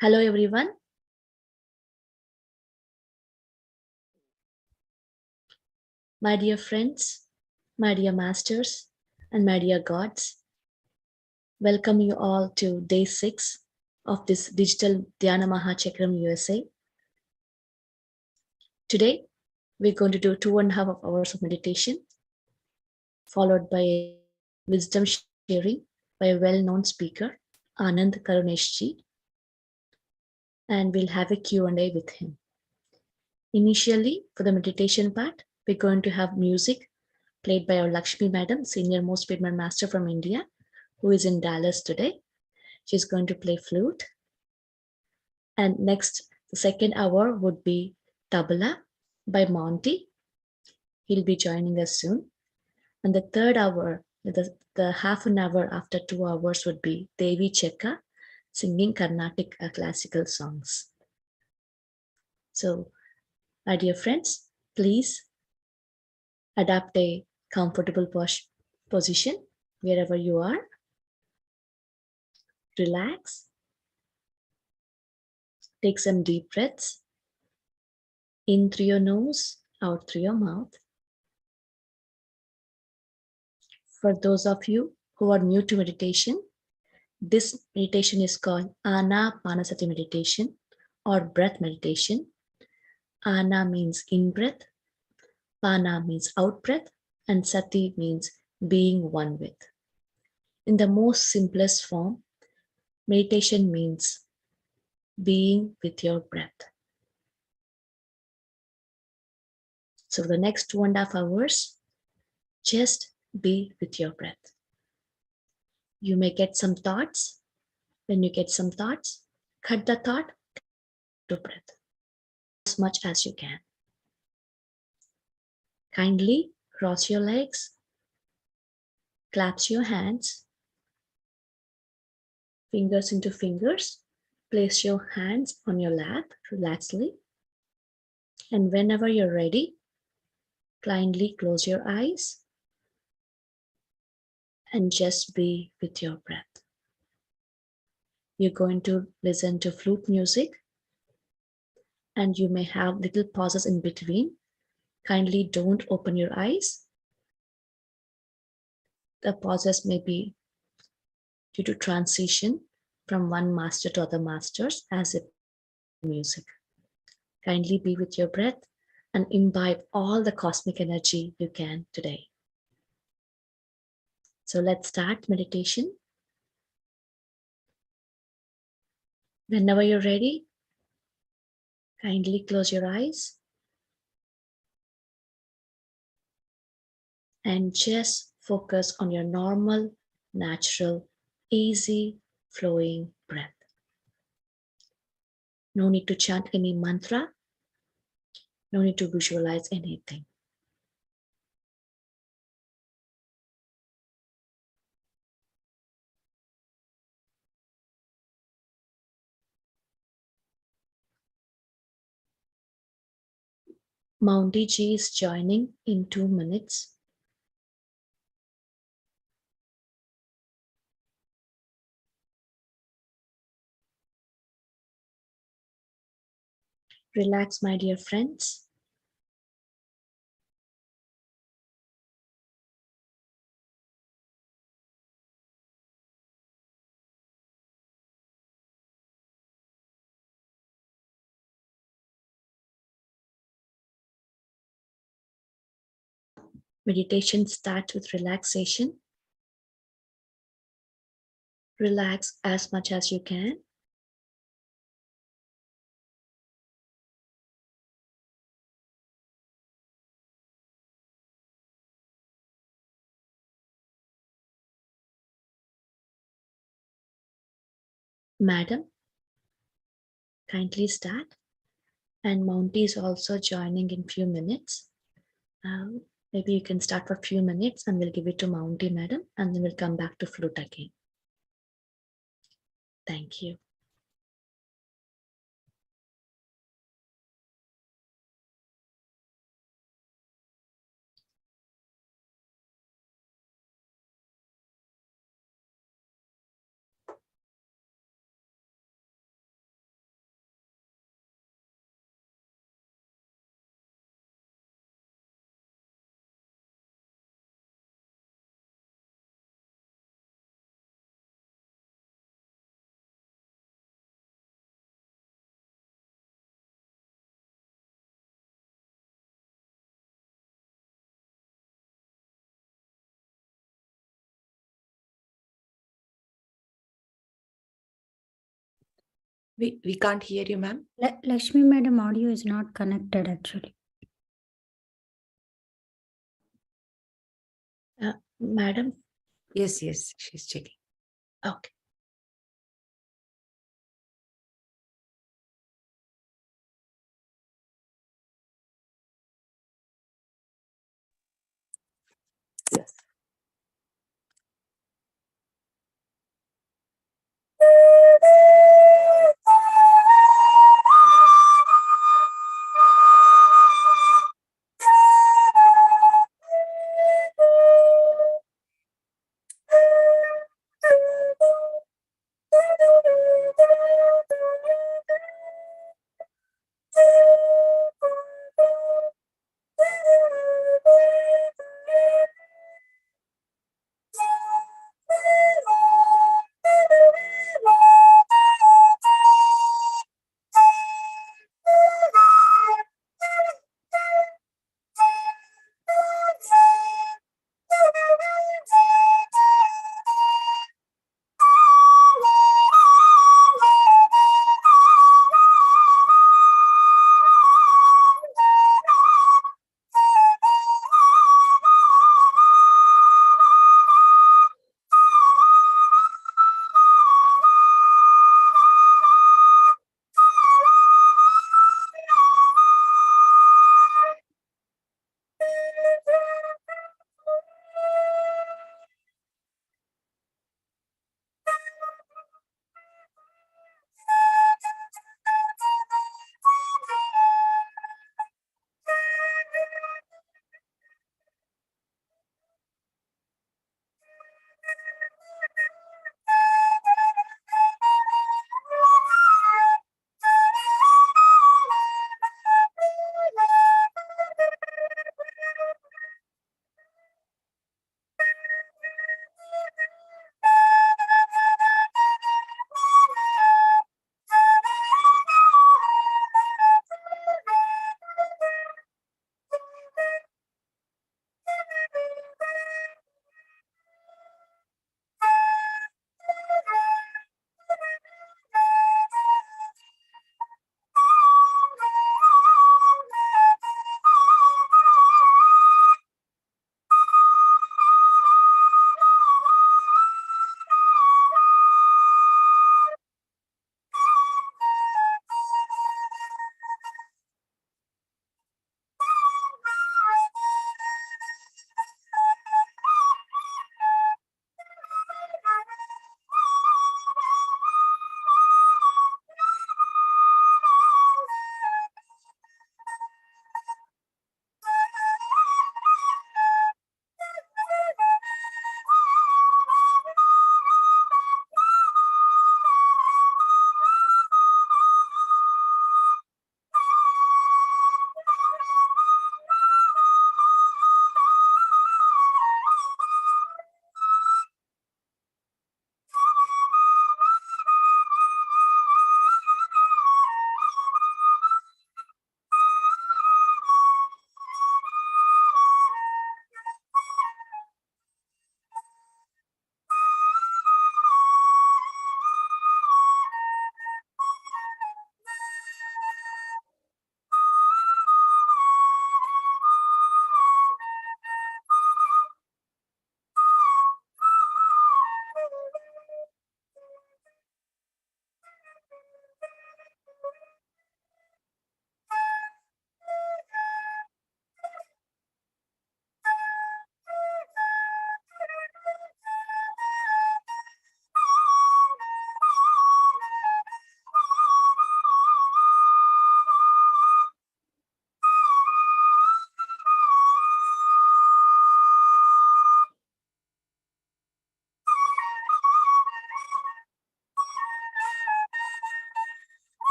Hello, everyone. My dear friends, my dear masters, and my dear gods, welcome you all to day 6 of this digital Dhyana Mahachakram USA. Today, we're going to do 2.5 hours of meditation, followed by a wisdom sharing by a well-known speaker, Ananda Karunesh ji, and we'll have a Q&A with him. Initially, for the meditation part, we're going to have music played by our Lakshmi Madam, senior most Speedman master from India, who is in Dallas today. She's going to play flute. And next, the second hour would be Tabla by Monty. He'll be joining us soon. And the third hour, the half an hour after 2 hours would be Devi Chekka singing Carnatic classical songs. So, my dear friends, please adapt a comfortable position wherever you are. Relax. Take some deep breaths. In through your nose, out through your mouth. For those of you who are new to meditation, this meditation is called Anapanasati meditation or breath meditation. Ana means in breath, Pana means out breath, and Sati means being one with. In the most simplest form, meditation means being with your breath. So for the next 2.5 hours, just be with your breath. You may get some thoughts. When you get some thoughts, cut the thought to breath as much as you can. Kindly cross your legs, clasp your hands, fingers into fingers, place your hands on your lap relaxedly, and whenever you're ready, kindly close your eyes and just be with your breath. You're going to listen to flute music, and you may have little pauses in between. Kindly don't open your eyes. The pauses may be due to transition from one master to other masters as a music. Kindly be with your breath and imbibe all the cosmic energy you can today. So let's start meditation. Whenever you're ready, kindly close your eyes and just focus on your normal, natural, easy flowing breath. No need to chant any mantra. No need to visualize anything. Mounty Ji is joining in 2 minutes. Relax, my dear friends. Meditation starts with relaxation. Relax as much as you can. Madam, kindly start. And Mounty is also joining in few minutes. Maybe you can start for a few minutes and we'll give it to Mounty, madam, and then we'll come back to flute again. Thank you. We can't hear you, ma'am. Lakshmi madam audio is not connected actually. Madam? Yes, she's checking. Okay. Yes.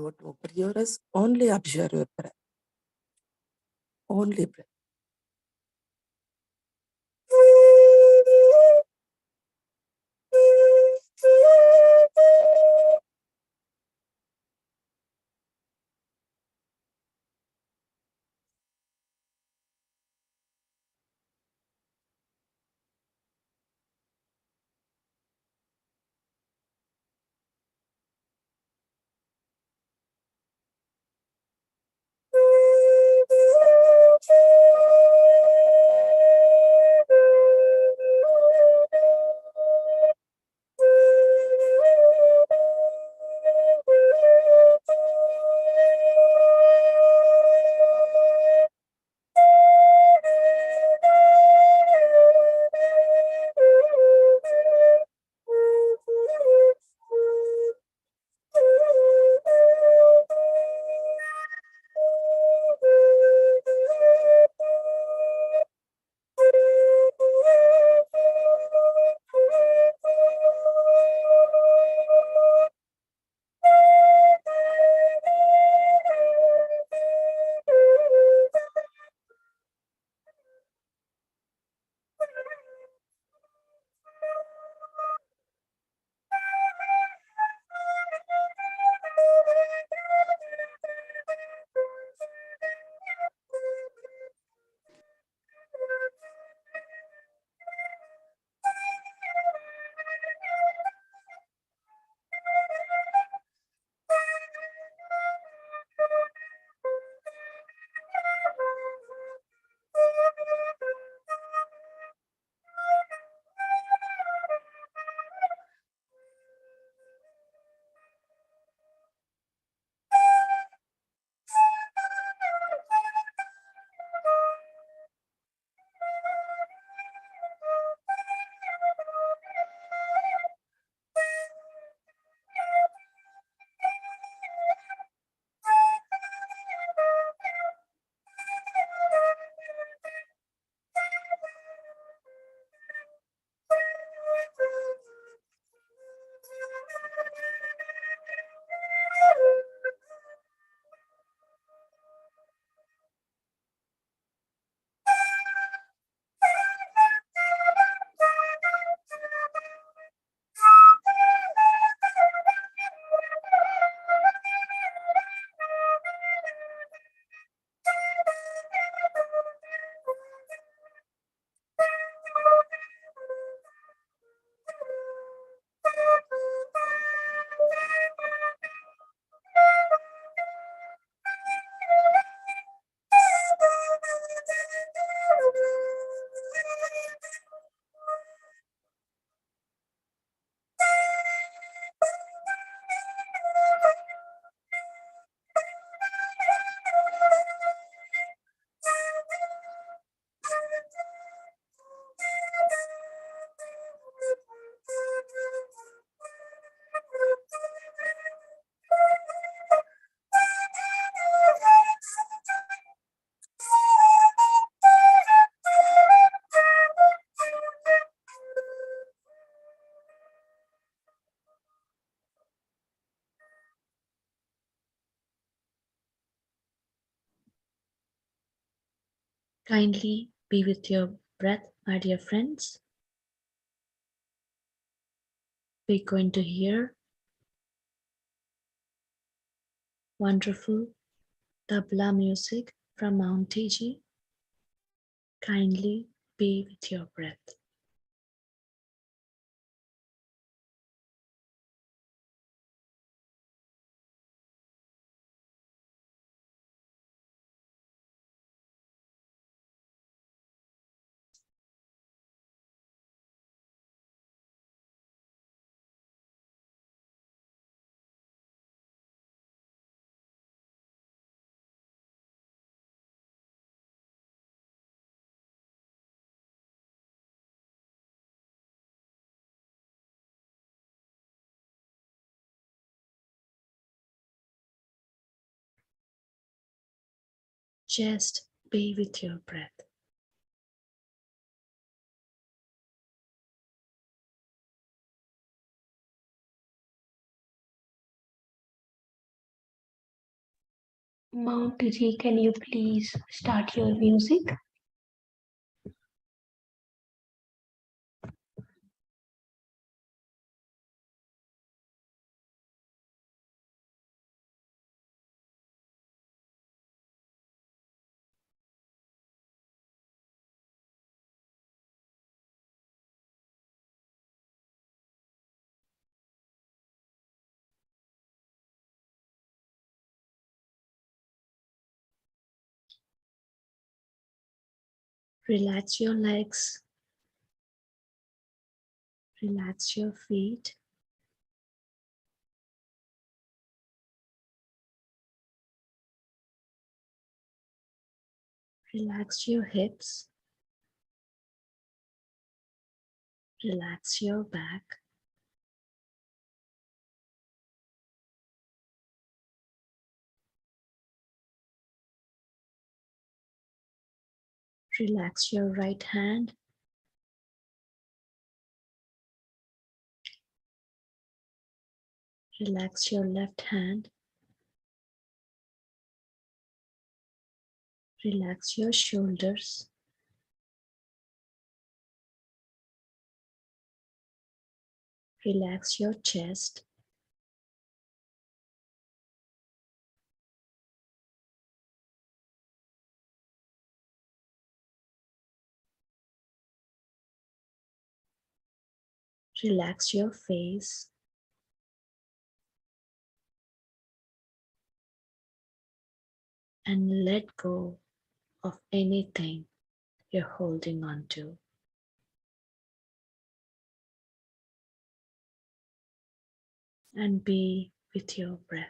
Don't open your eyes, only observe your breath. Only breath. Kindly be with your breath, my dear friends. We're going to hear wonderful tabla music from Mount Teji. Kindly be with your breath. Just be with your breath. Babaji, can you please start your music? Relax your legs. Relax your feet. Relax your hips. Relax your back. Relax your right hand. Relax your left hand. Relax your shoulders. Relax your chest. Relax your face. And let go of anything you're holding on to. And be with your breath.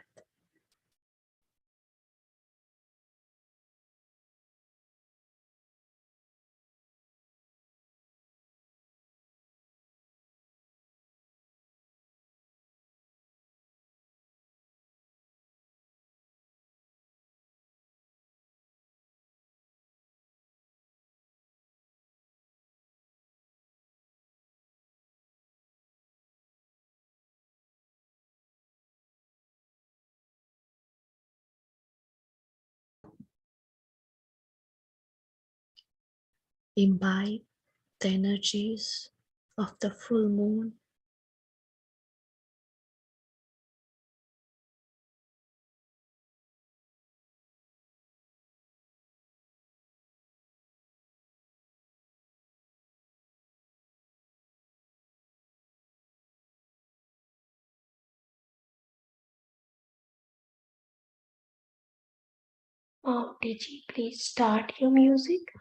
Imbibe the energies of the full moon. Babaji, please start your music.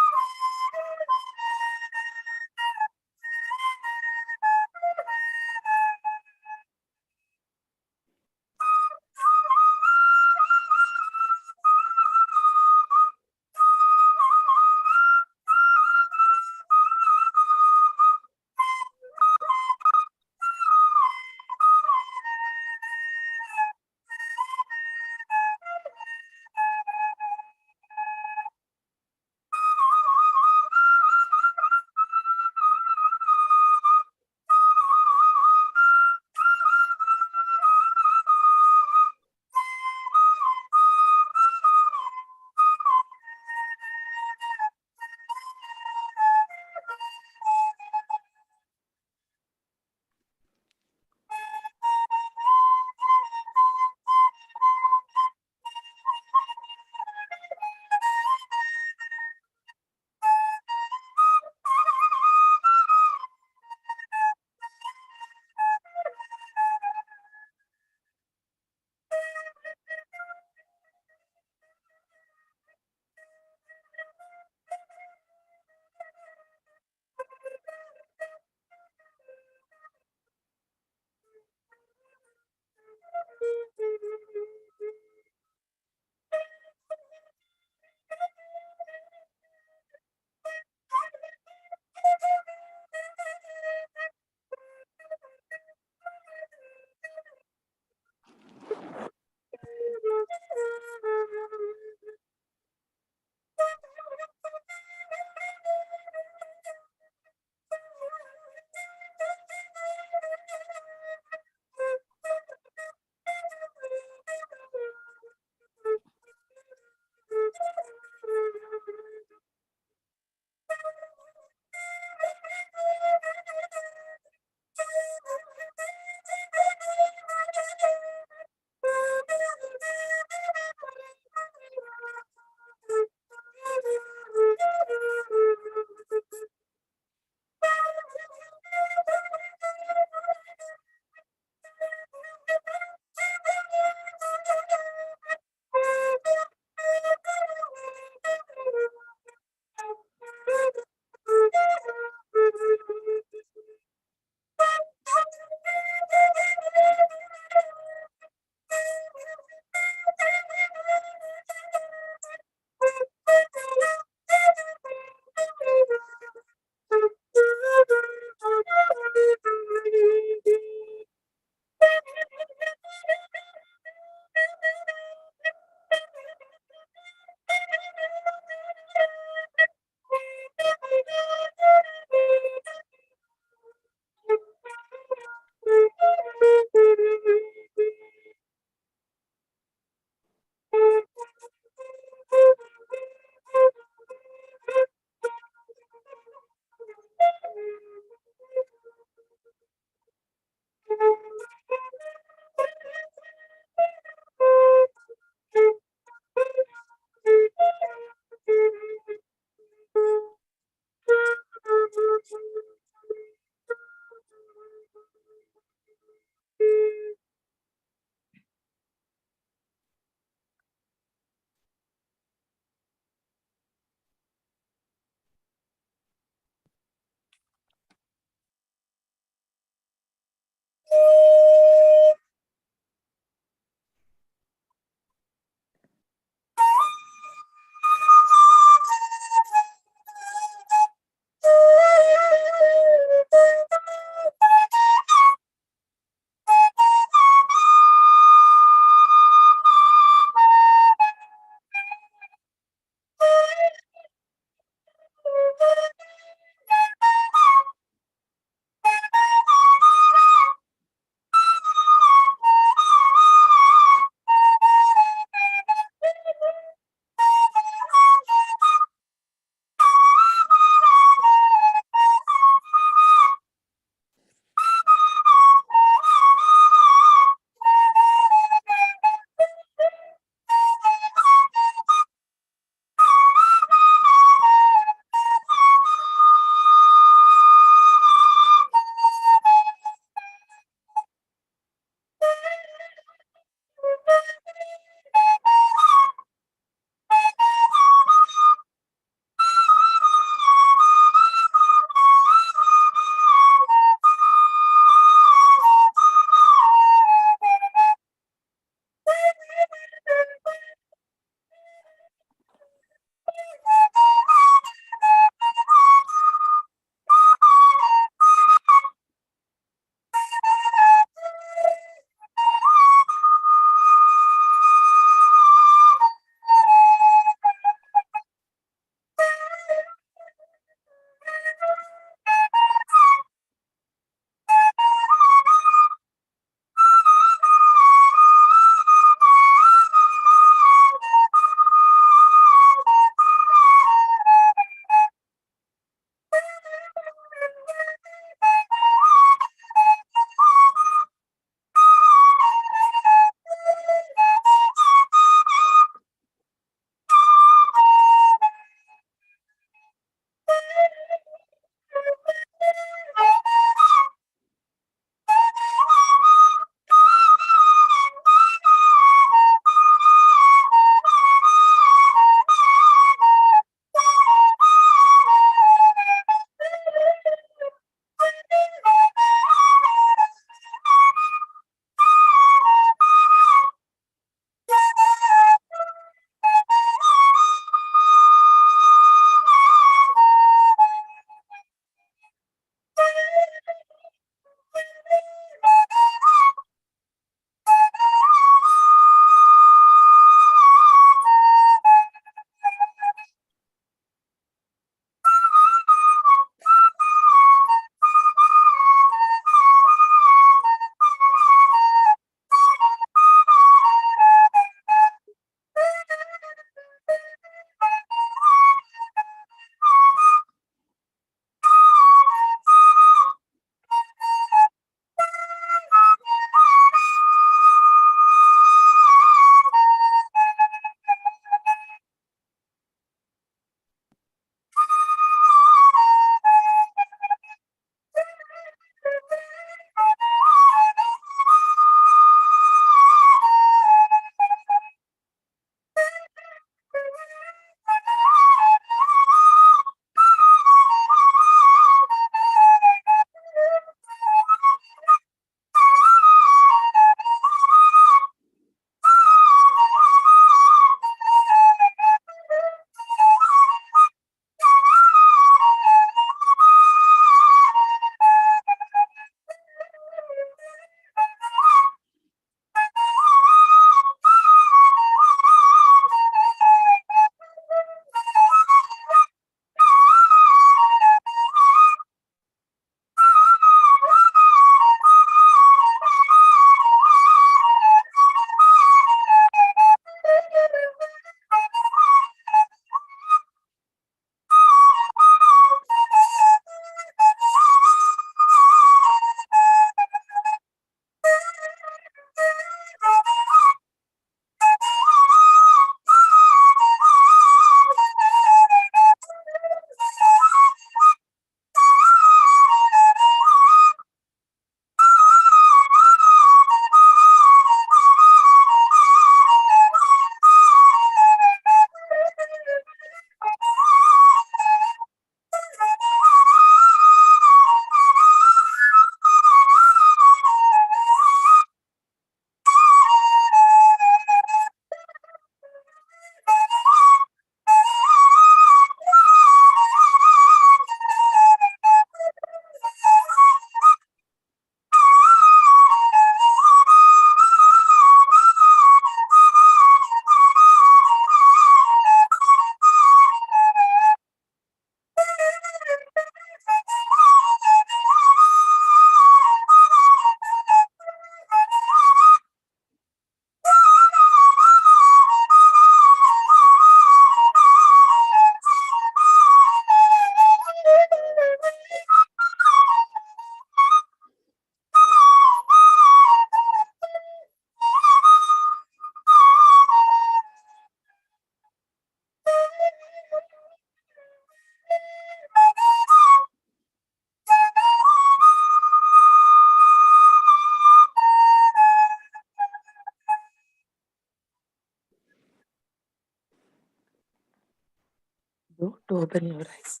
Open your eyes.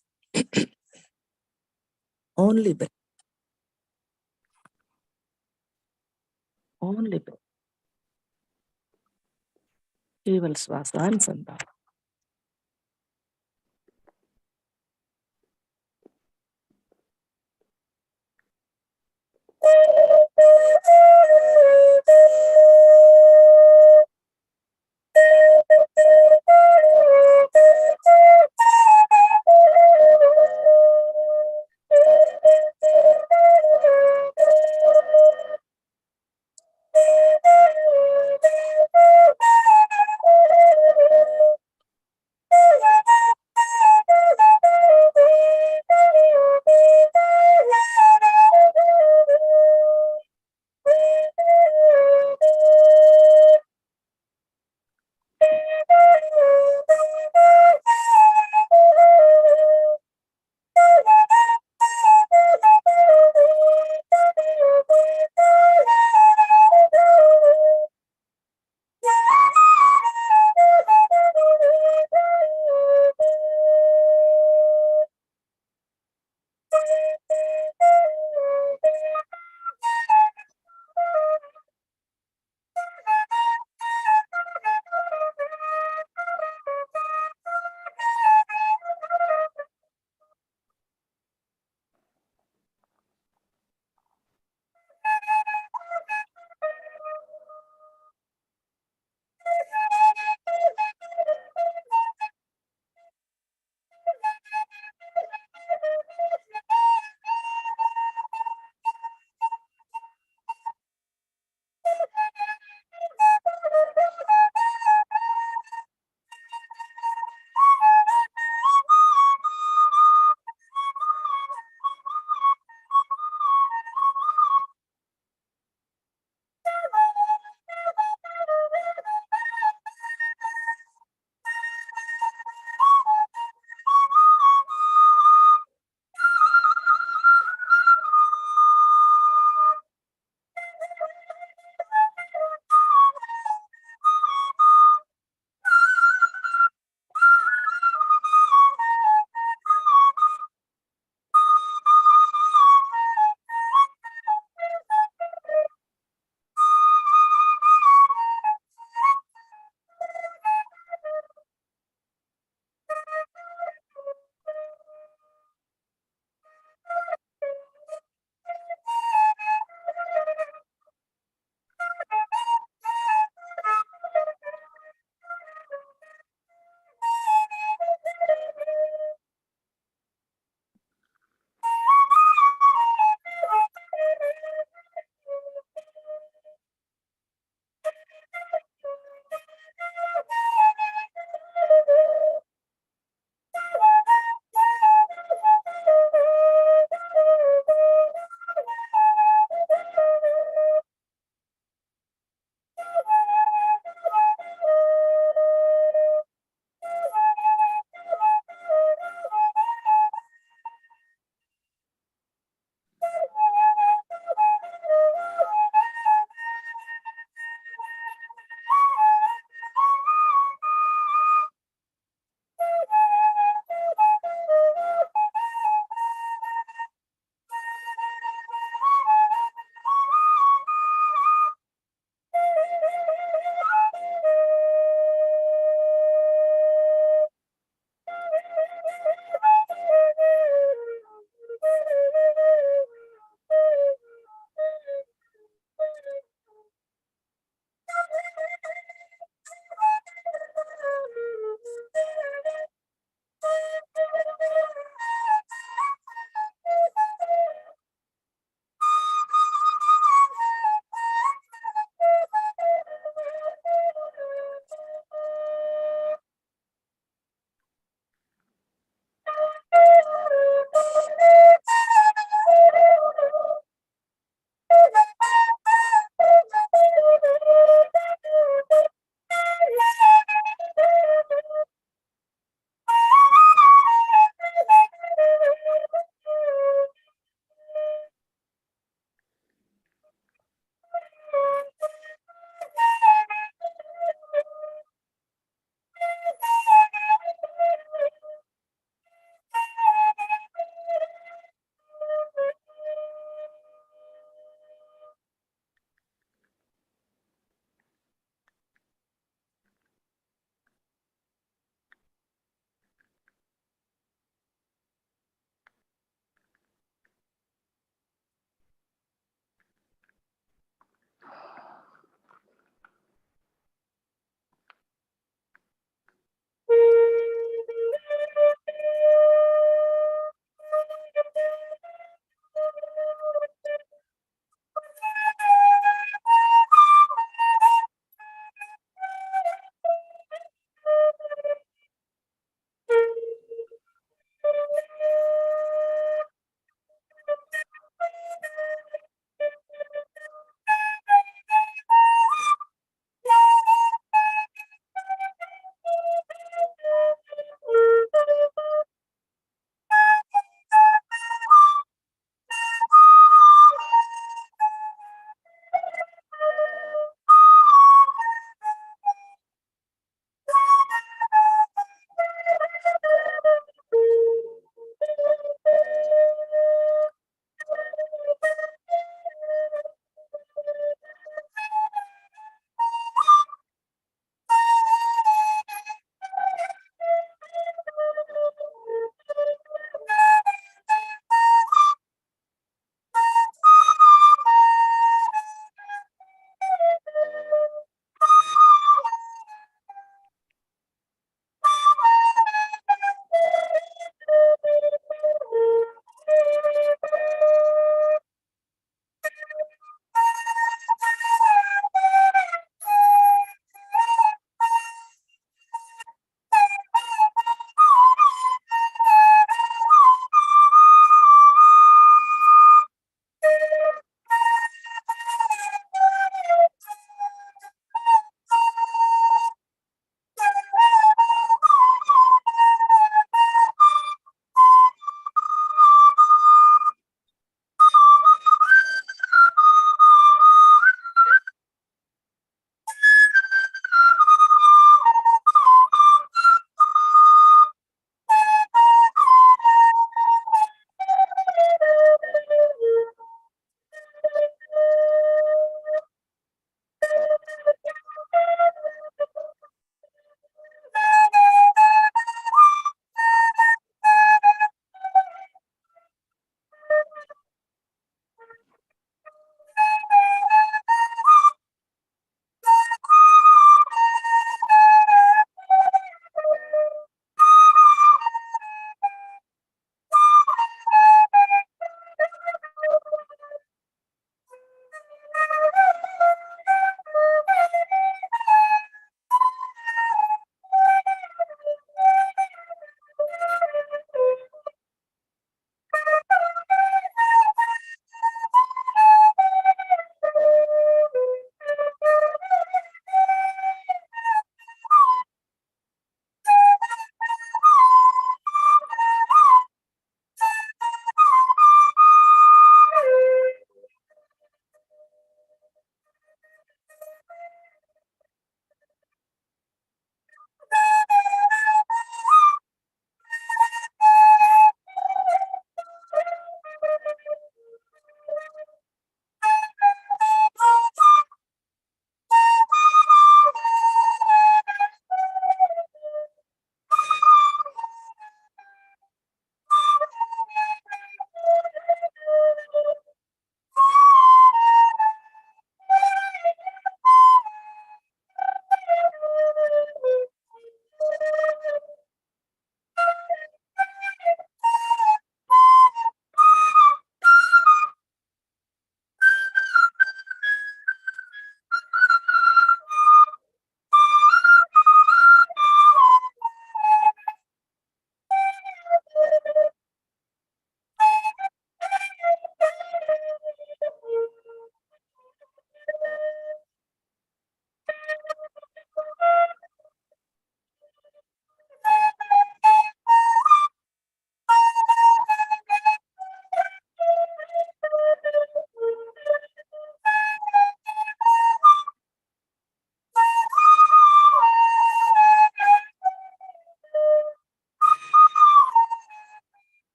Only breath. Only breath. केवल श्वास अनुसंधान.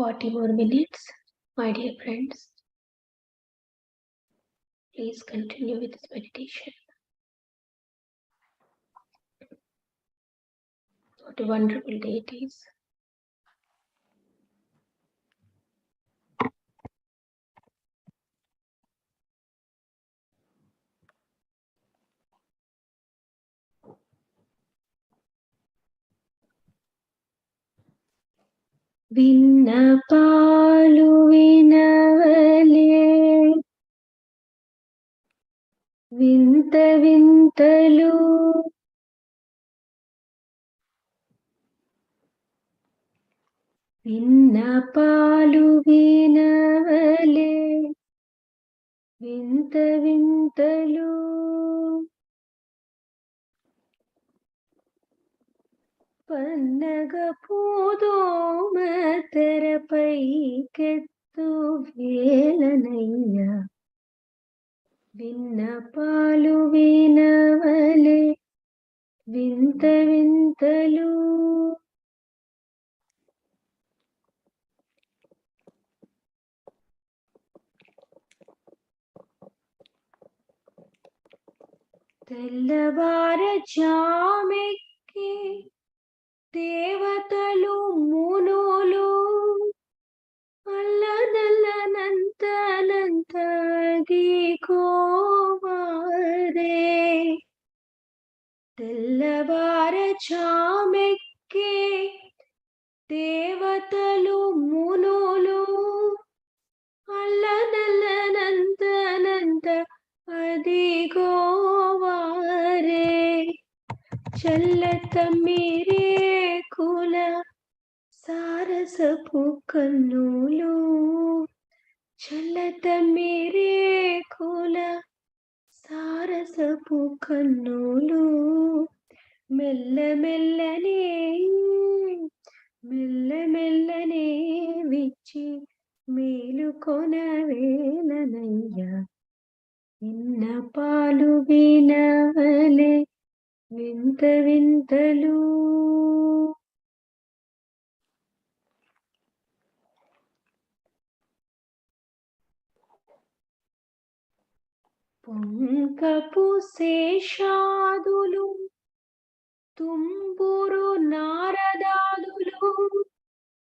40 more minutes, my dear friends. Please continue with this meditation. What a wonderful day it is. విన్నపాలు వినవలే వింత వింతలు విన్నపాలు వినవలే వింత వింతలు పన్నగ పూదోమ తెరపైకెత్తు వేలనయ్య విన్నపాలు వినవలే వింత వింతలు తెల్లవారజామెక్కి దేవతలు మునులు అల్లనల్లనంతనంత దిగోవారే తెల్లవారజామెక్కి దేవతలు మునులు అల్లనల్లనంతనంత అదిగోవారే చల్లతమ్మిరే కుల సారసపు కన్నులు చల్లతమ్మిరే కుల సారసపు కన్నులు మెల్లమెల్లనే మెల్లమెల్లనే విచ్చి మేలుకొన వేలనయ్య విన్నపాలు వినవలే వింత వింతలు పొంకపు శేషాదులు తుంబురు నారదాదులు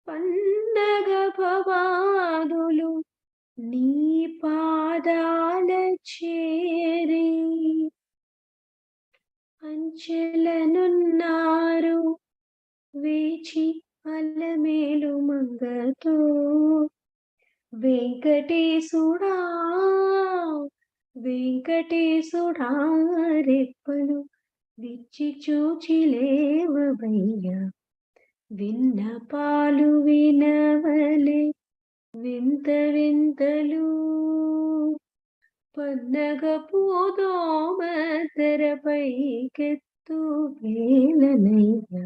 పండగ భవాదులు నీ పాదాల చేరి అంచెలనున్నారు వేచి అలమేలు మంగతో వెంకటేశుడా వెంకటేశుడా రెప్పలు విచ్చి చూచి లేవవయ్యా విన్నపాలు వినవలే వింత వింతలు పన్నగ పూదోమ తెరపైకెత్తు వేలనయ్యా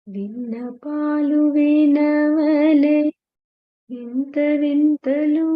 విన్నపాలు వినవలే వింత వింతలు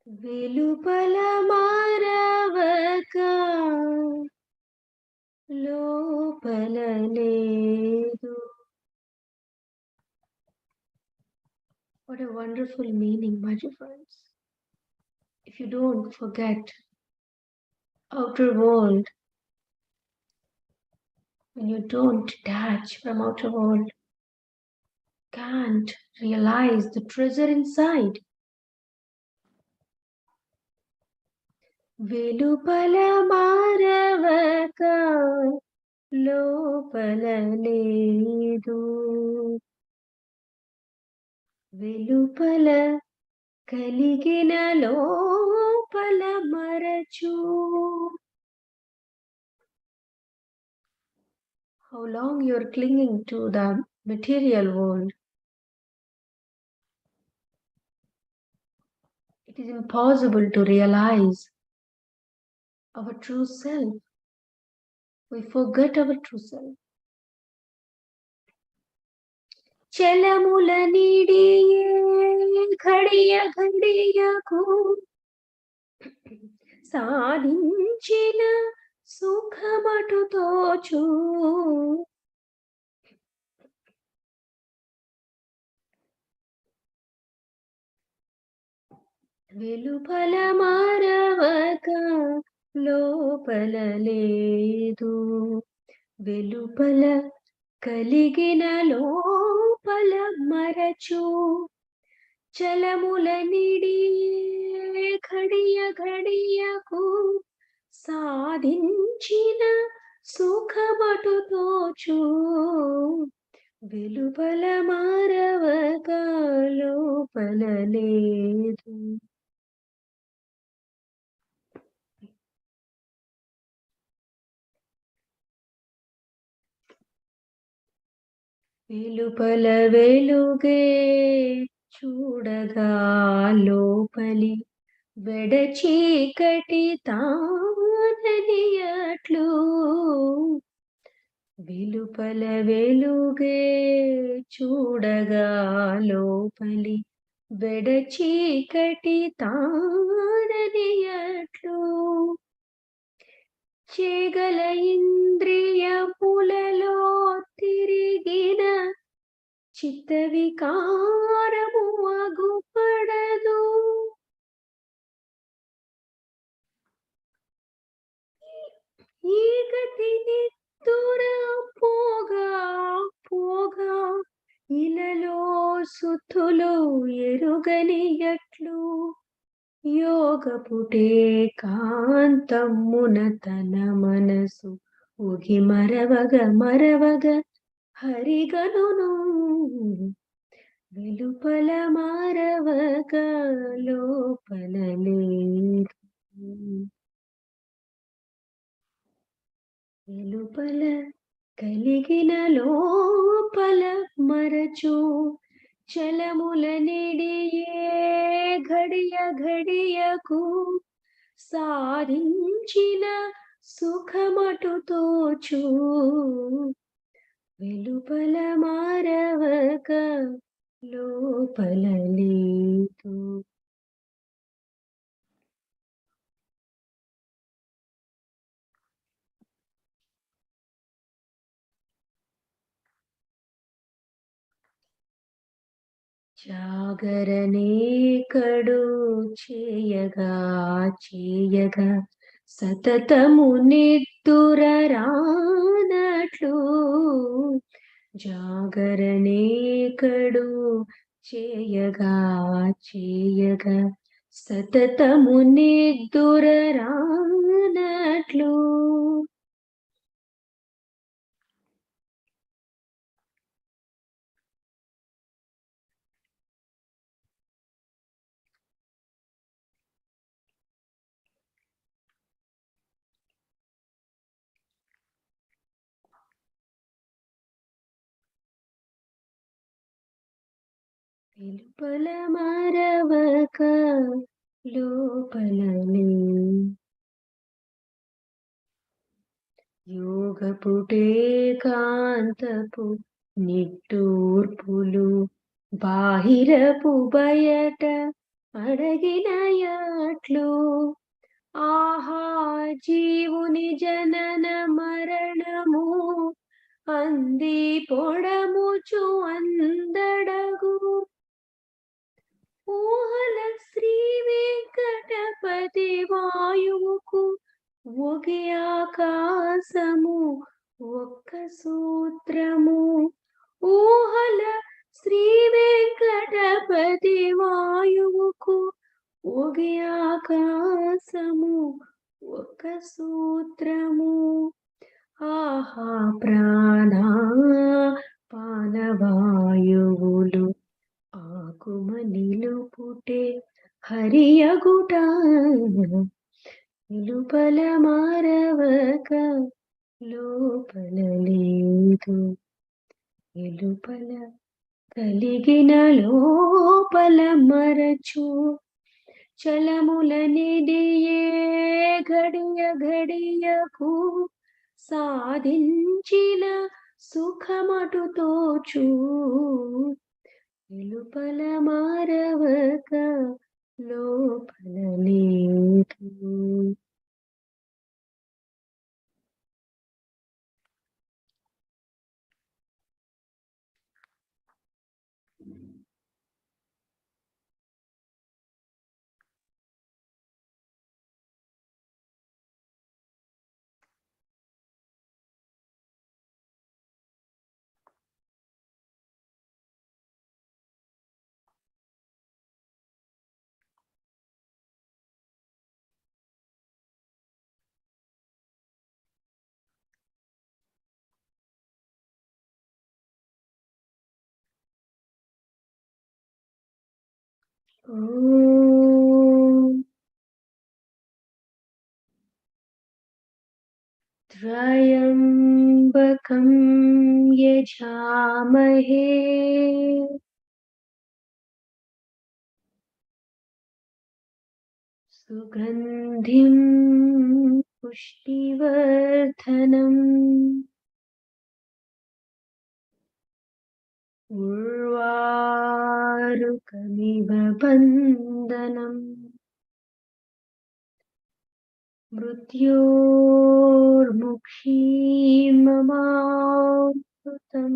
వెలుపల మారవక లోపల లేదు. What a wonderful meaning, my dear friends. If you don't forget outer world, when you don't detach from outer world, can't realize the treasure inside. వెలుపల మారవక లోపల లేదు. వెలుపల కలిగిన లోపల మరచు. How long you're clinging to the material world. It is impossible to realize our true self. We forget our true self. చలముల నీడియే ఘడియ ఘడియకు సాధించిన సుఖమటు తోచు. వెలుపల మారవక లోపల లేదు. వెలుపల కలిగిన లోపల మరచు. చలముల నిడియే ఘడియ ఘడియకు సాధించిన సుఖమటు తోచు. వెలుపల మారవక లోపల లేదు. వెలుపల వెలుగే చూడగా లోపలి వెడచీకటి తాననియట్లు. వెలుపల వెలుగే చూడగా లోపలి వెడచీకటి తాననియట్లు. చేగల ఇంద్రియములలో తిరిగిన చిత్త వికారము అగుపడదు. ఈ గతి నిత్తుర పోగా పోగా ఇలలో సుతులు ఎరుగనియట్లు. యోగపుటే కాంతమ్మున తన మనసు ఉగి మరవగ మరవగ హరిగనును. వెలుపల మారవక లోపల లేదు. వెలుపల కలిగిన లోపల మరచు. చలముల నిడియే ఘడియ ఘడియకు సాధించిన సుఖమటు తోచు. వెలుపల మారవక లోపల లేదు. జాగరణే కడు చేయగా చేయగా సతతము నిద్దుర రానట్లు. జాగరణే కడు చేయగా చేయగా సతతము నిద్దుర రానట్లు. వెలుపల మారవక లోపల లేదు. యోగపుటే కాంతపు నిట్టూర్పులు బాహిరపు బయట అడగిన యాట్లు ఆహా జీవుని జనన మరణము అంది పొడముచు అందడగు ఊహల శ్రీ వెంకటపతి వాయువుకు ఒకే ఆకాశము ఒక్క సూత్రము ఊహల శ్రీ వెంకటపతి వాయువుకు ఒకే ఆకాశము ఒక్క సూత్రము ఆహా ప్రాణ పానవాయువులు ఆకుమనిలు పుటే హరియగుట నిలుపల మారవక లోపల లేదు నిలుపల కలిగిన లోపల మరచు చలములనిదియే ఘడియ ఘడియకు సాధించిన సుఖమటు తోచు నిలుపల మారవక లోపల లేదు. త్రయంబకం యజామహే సుగంధిం పుష్టివర్ధనం ఉర్వారుకమివ బంధనం మృత్యోర్ముక్షీమమామృతం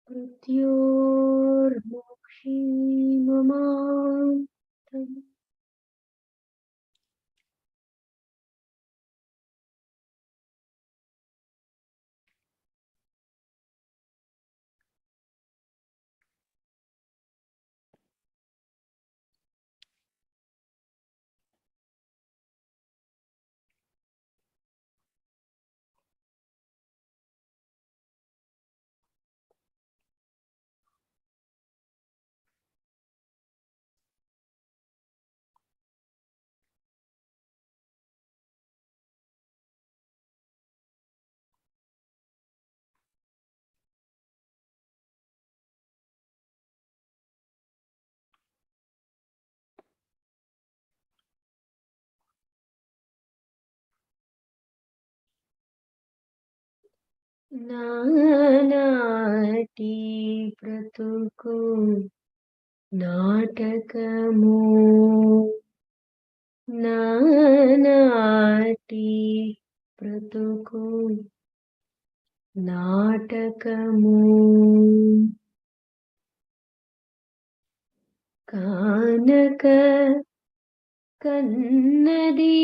మృత్యోర్ముక్షీమమామృతం. నానాటి బ్రతుకు నాటకము నానాటి బ్రతుకు నాటకము కానక కన్నది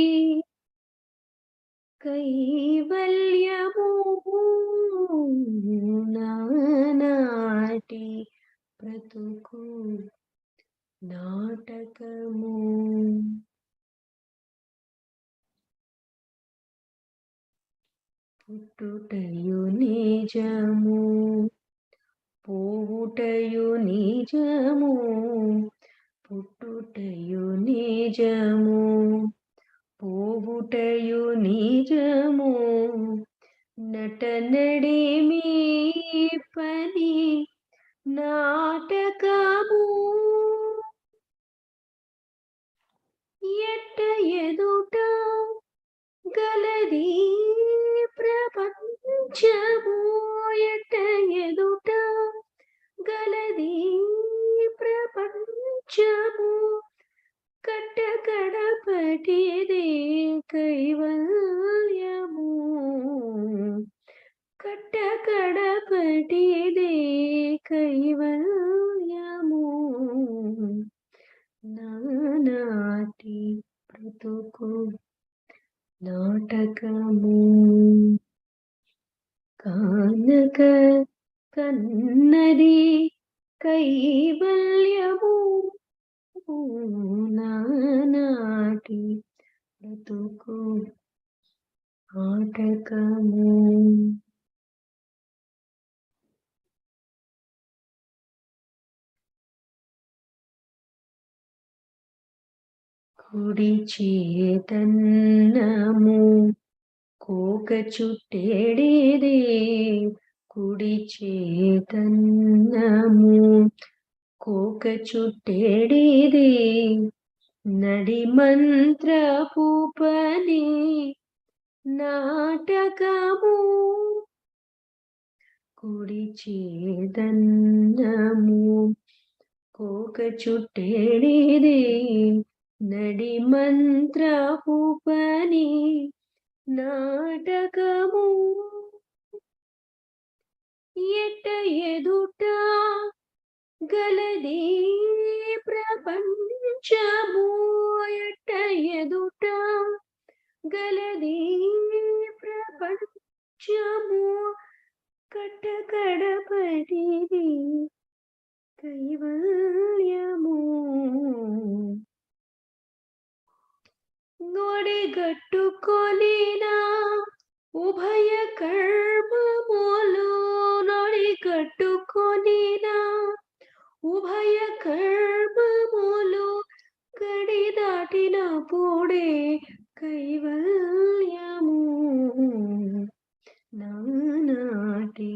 కైవల్యము నానాటి బ్రతుకు నాటకము పుట్టుటయు నిజము పోవుటయు నిజము పుట్టుటయు నిజము పోవుటయు నిజము నటనడిమి పని నాటకము ఎట్ట ఎదుట గలది ప్రపంచము ఎట్ట ఎదుట గలది ప్రపంచము కట్టకడపటిదే కైవల్యము కట్టకడపటిదే కైవల్యము నానాటి బ్రతుకు నాటకము కానక కన్నది కైవల్యము నానాటి బ్రతుకు నాటకము కుడి చేతన్నము కోక చుట్టేడిదే కుడి చేతన్నము కోక చుట్టేడిదే నడి మంత్రపు పని నాటకము కుడి చేతన్నము కోక చుట్టేడిదే నడి మంత్రపు పని నాటకము ఎట్ట ఎదుట గలది ప్రపంచము ఎట్ట ఎదుట గలది ప్రపంచము కట్టకడపటిది కైవల్యము నొడిగట్టుకొనినా ఉభయ కర్మములు నొడిగట్టుకొనినా ఉభయ కర్మములు గడి దాటినప్పుడే కైవల్యము నానాటి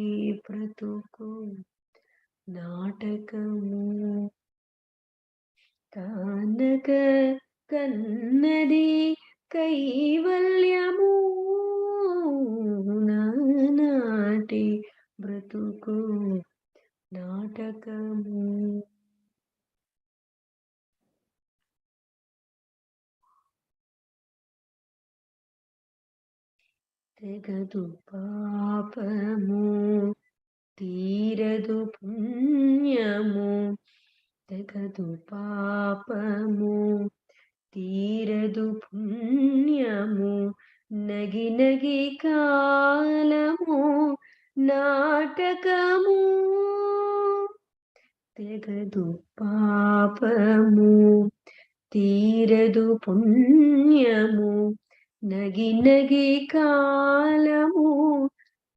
బ్రతుకు నాటకము కానక కన్నది కైవల్యము నానాటి బ్రతుకు నాటకము తెగదు పాపము తీరదు పుణ్యము తెగదు పాపము తీరదు పుణ్యము నగి నగి కాలము నాటకము తెగదు పాపము తీరదు పుణ్యము నగి నగి కాలము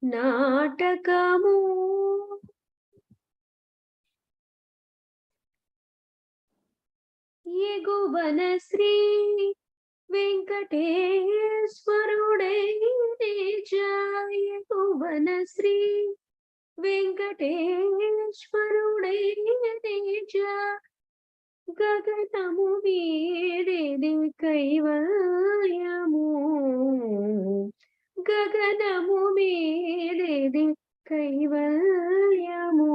నాటకము ఎగువన శ్రీ వెంకటేశ్వరుడే నిజ ఎగువన శ్రీ వెంకటేశ్వరుడే నిజ గగనము వీడిది కైవల్యము గగనము వీడిది కైవల్యము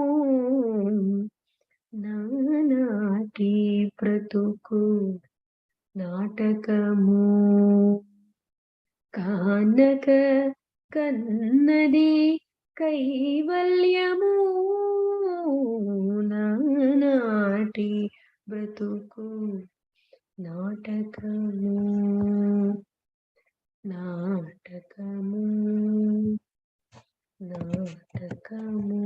నానాటి బ్రతుకు నాటకము కానక కన్నది కైవల్యము నానాటి బ్రతుకు నాటకము నాటకము నాటకము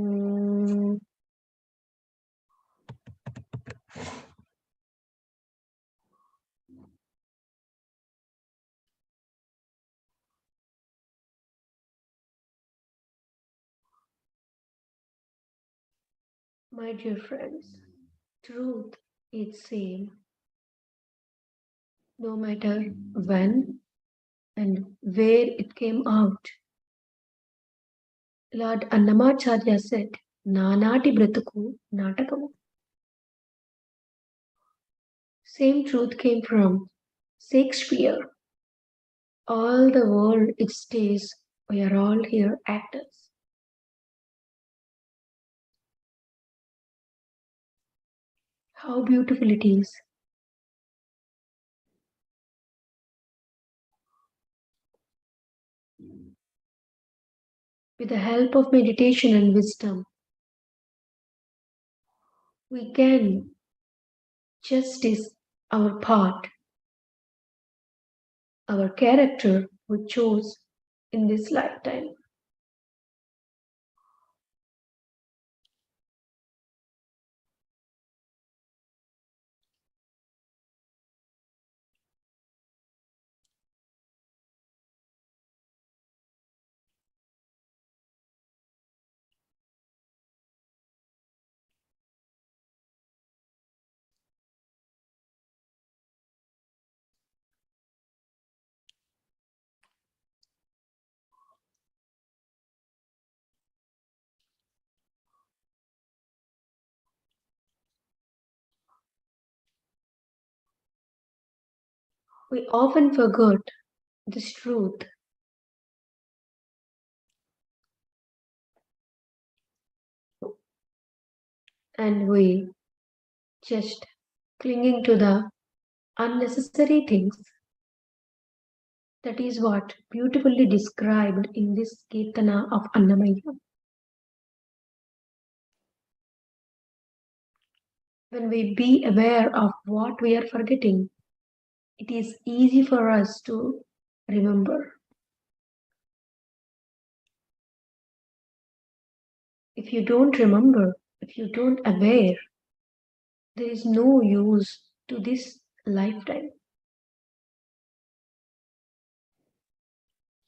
My dear friends, truth is same no matter when and where it came out. Lord Annamacharya said, Nanati Bratuku Natakamu. Same truth came from Shakespeare. All the world it stays, we are all here actors. How beautiful it is. With the help of meditation and wisdom, we can justice our path, our character we chose in this lifetime. We often forget this truth. And we just clinging to the unnecessary things. That is what beautifully described in this Kirtana of Annamaya. When we be aware of what we are forgetting, it is easy for us to remember. If you don't remember, if you don't aware, there is no use to this lifetime.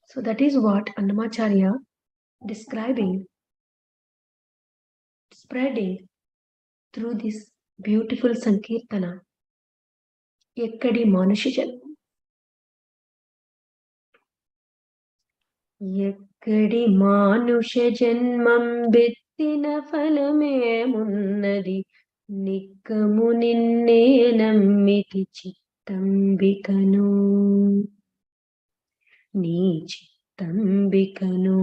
So that is what Annamacharya describing, spreading through this beautiful Sankirtana. Ekkadi Manushi Janmam. ఎక్కడి మానుష జన్మం బెత్తిన ఫలమేమున్నది నిక్కము నిన్నే నమ్మితి చిత్తంబికను నీ చిత్తంబికను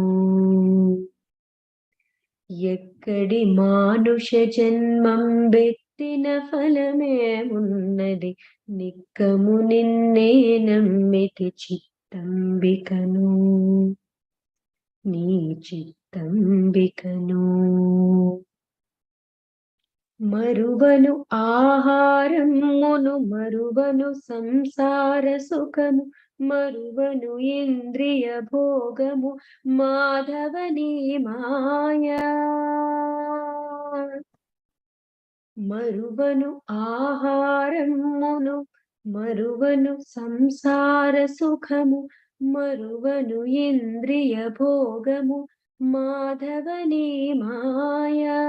ఎక్కడి మానుష జన్మం బెత్తిన ఫలమేమున్నది నిక్కము నిన్నే నమ్మితి చిత్తంబికను నీ చిత్తంబికను మరువను ఆహారమును మరువను సంసార సుఖము మరువను ఇంద్రియ భోగము మాధవని మాయా మరువను ఆహారమును మరువను సంసార సుఖము మరువను ఇంద్రియ భోగము మాధవని మాయా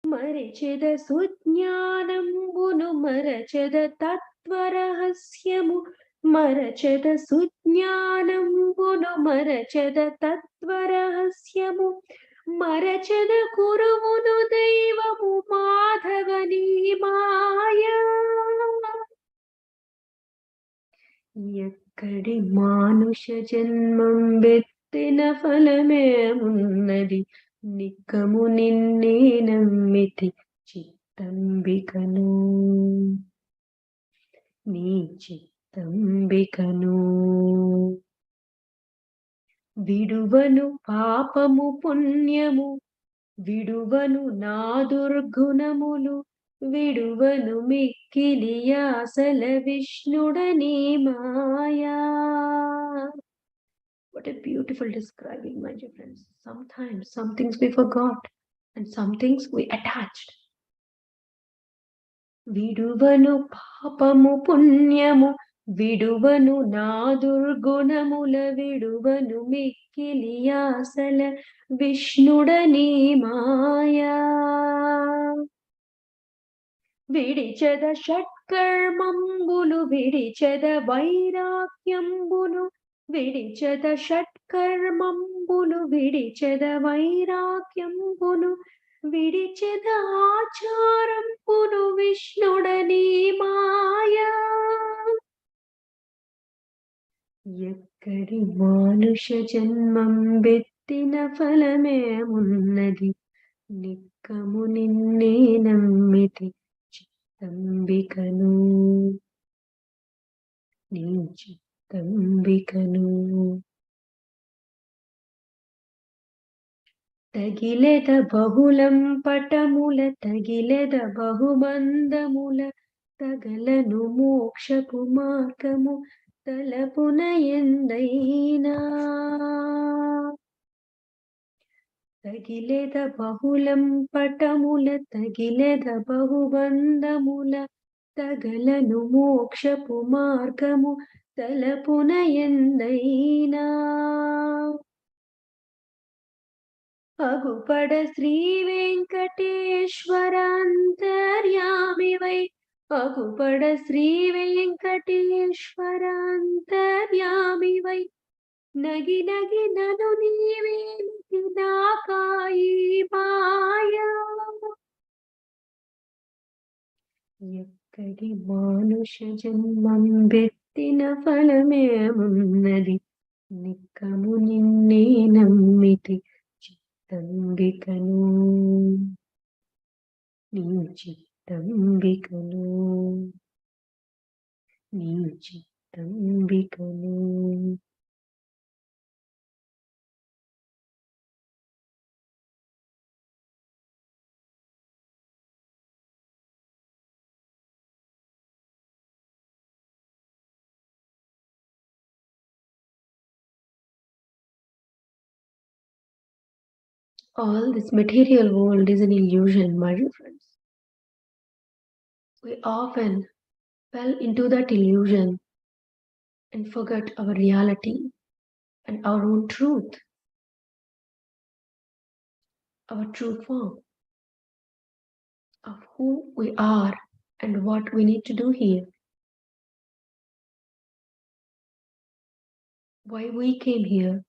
మరచెద సుజ్ఞానంబును మరచెద తత్వరహస్యము మరచెద సుజ్ఞానంబును మరచెద తత్వరహస్యము మరచెద కురువును దైవము మాధవని మాయా ఎక్కడి మానుష జన్మం బెత్తిన ఫలమేమున్నది నిక్కము నిన్నే నమ్మితి చిత్తంబికను నీ చిత్తంబికను విడువను పాపము పుణ్యము విడువను నా దుర్గుణములు విడువను మిక్కిలి ఆసల విష్ణుడని మాయా. What a beautiful describing, my dear friends. Sometimes some things we forgot and some things we attached. విడువను పాపము పుణ్యము విడువను నా దుర్గుణముల విడువను మిక్కిలి ఆసల విష్ణుడని మాయా విడిచెద షట్కర్మంబులు విడిచెద వైరాగ్యంబులు విడిచెద షట్కర్మంబులు విడిచెద వైరాగ్యంబులు విడిచెద ఆచారంబులు విష్ణుడని మాయా ఎక్కడి మానుష జన్మం బెత్తిన ఫలమేమున్నది నిక్కము నిన్నే నమ్మితి చిత్తంబికను నీ చిత్తంబికను తగిలెద బహుళం పటముల తగిలెద బహుబంధముల తగలను మోక్షపు మార్గము తలపున ఎందైనా తగిలెద బహుళం పటముల తగిలెద బహుబంధముల తగలను మోక్షపు మార్గము తలపున ఎందైనా అగుపడ శ్రీ వెంకటేశ్వరాంతర్యామివై అగుపడ శ్రీ వెంకటేశ్వరాంతర్యామివై నగి నగి నను నీవేలికి నాకాయి మాయ ఎక్కడి మానుష జన్మం బెత్తిన ఫలమేమున్నది నిక్కము నిన్నే నమ్మితి చిత్తంబికను నీ చిత్తంబికను నీ చిత్తంబికను All this material world is an illusion, my dear friends. We often fell into that illusion and forget our reality and our own truth, our true form of who we are and what we need to do here, why we came here,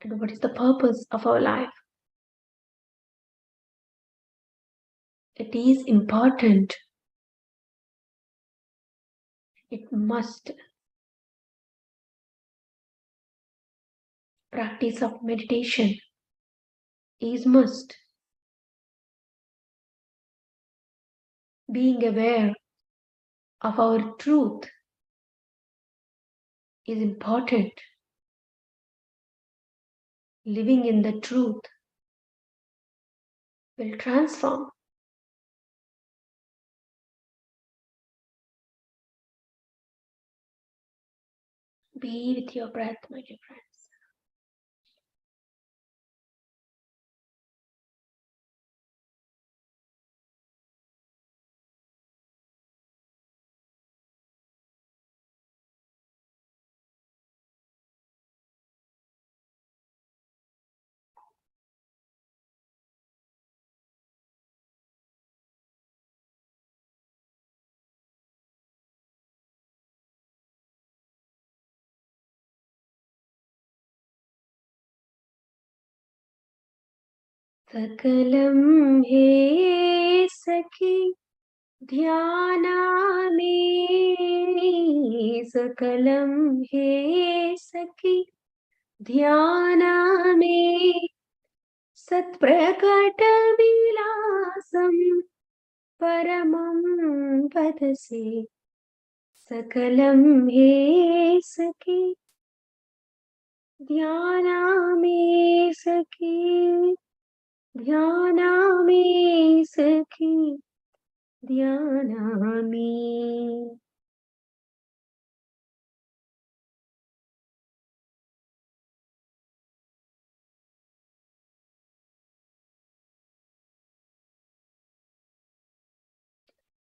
and what is the purpose of our life. It is important. It must. Practice of meditation is must. Being aware of our truth is important. Living in the truth will transform. Be with your breath, my dear friends. सकलं हे सखी ध्यानामि सकलं हे सखी ध्यानामि सत्प्रकटविलासं परमं वदसि सकलं हे सखी ध्यानामि सखी ध्यानामि सखी ध्यानामि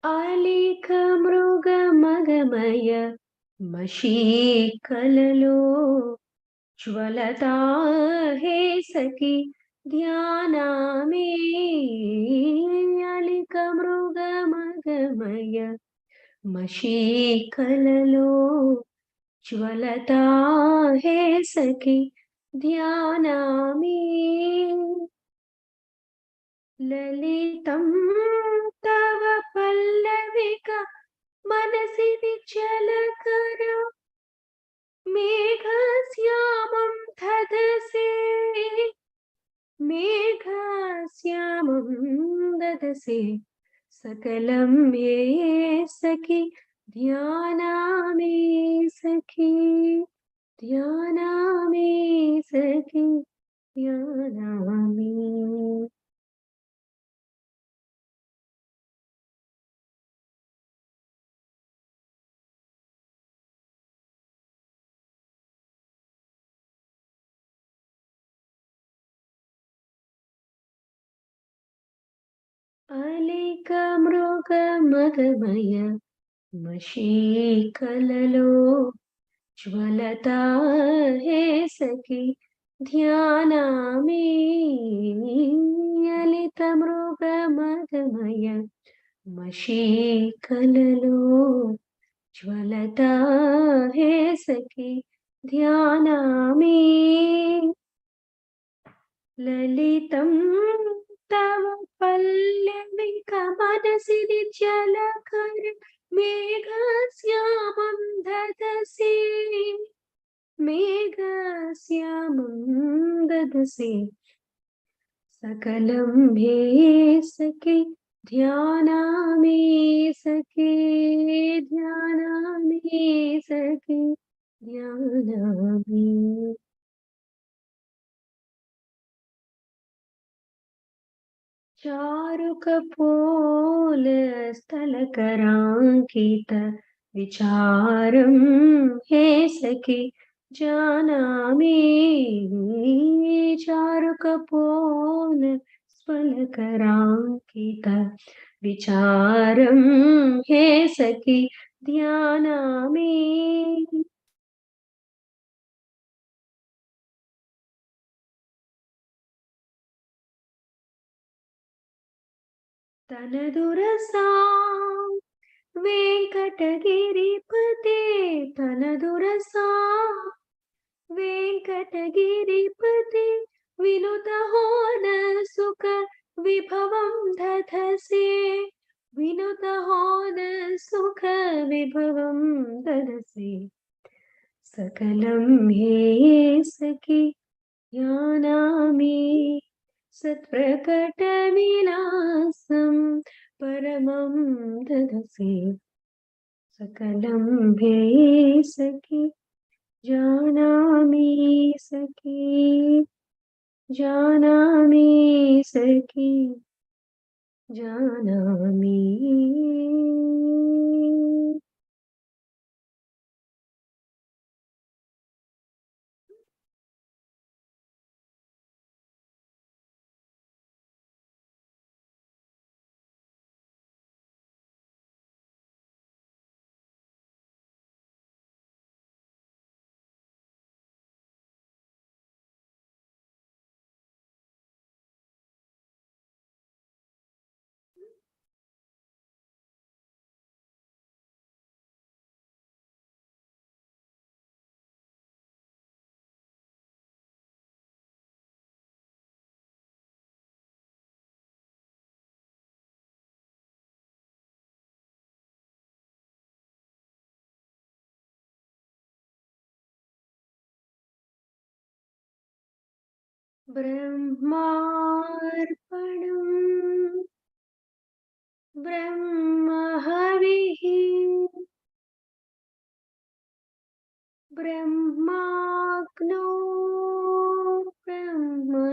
आलिक मृग मगमय मशीकలలో ज्वलता हे सखी ध्यानामि आलिक मृग मगमय मशीकలలో ज्वलता हे सखी ध्यानामि ललितं तव पल्लविका मनसि निश्चलकर मेघश्यामं धदसे मेघश्यामं ददसे सकलं ये सखी ध्यानामि सखी ध्यानामि सखी ध्यानामि। अलिकमृगमदमय मशीकललो ज्वलता हे सखी ध्यानामि। अलितमृगमदमय मशीकललो ज्वलता हे सखी ध्यानामि। ललितं तव पल्लविकमनसि निश्चलकर मेघश्यामं ददसि मेघश्यामं ददसि सकलं हे सखी ध्यानामि सखी ध्यानामि सखी ध्यानामि। चारुकपोल स्थलकराङ्कित विचारं हे सखी जानामि। चारुकपोल स्थलकराङ्कित विचारं हे सखी ध्यानामि। तनदुरसा वेङ्कटगिरिपते तनदुरसा वेङ्कटगिरिपते विनुतहोन सुख विभवं दधसे विनुतहोन सुख विभवं दधसे सकलं हे सखी ध्यानामि सत्प्रकटविलासं परमं ददसे सकलं हे सखी जानामि सखी जानामि सखी जानामि। ब्रह्मार्पणम् ब्रह्महविः ब्रह्माग्नो ब्रह्मणाहुतम्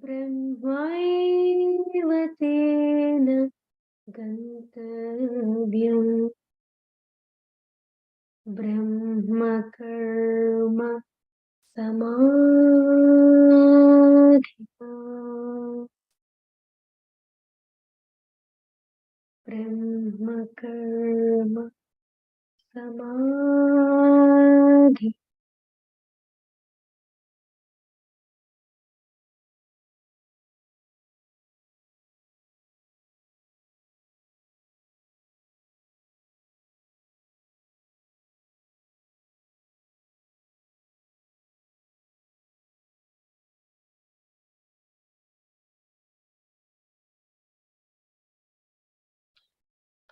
ब्रह्मैव तेन गन्तव्यम् ब्रह्मकर्म समाधिना ब्रह्मकर्म समाधि।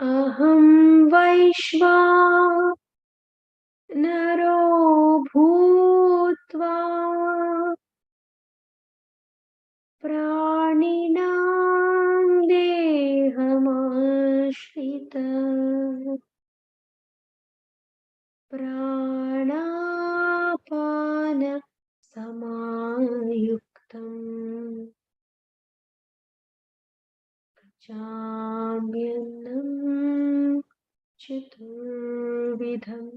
अहं वैश्वानरो भूत्वा समायुक्तम् चाम्यन्नं चतुर्विधम्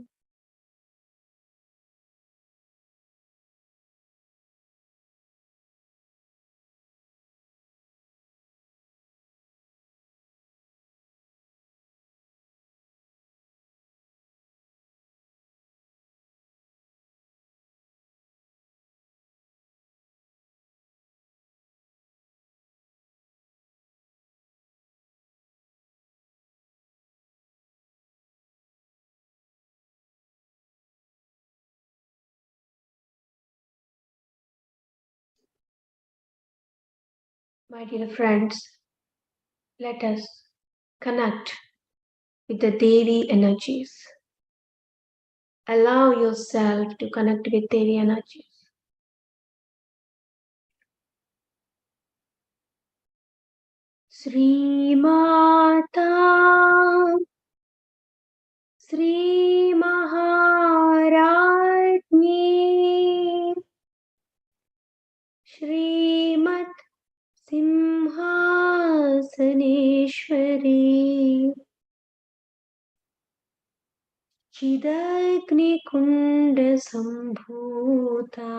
My dear friends, let us connect with the Devi energies. Allow yourself to connect with Devi energies. Sri Mata, Sri Maharajni, Shrimat Simhasaneshwari, Chidagnikunda Sambhuta,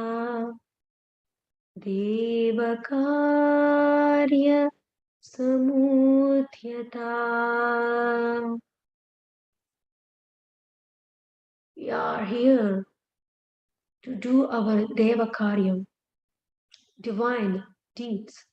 Devakarya Samudhyata. We are here to do our Devakaryam, divine deeds.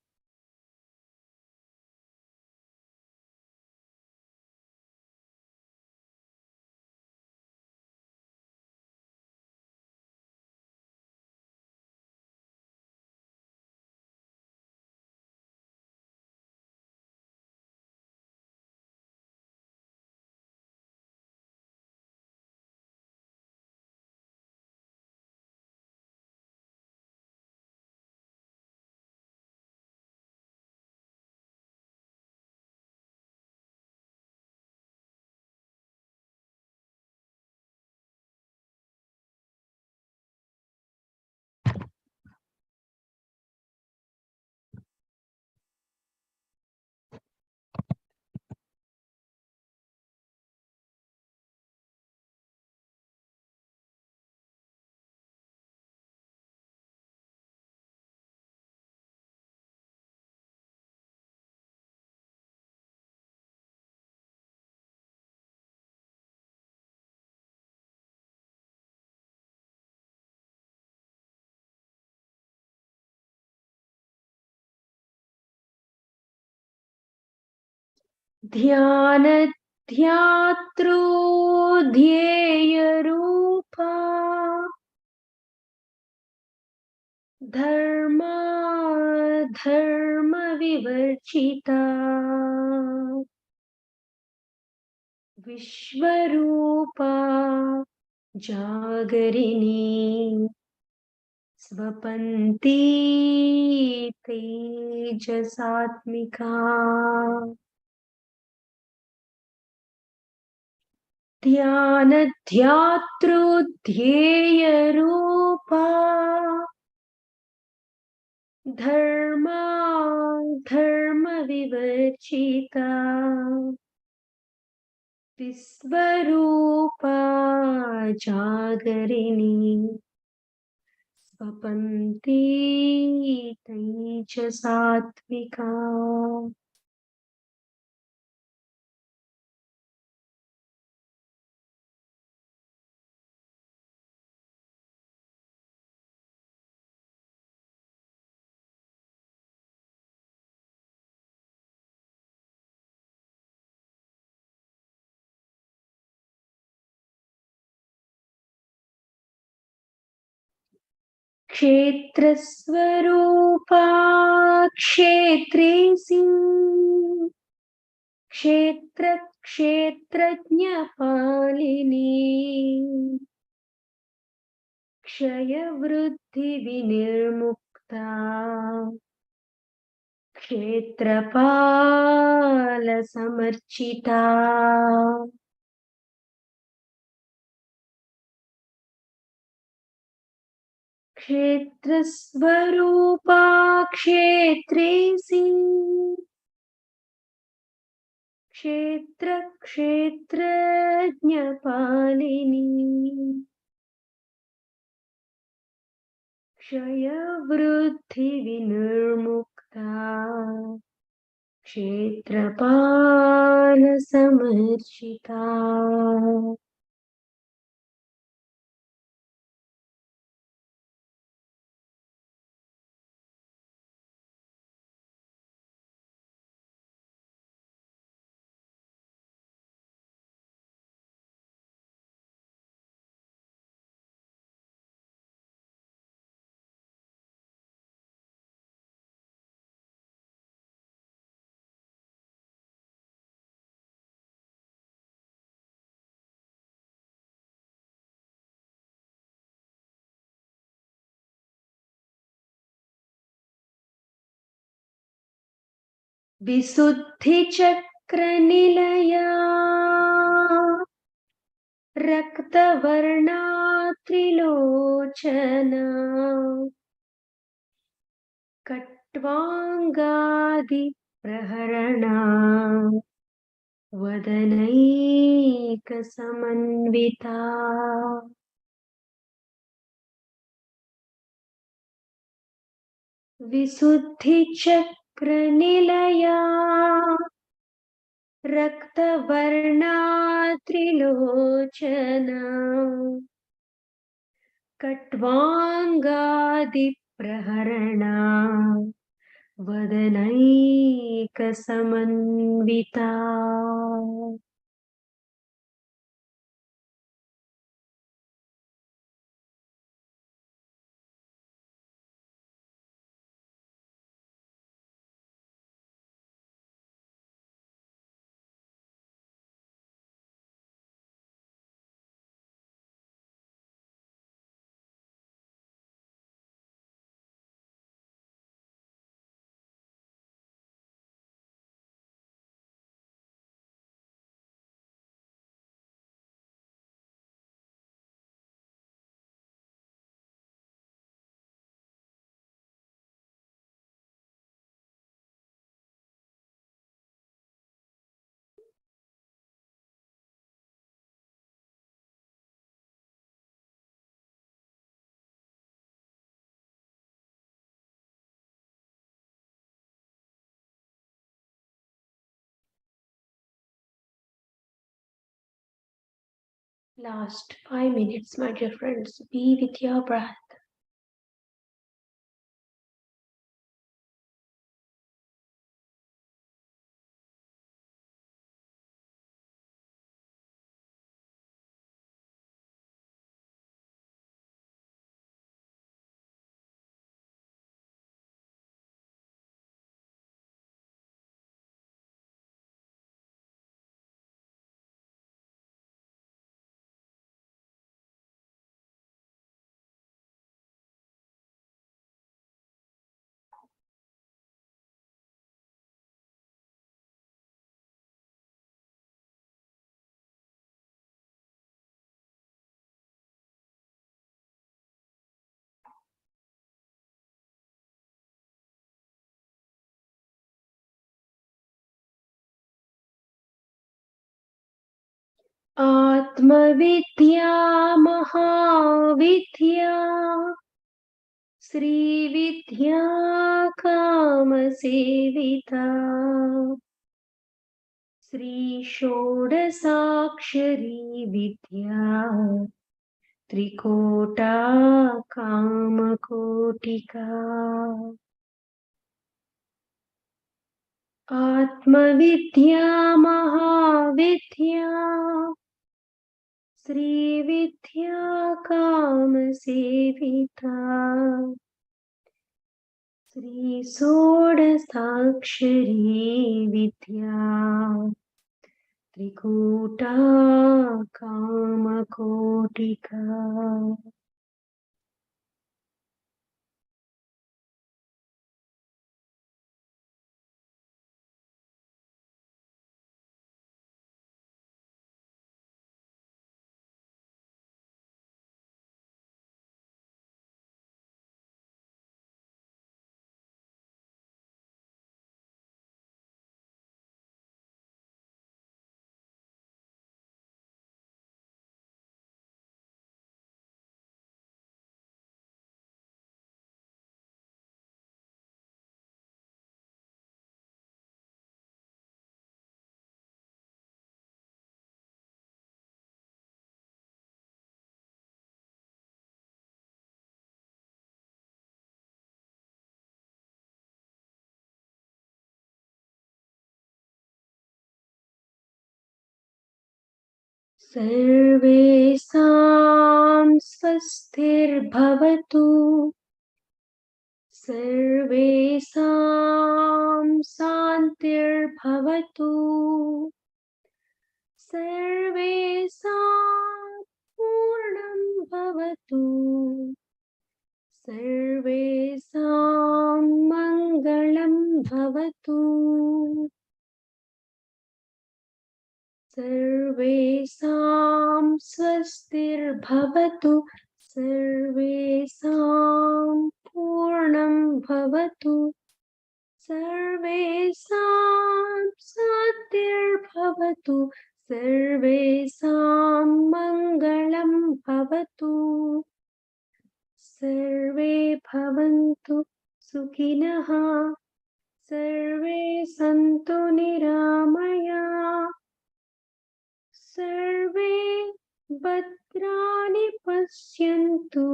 ध्यानध्यातृ ध्येयरूपा धर्मा धर्मविवर्जिता विश्वरूपा जागरिणी स्वपन्ती तेजसात्मिका ध्यानध्यातृ ध्येयरूपा धर्मा धर्मविवर्जिता विश्वरूपा जागरिणी स्वपन्ती तेजसात्मिका. क्षेत्रस्वरूपा क्षेत्रेसि क्षेत्र क्षेत्रज्ञपालिनी क्षयवृद्धिविनिर्मुक्ता क्षेत्रपालसमर्चिता. क्षेत्रस्वरूपा क्षेत्रेसि क्षेत्रक्षेत्रज्ञपालिनी क्षयवृद्धिविनिर्मुक्ता क्षेत्रपालसमर्चिता विशुद्धिचक्रनिलया रक्तवर्णा Trilochana कट्वाङ्गादिप्रहरणा वदनैकसमन्विता विशुद्धिचक्रनिलया रक्तवर्णा Trilochana कट्वाङ्गादिप्रहरणा वदनैकसमन्विता Last 5 minutes, my dear friends. Be with your breath. आत्मविद्या महाविद्या श्रीविद्या कामसेविता श्रीषोडशाक्षरी विद्या त्रिकोटा कामकोटिका आत्मविद्या महाविद्या श्रीविद्या कामसेविता श्रीषोडशाक्षरी विद्या त्रिकूटा कामकोटिका सर्वेषां स्वस्तिर्भवतु सर्वेषां शान्तिर्भवतु सर्वेषां पूर्णं भवतु सर्वेषां मङ्गलं भवतु सर्वेषां स्वस्तिर्भवतु सर्वेषां पूर्णं भवतु सर्वेषां शान्तिर्भवतु सर्वेषां मङ्गलं भवतु सर्वे भवन्तु सुखिनः सर्वे सन्तु निरामयाः सर्वे भद्राणि पश्यन्तु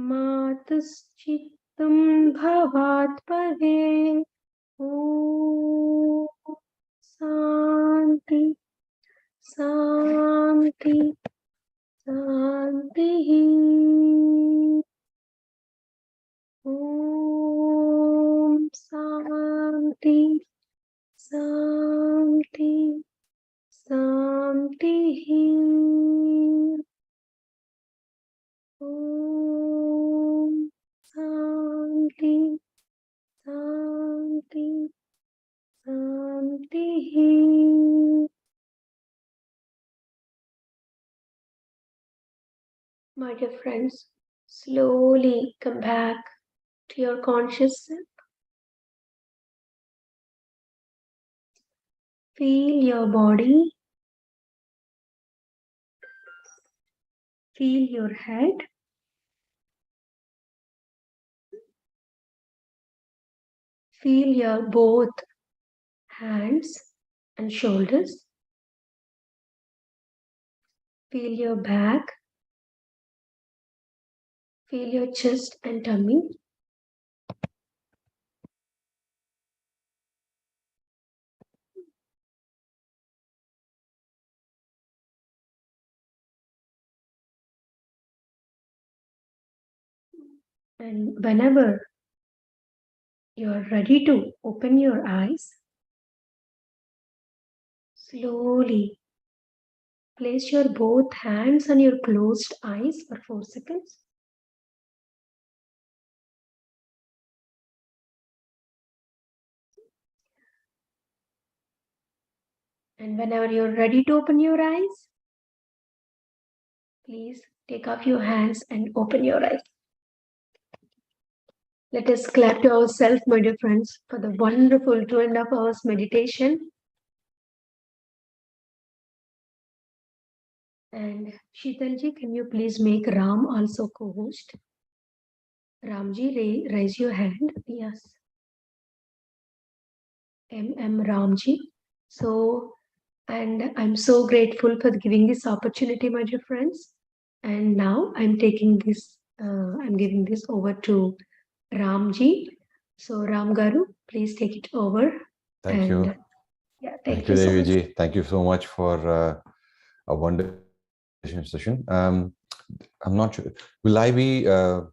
मा कश्चित् भवात् भवेत् ॐ शान्ति शान्ति शान्तिः ॐ शान्ति शान्ति शान्तिः ॐ शान्ति शान्ति शान्तिः My dear friends, slowly come back to your conscious self. Feel your body. Feel your head. Feel your both hands and shoulders. Feel your back. Feel your chest and tummy. And whenever you are ready to open your eyes, slowly place your both hands on your closed eyes for 4 seconds. And whenever you're ready to open your eyes, please take off your hands and open your eyes. Let us clap to ourselves, my dear friends, for the wonderful 2.5 hours meditation. And Sheetalji, can you please make Ram also co-host? Ramji, raise your hand. Yes. Ramji. So, and I'm so grateful for giving this opportunity, my dear friends. And now I'm taking this, I'm giving this over to Ramji. So Ram Garu, please take it over. Thank you. Yeah, Thank you you, so much. Devi. Thank you so much for a wonderful session. I'm not sure. Will I be? So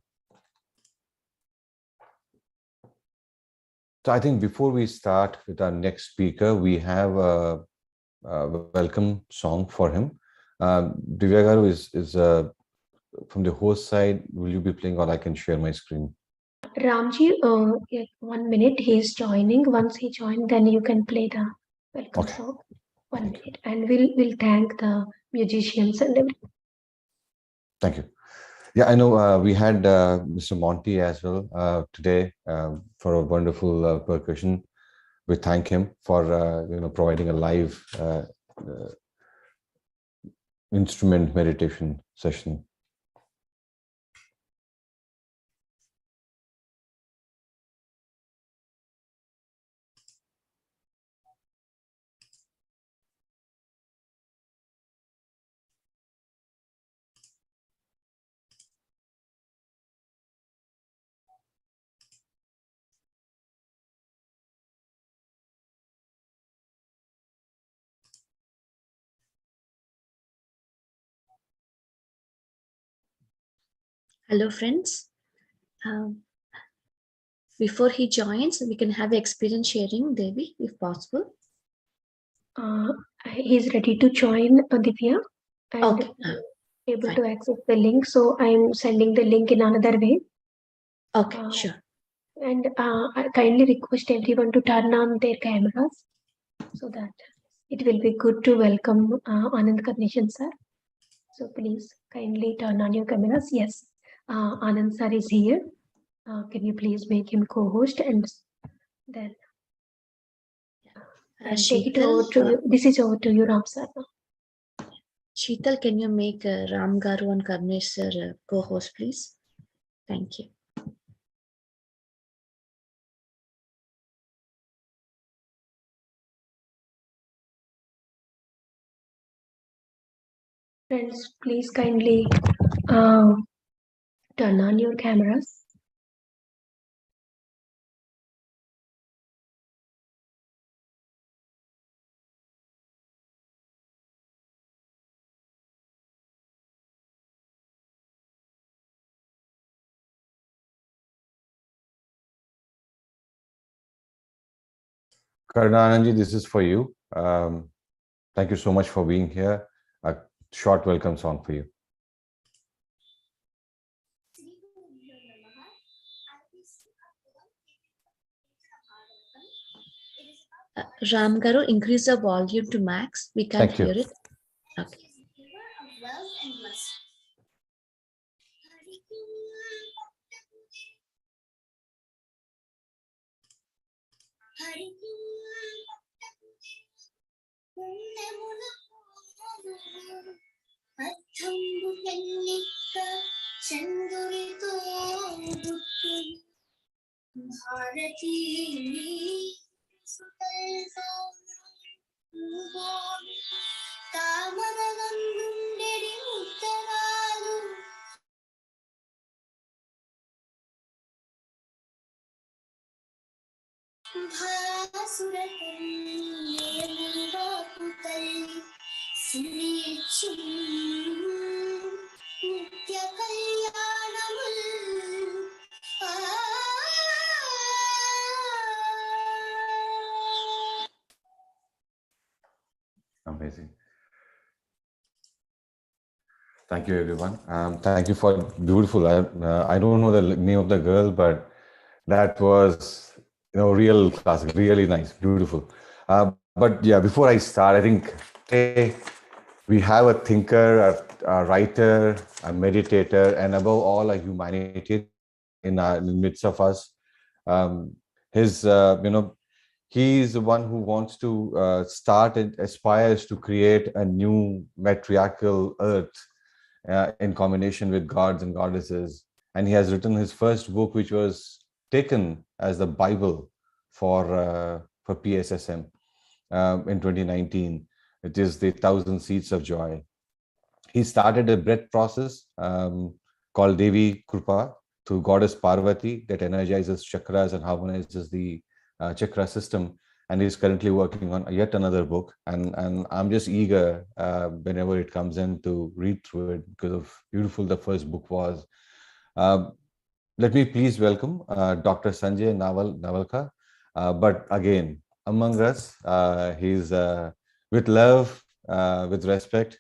I think before we start with our next speaker, we have a welcome song for him. Divya Garu is from the host side. Will you be playing, or I can share my screen? Ramji, 1 minute, he's joining. Once he joined, then you can play the welcome song. 1 minute, and we'll thank the musicians and everything. Thank you. Yeah, I know we had Mr. Monty as well today for a wonderful percussion. We thank him for providing a live instrument meditation session. Hello, friends. Um, before he joins, we can have experience sharing, Devi, if possible. He's ready to join, Divya, and Okay. able Fine. to access the link. So I'm sending the link in another way. Okay, Uh, sure. And I kindly request everyone to turn on their cameras so that it will be good to welcome Ananda Karunesh sir. So please kindly turn on your cameras. Yes, Anand sir is here. Can you please make him co-host and then take it over to you. This is over to you, Ram sir. Sheetal, can you make Ram Garu and Karunesh sir co-host, please? Thank you. Friends, please kindly turn on your cameras. Karunananji, this is for you. Thank you so much for being here. A short welcome song for you. Ram Garu, increase the volume to max. We can't Thank you. hear it. Okay. Amazing. Thank you, everyone. Thank you for beautiful. I don't know the name of the girl, but that was real classic, really nice, beautiful. But yeah, before I start, I think today we have a thinker, a writer, a meditator, and above all, a humanitarian in the midst of us. His, he is the one who wants to start and aspires to create a new matriarchal earth in combination with gods and goddesses. And he has written his first book, which was taken as the Bible for PSSM in 2019. It is the 1,000 Seeds of Joy. He started a breath process called Devi Krupa to goddess Parvati that energizes chakras and harmonizes the chakra system. And he's currently working on yet another book. And I'm just eager whenever it comes in to read through it because of beautiful the first book was. Let me please welcome Dr. Sanjay Navalka. But again, among us, he's with love, with respect.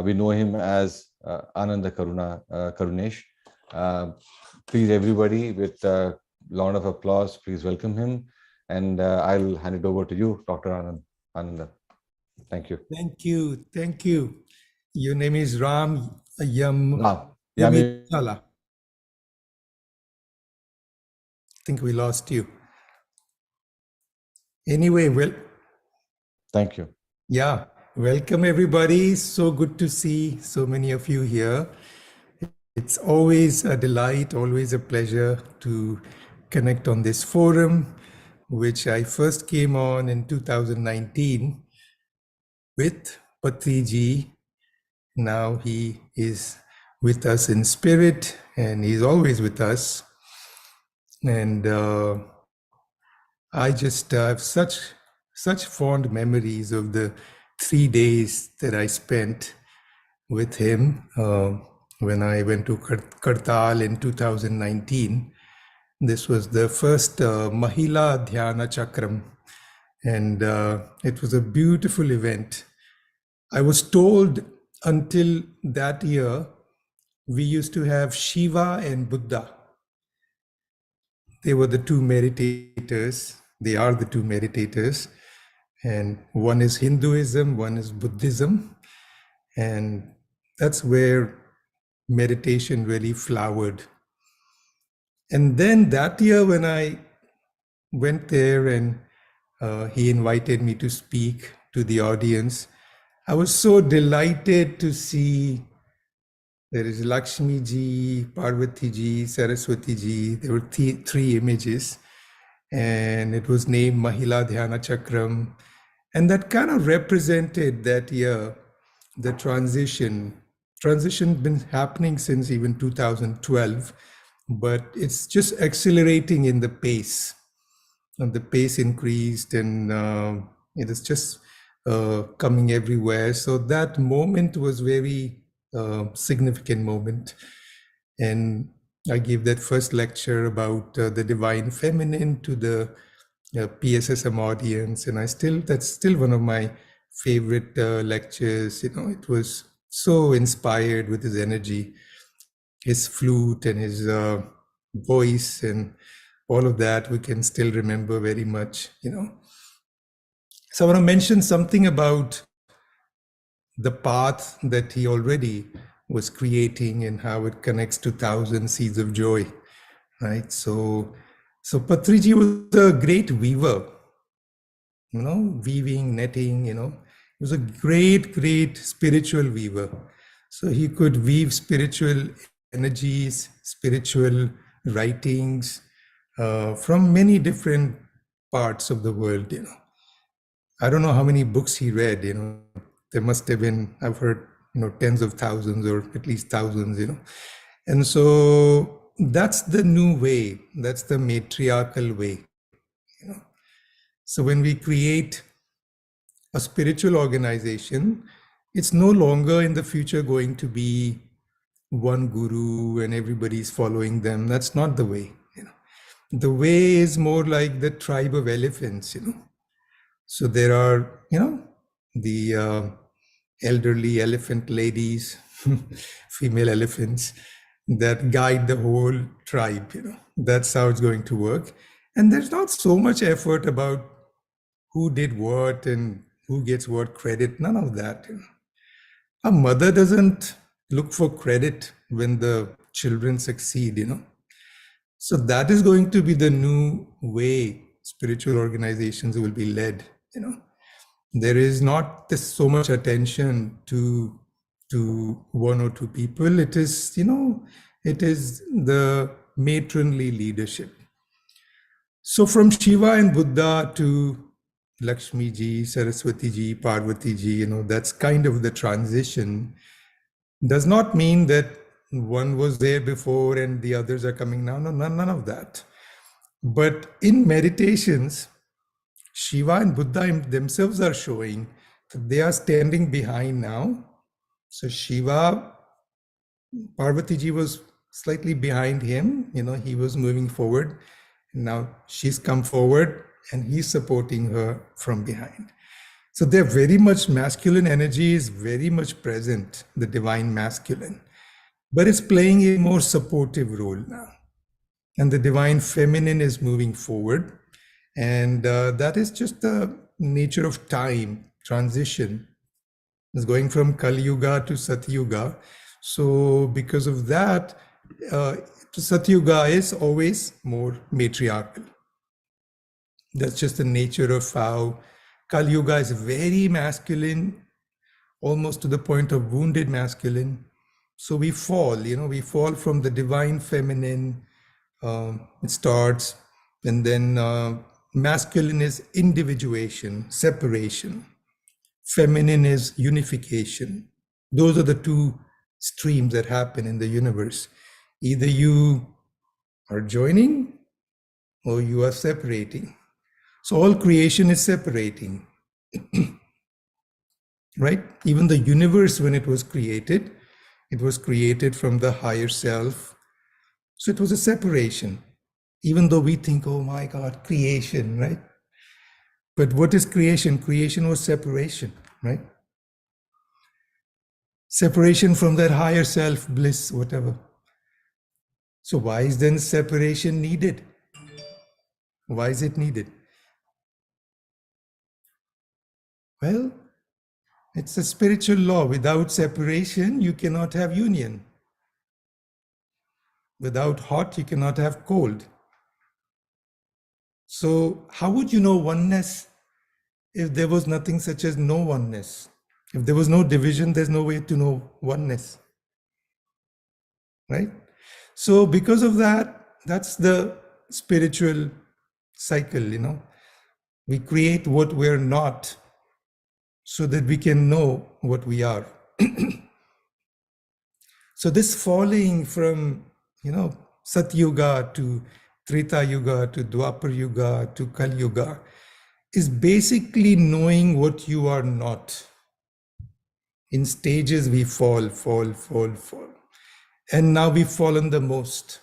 We know him as Ananda Karunesh. Please, everybody, with a round of applause, please welcome him. And I'll hand it over to you, Dr. Ananda. Thank you. Thank you. Thank you. Your name is Ram Yamitala. Yamitala. I think we lost you. Anyway, well. Thank you. Yeah. Welcome, everybody. So good to see so many of you here. It's always a delight, always a pleasure to connect on this forum, which I first came on in 2019 with Patriji. Now he is with us in spirit, and he's always with us. And I just have such fond memories of the 3 days that I spent with him. when I went to Kartal in 2019. This was the first Mahila Dhyana Chakram, and it was a beautiful event. I was told until that year, we used to have Shiva and Buddha. They were the two meditators. They are the two meditators. And one is Hinduism, one is Buddhism. And that's where meditation really flowered. And then that year when I went there and he invited me to speak to the audience, I was so delighted to see there is Lakshmi ji, Parvati ji, Saraswati ji. There were three images, and it was named Mahila Dhyana Chakram. And that kind of represented that year, the transition. Transition been happening since even 2012, but it's just accelerating in the pace. And the pace increased, and it is just coming everywhere. So that moment was very significant moment. And I gave that first lecture about the divine feminine to the PSSM audience, and that's still one of my favorite lectures. It was so inspired with his energy, his flute and his voice, and all of that we can still remember very much. So I want to mention something about the path that he already was creating and how it connects to 1,000 seeds of joy, right? So Patriji was a great weaver, weaving, netting, he was a great spiritual weaver. So he could weave spiritual energies, spiritual writings from many different parts of the world, I don't know how many books he read, there must have been, I've heard, tens of thousands or at least thousands, And so that's the new way, that's the matriarchal way, So when we create a spiritual organization, it's no longer in the future going to be one guru and everybody's following them. That's not the way, The way is more like the tribe of elephants, So there are, the elderly elephant ladies, female elephants that guide the whole tribe, That's how it's going to work. And there's not so much effort about who did what and who gets what credit, none of that. A mother doesn't look for credit when the children succeed, So that is going to be the new way spiritual organizations will be led, There is not so much attention to one or two people. It is, it is the matronly leadership. So from Shiva and Buddha to Lakshmi ji, Saraswati ji, Parvati ji, that's kind of the transition. Does not mean that one was there before and the others are coming now. No, none of that. But in meditations, Shiva and Buddha themselves are showing that they are standing behind now. So Shiva, Parvati ji was slightly behind him, he was moving forward. Now she's come forward and he's supporting her from behind. So they're very much, masculine energy is very much present, the divine masculine, but it's playing a more supportive role now. And the divine feminine is moving forward. And that is just the nature of time, transition. It's going from Kali Yuga to Sat Yuga. So because of that, Sat Yuga is always more matriarchal. That's just the nature of how Kali Yuga is very masculine, almost to the point of wounded masculine. So we fall, we fall from the divine feminine. It starts, and then masculine is individuation, separation. Feminine is unification. Those are the two streams that happen in the universe. Either you are joining or you are separating. So all creation is separating, right? Even the universe, when it was created, It was created from the higher self. So it was a separation, even though we think, oh my God, creation, right? But what is creation? Creation was separation, right? Separation from that higher self, bliss, whatever. So why is then separation needed? Why is it needed? Well, it's a spiritual law. Without separation, you cannot have union. Without hot, you cannot have cold. So how would you know oneness if there was nothing such as no oneness? If there was no division, there's no way to know oneness, right? So because of that, that's the spiritual cycle, you know. We create what we're not so that we can know what we are. So this falling from, you know, Satyuga to Treta Yuga to Dwapar Yuga to Kali Yuga is basically knowing what you are not. In stages we fall. And now we've fallen the most.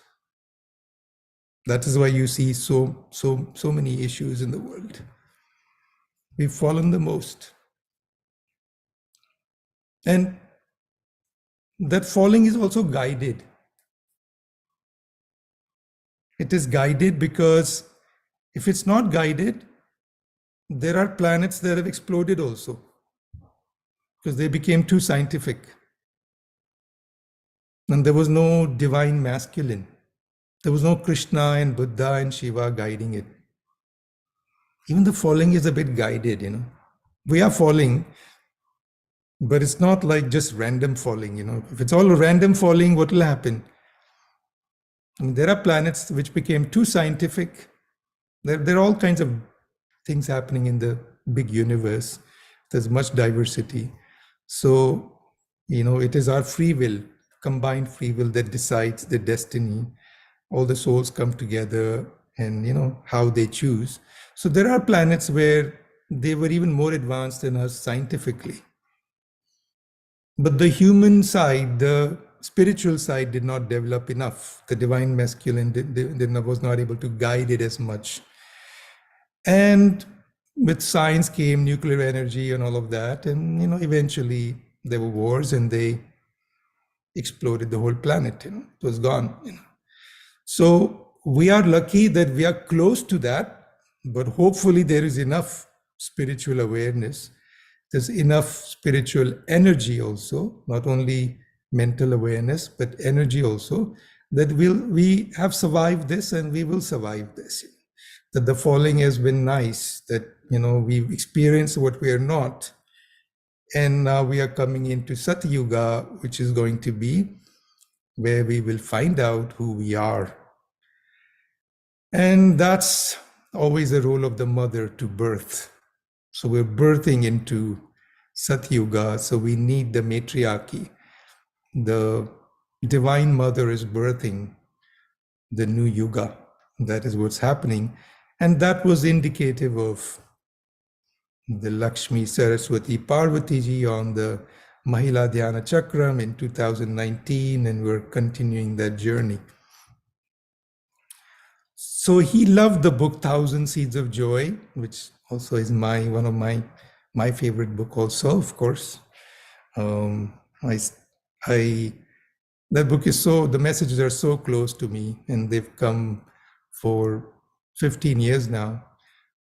That is why you see so many issues in the world. We've fallen the most. And that falling is also guided. It is guided because if it's not guided, there are planets that have exploded also because they became too scientific. And there was no divine masculine. There was no Krishna and Buddha and Shiva guiding it. Even the falling is a bit guided, you know. We are falling, but it's not like just random falling, you know. If it's all random falling, what will happen? I mean, there are planets which became too scientific. There are all kinds of things happening in the big universe. There's much diversity. So, you know, it is our free will, combined free will, that decides the destiny. All the souls come together and, you know, how they choose. So there are planets where they were even more advanced than us scientifically. But the human side, the spiritual side did not develop enough. The divine masculine was not able to guide it as much. And with science came nuclear energy and all of that. And, you know, eventually there were wars and they exploded the whole planet, you know, it was gone, you know. So we are lucky that we are close to that, but hopefully there is enough spiritual awareness. There's enough spiritual energy also, not only mental awareness, but energy also, that we have survived this and we will survive this. That the falling has been nice, that, you know, we've experienced what we are not. And now we are coming into Satyuga, which is going to be where we will find out who we are. And that's always the role of the mother, to birth. So we're birthing into Satyuga, so we need the matriarchy. The divine mother is birthing the new yuga. That is what's happening. And that was indicative of the Lakshmi Saraswati Parvati ji on the Mahila Dhyana Chakram in 2019, and we're continuing that journey. So he loved the book Thousand Seeds of Joy, which also is one of my favorite book also, of course. That book is the messages are so close to me, and they've come for 15 years now,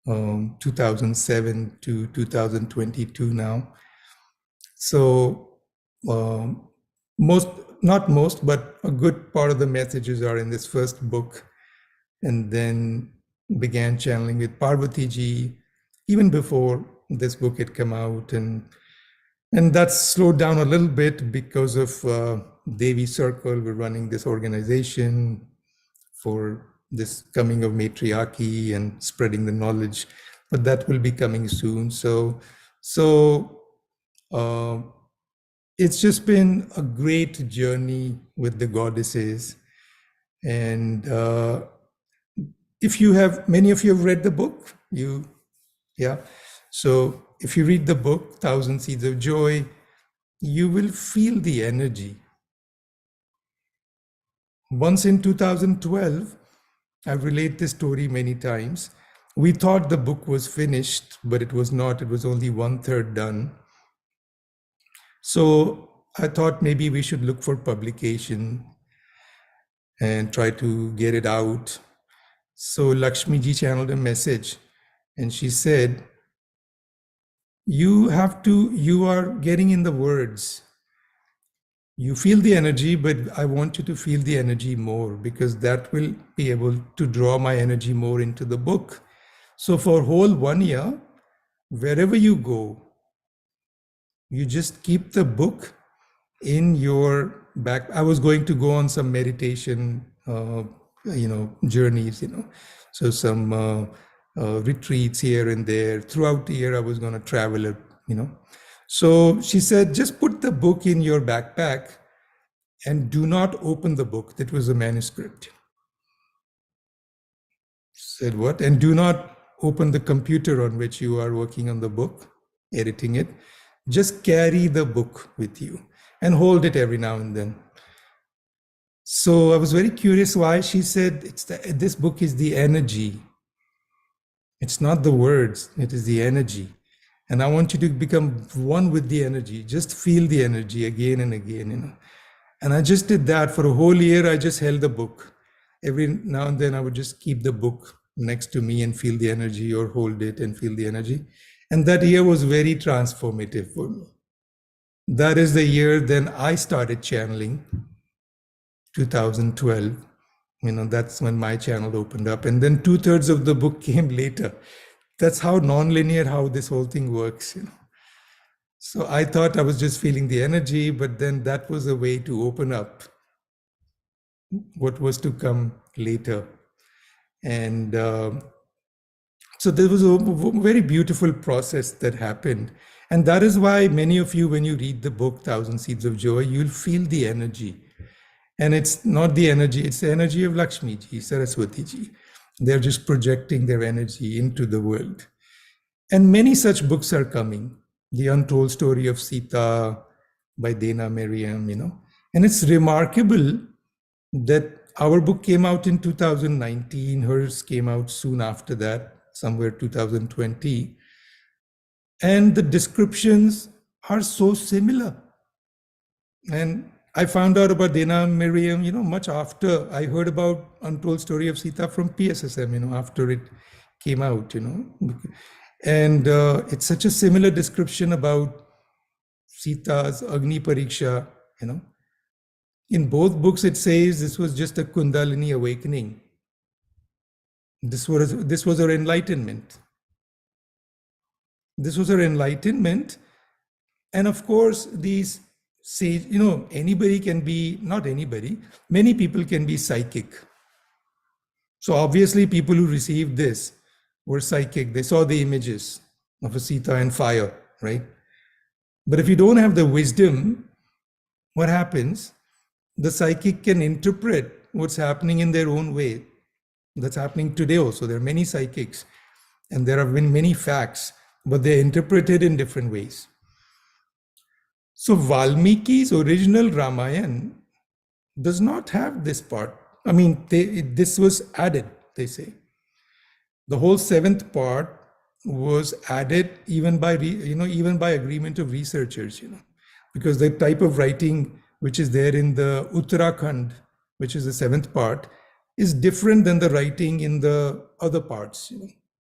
2007 to 2022 now. So not most, but a good part of the messages are in this first book, and then began channeling with Parvati ji even before this book had come out, and that's slowed down a little bit because of Devi Circle. We're running this organization for this coming of matriarchy and spreading the knowledge, but that will be coming soon. So it's just been a great journey with the goddesses. And many of you have read the book, so if you read the book, Thousand Seeds of Joy, you will feel the energy. Once in 2012, I've related this story many times. We thought the book was finished, but it was not. It was only 1/3 done. So I thought maybe we should look for publication and try to get it out. So Lakshmi ji channeled a message and she said, you are getting in the words. You feel the energy, but I want you to feel the energy more because that will be able to draw my energy more into the book. So for whole 1 year, wherever you go, you just keep the book in your back. I was going to go on some meditation, journeys, so some retreats here and there. Throughout the year, I was going to travel, So she said, just put the book in your backpack and do not open the book. That was a manuscript. Said what? And do not open the computer on which you are working on the book, editing it. Just carry the book with you and hold it every now and then. So I was very curious why she said this book is the energy. It's not the words, it is the energy. And I want you to become one with the energy. Just feel the energy again and again, And I just did that for a whole year. I just held the book. Every now and then I would just keep the book next to me and feel the energy, or hold it and feel the energy. And that year was very transformative for me. That is the year then I started channeling, 2012. That's when my channel opened up. And then 2/3 of the book came later. That's how non-linear, how this whole thing works. So I thought I was just feeling the energy, but then that was a way to open up what was to come later. And so there was a very beautiful process that happened. And that is why many of you, when you read the book, 1,000 Seeds of Joy, you'll feel the energy. And it's not the energy, it's the energy of Lakshmi ji, Saraswati ji. They're just projecting their energy into the world. And many such books are coming. The Untold Story of Sita by Dana Miriam, And it's remarkable that our book came out in 2019. Hers came out soon after that, somewhere 2020. And the descriptions are so similar. And I found out about Dana Miriam, much after I heard about Untold Story of Sita from PSSM, after it came out, And it's such a similar description about Sita's Agni Pariksha, In both books, it says this was just a Kundalini awakening. This was her enlightenment. This was her enlightenment. And of course, these say, anybody can be, not anybody, many people can be psychic. So obviously people who received this were psychic. They saw the images of a Sita and fire, right? But if you don't have the wisdom, what happens? The psychic can interpret what's happening in their own way. That's happening today also. There are many psychics and there have been many facts, but they're interpreted in different ways. So Valmiki's original Ramayana does not have this part. I mean, this was added, they say. The whole 7th part was added even by agreement of researchers, because the type of writing which is there in the Uttarakhand, which is the 7th part, is different than the writing in the other parts.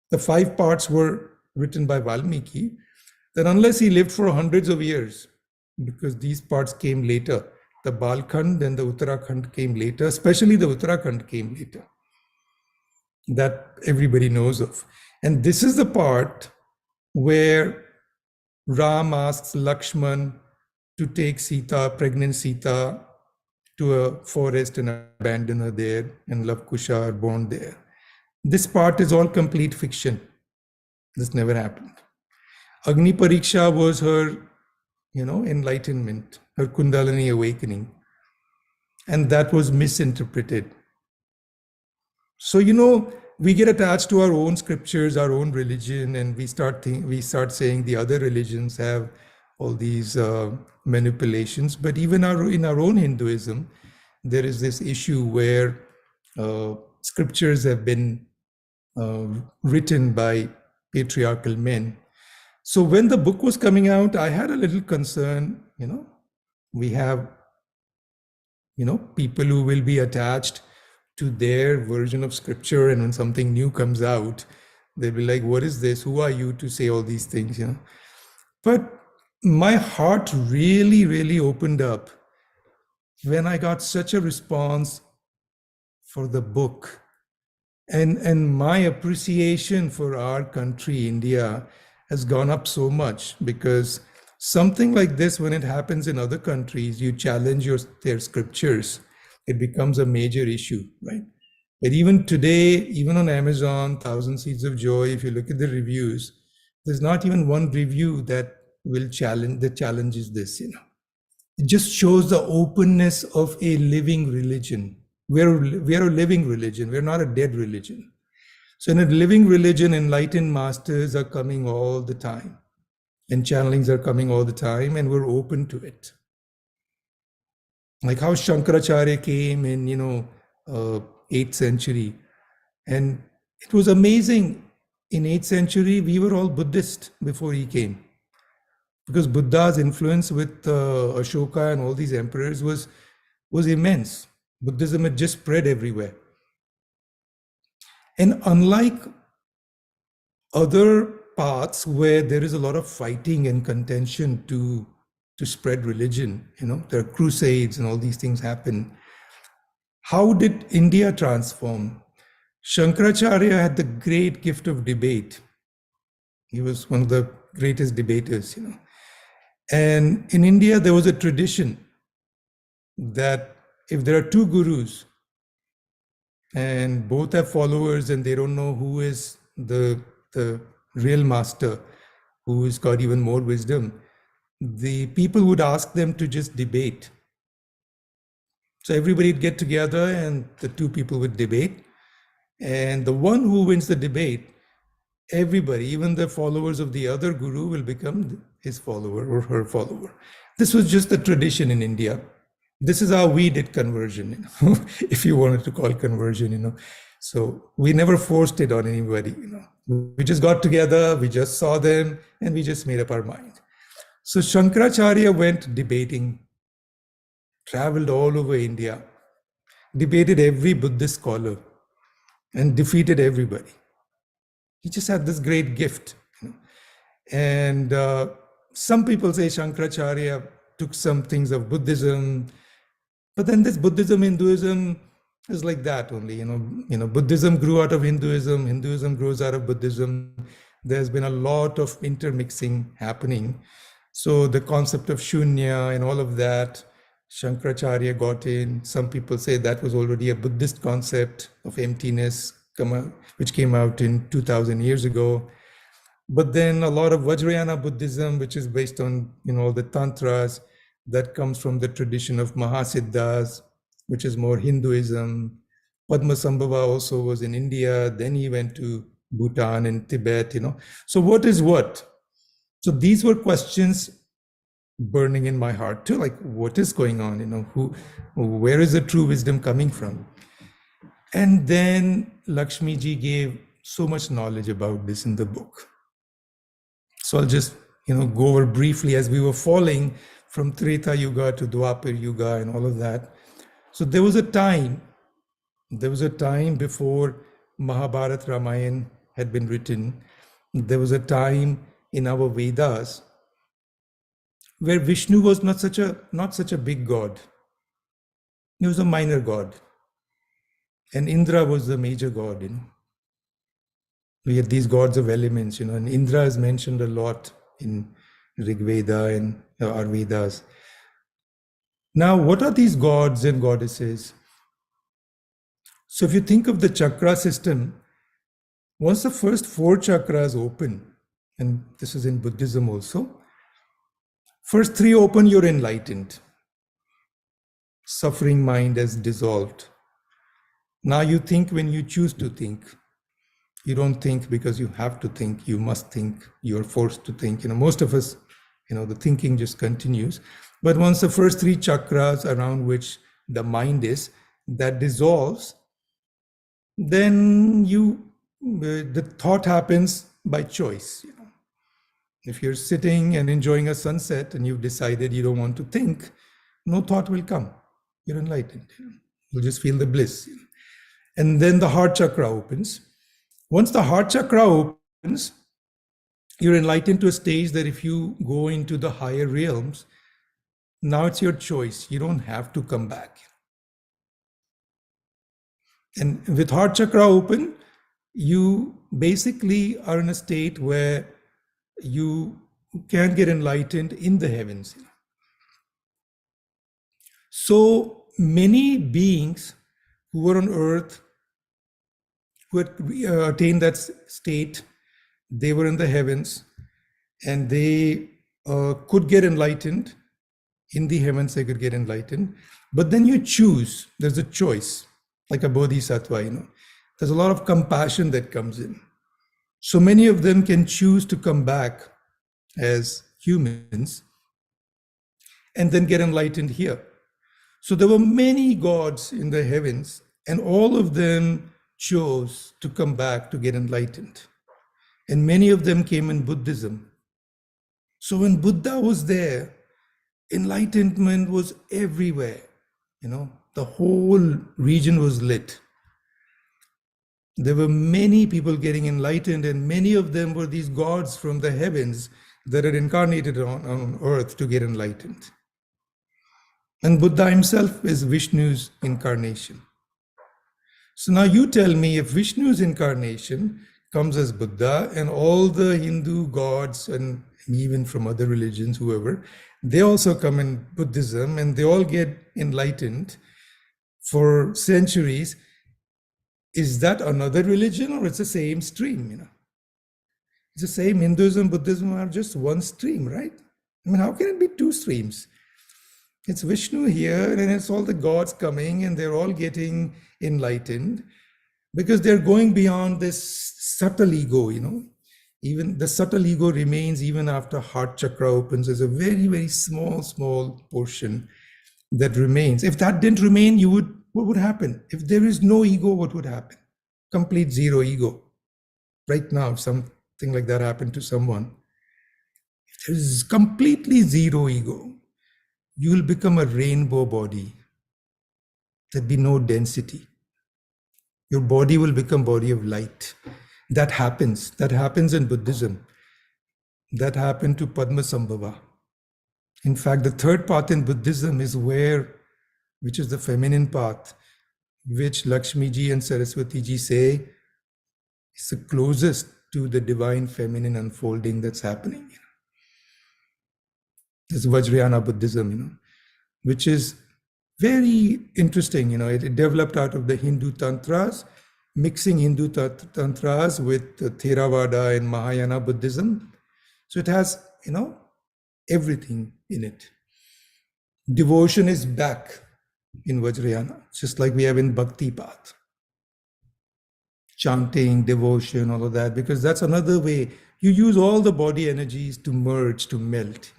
The 5 parts were written by Valmiki. Then unless he lived for hundreds of years, because these parts came later, the Balkhand and the Uttarakhand came later, especially the Uttarakhand came later. That everybody knows of. And this is the part where Ram asks Lakshman to take Sita, pregnant Sita, to a forest and abandon her there, and Lava Kusha are born there. This part is all complete fiction. This never happened. Agni Pariksha was her, enlightenment, her Kundalini awakening. And that was misinterpreted. So, we get attached to our own scriptures, our own religion, and we start saying the other religions have all these manipulations. But even in our own Hinduism, there is this issue where scriptures have been written by patriarchal men. So when the book was coming out, I had a little concern, we have, people who will be attached to their version of scripture, and when something new comes out, they'll be like, what is this? Who are you to say all these things, But my heart really, really opened up when I got such a response for the book. And my appreciation for our country, India, has gone up so much, because something like this, when it happens in other countries, you challenge their scriptures, it becomes a major issue, right? But even today, even on Amazon, 1,000 Seeds of Joy, if you look at the reviews, there's not even one review that challenges this, It just shows the openness of a living religion. We are a living religion. We're not a dead religion. So in a living religion, enlightened masters are coming all the time, and channelings are coming all the time, and we're open to it. Like how Shankaracharya came in, 8th century. And it was amazing. In 8th century, we were all Buddhist before he came, because Buddha's influence with Ashoka and all these emperors was immense. Buddhism had just spread everywhere. And unlike other paths where there is a lot of fighting and contention to spread religion, there are crusades and all these things happen. How did India transform? Shankaracharya had the great gift of debate. He was one of the greatest debaters, And in India, there was a tradition that if there are two gurus and both have followers and they don't know who is the real master, who has got even more wisdom, the people would ask them to just debate. So everybody would get together and the two people would debate. And the one who wins the debate, everybody, even the followers of the other guru, will become his follower or her follower. This was just a tradition in India. This is how we did conversion, if you wanted to call conversion, So we never forced it on anybody, We just got together, we just saw them, and we just made up our mind. So Shankaracharya went debating, traveled all over India, debated every Buddhist scholar, and defeated everybody. He just had this great gift. And some people say Shankaracharya took some things of Buddhism, but then this Buddhism, Hinduism is like that only. Buddhism grew out of Hinduism, Hinduism grows out of Buddhism. There's been a lot of intermixing happening. So the concept of shunya and all of that, Shankaracharya got in. Some people say that was already a Buddhist concept of emptiness, which came out in 2000 years ago. But then a lot of Vajrayana Buddhism, which is based on all the tantras, that comes from the tradition of Mahasiddhas, which is more Hinduism. Padmasambhava also was in India. Then he went to Bhutan and Tibet. So what is what? So these were questions burning in my heart too, like what is going on? Where is the true wisdom coming from? And then Lakshmi ji gave so much knowledge about this in the book. So I'll just go over briefly as we were falling from Treta Yuga to Dwapar Yuga and all of that. So there was a time before Mahabharata Ramayana had been written. There was a time in our Vedas where Vishnu was not such a big god. He was a minor god. And Indra was the major god, We had these gods of elements, and Indra is mentioned a lot in Rig Veda and our Vedas. Now, what are these gods and goddesses? So if you think of the chakra system, once the first 4 chakras open, and this is in Buddhism also, first 3 open, you're enlightened. Suffering mind has dissolved. Now you think when you choose to think. You don't think because you have to think, you must think, you're forced to think. Most of us, the thinking just continues. But once the first 3 chakras around which the mind is, that dissolves, then the thought happens by choice. If you're sitting and enjoying a sunset and you've decided you don't want to think, no thought will come. You're enlightened. You'll just feel the bliss. And then the heart chakra opens. Once the heart chakra opens, you're enlightened to a stage that if you go into the higher realms, now it's your choice. You don't have to come back. And with heart chakra open, you basically are in a state where you can get enlightened in the heavens. So many beings who were on earth, who had attained that state, they were in the heavens, and they could get enlightened. In the heavens, they could get enlightened. But then you choose, there's a choice, like a bodhisattva, There's a lot of compassion that comes in. So many of them can choose to come back as humans and then get enlightened here. So there were many gods in the heavens, and all of them chose to come back to get enlightened. And many of them came in Buddhism. So when Buddha was there, enlightenment was everywhere. The whole region was lit. There were many people getting enlightened, and many of them were these gods from the heavens that had incarnated on earth to get enlightened. And Buddha himself is Vishnu's incarnation. So now you tell me, if Vishnu's incarnation comes as Buddha, and all the Hindu gods and even from other religions, whoever, they also come in Buddhism and they all get enlightened for centuries, is that another religion, or it's the same stream? It's the same. Hinduism, Buddhism are just one stream, right? How can it be two streams? It's Vishnu here, and it's all the gods coming, and they're all getting enlightened because they're going beyond this subtle ego, Even the subtle ego remains even after heart chakra opens. There's a very, very small portion that remains. If that didn't remain, what would happen? If there is no ego, what would happen? Complete zero ego. Right now, if something like that happened to someone, if there is completely zero ego, you will become a rainbow body. There'd be no density. Your body will become body of light. That happens in Buddhism. That happened to Padmasambhava. In fact, the third path in Buddhism is which is the feminine path, which Lakshmi ji and Saraswati ji say is the closest to the divine feminine unfolding that's happening. This Vajrayana Buddhism, which is very interesting. It developed out of the Hindu tantras, mixing Hindu tantras with Theravada and Mahayana Buddhism. So it has, everything in it. Devotion is back in Vajrayana, just like we have in Bhakti path. Chanting, devotion, all of that, because that's another way. You use all the body energies to merge, to melt.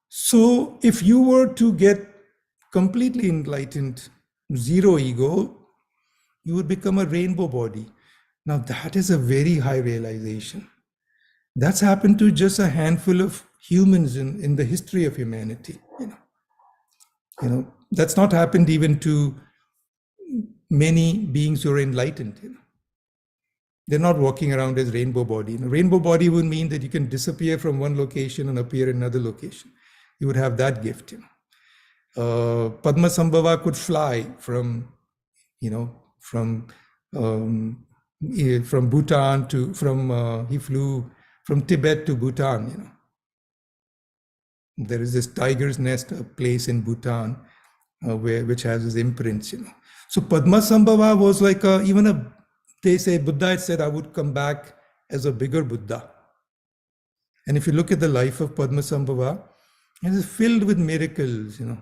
So if you were to get completely enlightened, zero ego, you would become a rainbow body. Now that is a very high realization. That's happened to just a handful of humans in the history of humanity. That's not happened even to many beings who are enlightened. They're not walking around as rainbow body. Rainbow body would mean that you can disappear from one location and appear in another location. You would have that gift. Padmasambhava could fly from Bhutan he flew from Tibet to Bhutan. There is this tiger's nest, a place in Bhutan, which has his imprints. So Padmasambhava was like they say Buddha had said, I would come back as a bigger Buddha. And if you look at the life of Padmasambhava, it is filled with miracles. When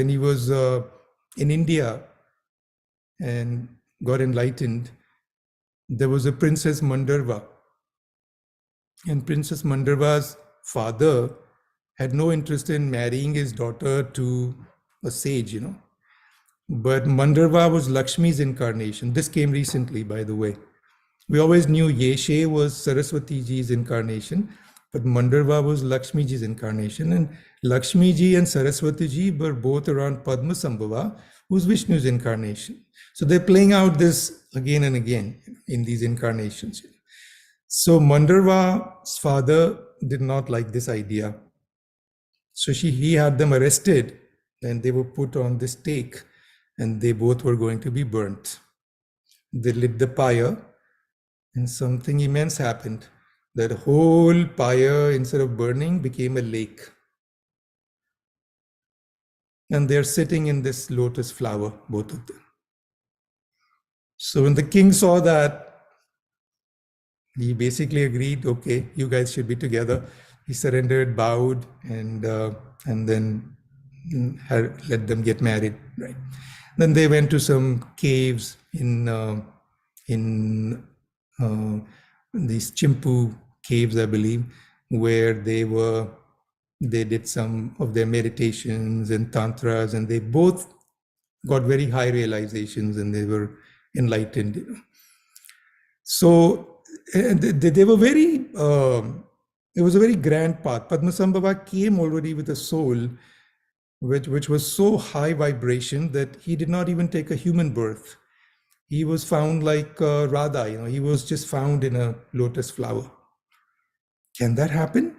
he was in India and got enlightened, there was a Princess Mandarva And Princess Mandarva's father had no interest in marrying his daughter to a sage, But Mandarva was Lakshmi's incarnation. This came recently, by the way. We always knew Yeshe was Saraswati ji's incarnation, but Mandarva was Lakshmi ji's incarnation. And Lakshmi ji and Saraswati ji were both around Padmasambhava, who's Vishnu's incarnation. So they're playing out this again and again in these incarnations. So Mandarva's father did not like this idea. So he had them arrested and they were put on the stake and they both were going to be burnt. They lit the pyre and something immense happened. That whole pyre, instead of burning, became a lake. And they're sitting in this lotus flower, both of them. So when the king saw that, he basically agreed, okay, you guys should be together. He surrendered, bowed, and then let them get married. Right. Then they went to some caves in these Chimpu caves, I believe, where they did some of their meditations and tantras, and they both got very high realizations and they were enlightened. So they were very, it was a very grand path. Padmasambhava came already with a soul which was so high vibration that he did not even take a human birth. He was found like Radha, he was just found in a lotus flower. Can that happen?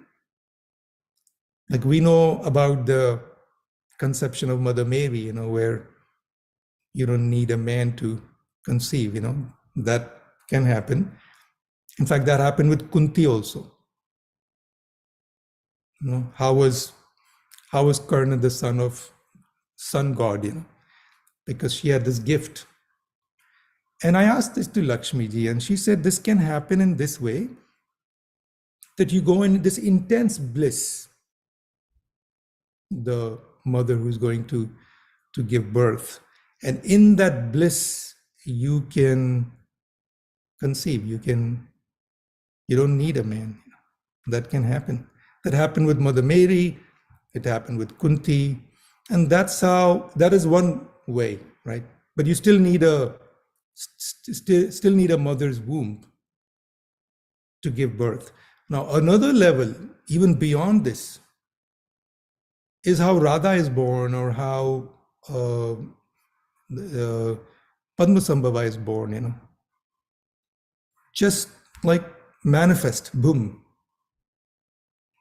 Like we know about the conception of Mother Mary, where you don't need a man to conceive, that can happen. In fact, that happened with Kunti also. How was Karna the son of sun god, because she had this gift. And I asked this to Lakshmi ji, and she said this can happen in this way, that you go in this intense bliss, the mother who's going to give birth, and in that bliss you can conceive, you don't need a man. That can happen. That happened with Mother Mary, it happened with Kunti, and that is one way, right? But you still need a mother's womb to give birth. Now, another level, even beyond this, is how Radha is born, or how Padmasambhava is born, Just like manifest, boom.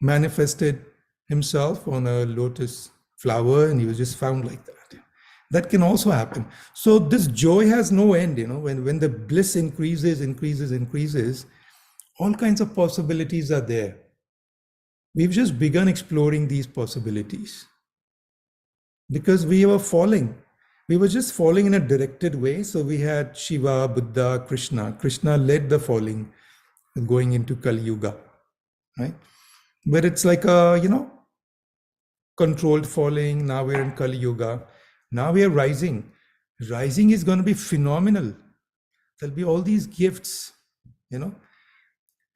Manifested himself on a lotus flower and he was just found like that. That can also happen. So this joy has no end, when the bliss increases, all kinds of possibilities are there. We've just begun exploring these possibilities because we were falling. We were just falling in a directed way. So we had Shiva, Buddha, Krishna. Krishna led the falling, going into Kali Yuga, right? But it's like a, controlled falling. Now we're in Kali Yuga. Now we are rising. Rising is going to be phenomenal. There'll be all these gifts,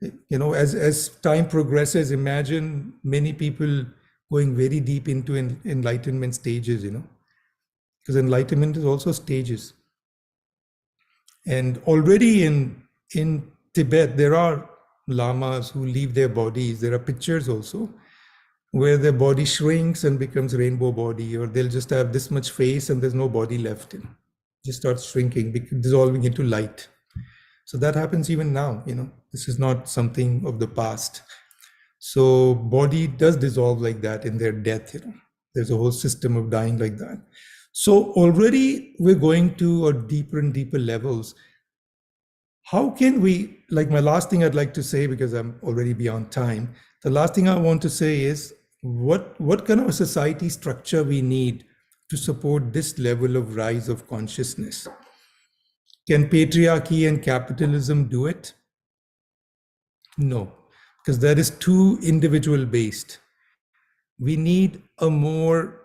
as time progresses. Imagine many people going very deep into enlightenment stages, because enlightenment is also stages. And already in Tibet, there are lamas who leave their bodies. There are pictures also where their body shrinks and becomes rainbow body, or they'll just have this much face and there's no body left. Just starts shrinking, dissolving into light. So that happens even now. This is not something of the past. So body does dissolve like that in their death. There's a whole system of dying like that. So already we're going to a deeper and deeper levels. How can we, like my last thing I'd like to say, because I'm already beyond time, the last thing I want to say is what kind of a society structure we need to support this level of rise of consciousness. Can patriarchy and capitalism do it? No, because that is too individual based. We need a more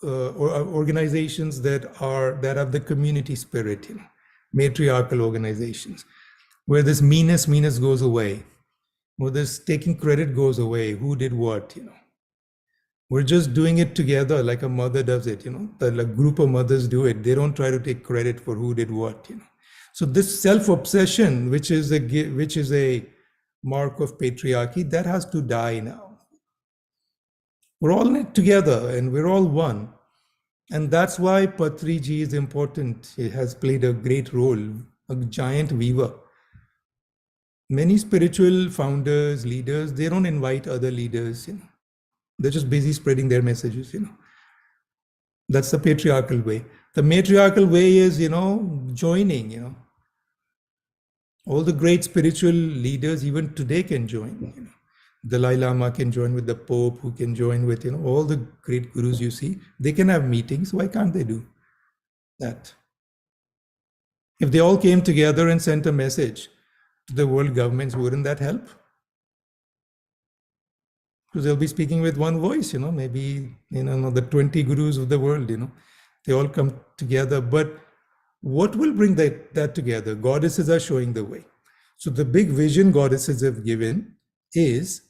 organizations that have the community spirit, matriarchal organizations, where this meanness goes away, Well, this taking credit goes away. Who did what, We're just doing it together like a mother does it, That a group of mothers do it. They don't try to take credit for who did what, So this self-obsession, which is a mark of patriarchy, that has to die now. We're all in it together and we're all one. And that's why Patriji is important. He has played a great role, a giant weaver. Many spiritual founders, leaders, they don't invite other leaders, They're just busy spreading their messages, That's the patriarchal way. The matriarchal way is, joining, All the great spiritual leaders, even today, can join, Dalai Lama can join with the Pope, who can join with, all the great gurus you see. They can have meetings. Why can't they do that? If they all came together and sent a message to the world governments, wouldn't that help? Because they'll be speaking with one voice, maybe, the 20 gurus of the world, they all come together. But what will bring that together? Goddesses are showing the way. So the big vision goddesses have given is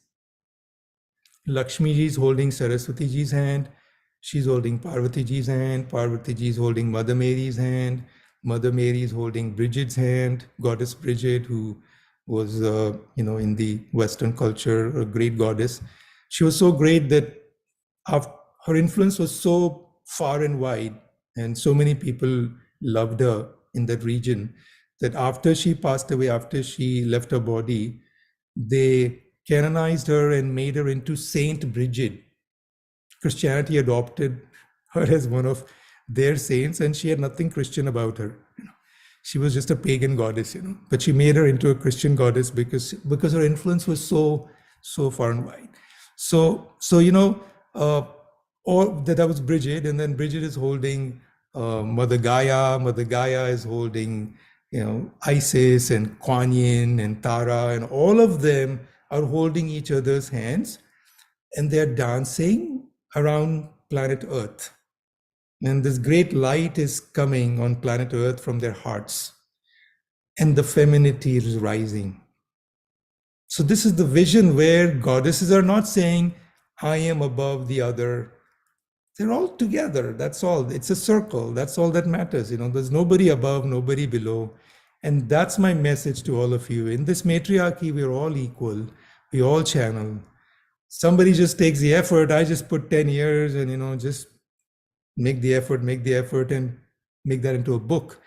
Lakshmi ji is holding Saraswati ji's hand. She's holding Parvati ji's hand. Parvati ji is holding Mother Mary's hand. Mother Mary is holding Bridget's hand, Goddess Bridget, who was, in the Western culture, a great goddess. She was so great that her influence was so far and wide, and so many people loved her in that region, that after she passed away, after she left her body, they canonized her and made her into Saint Bridget. Christianity adopted her as one of their saints, and she had nothing Christian about her. She was just a pagan goddess, but she made her into a Christian goddess because her influence was so far and wide. So all that was Bridget, and then Bridget is holding Mother Gaia. Mother Gaia is holding, Isis and Kuan Yin and Tara, and all of them are holding each other's hands, and they're dancing around planet Earth. And this great light is coming on planet Earth from their hearts, and the femininity is rising. So this is the vision where goddesses are not saying, I am above the other. They're all together. That's all. It's a circle. That's all that matters. There's nobody above, nobody below. And that's my message to all of you. In this matriarchy, we're all equal. We all channel. Somebody just takes the effort. I just put 10 years and, just make the effort and make that into a book.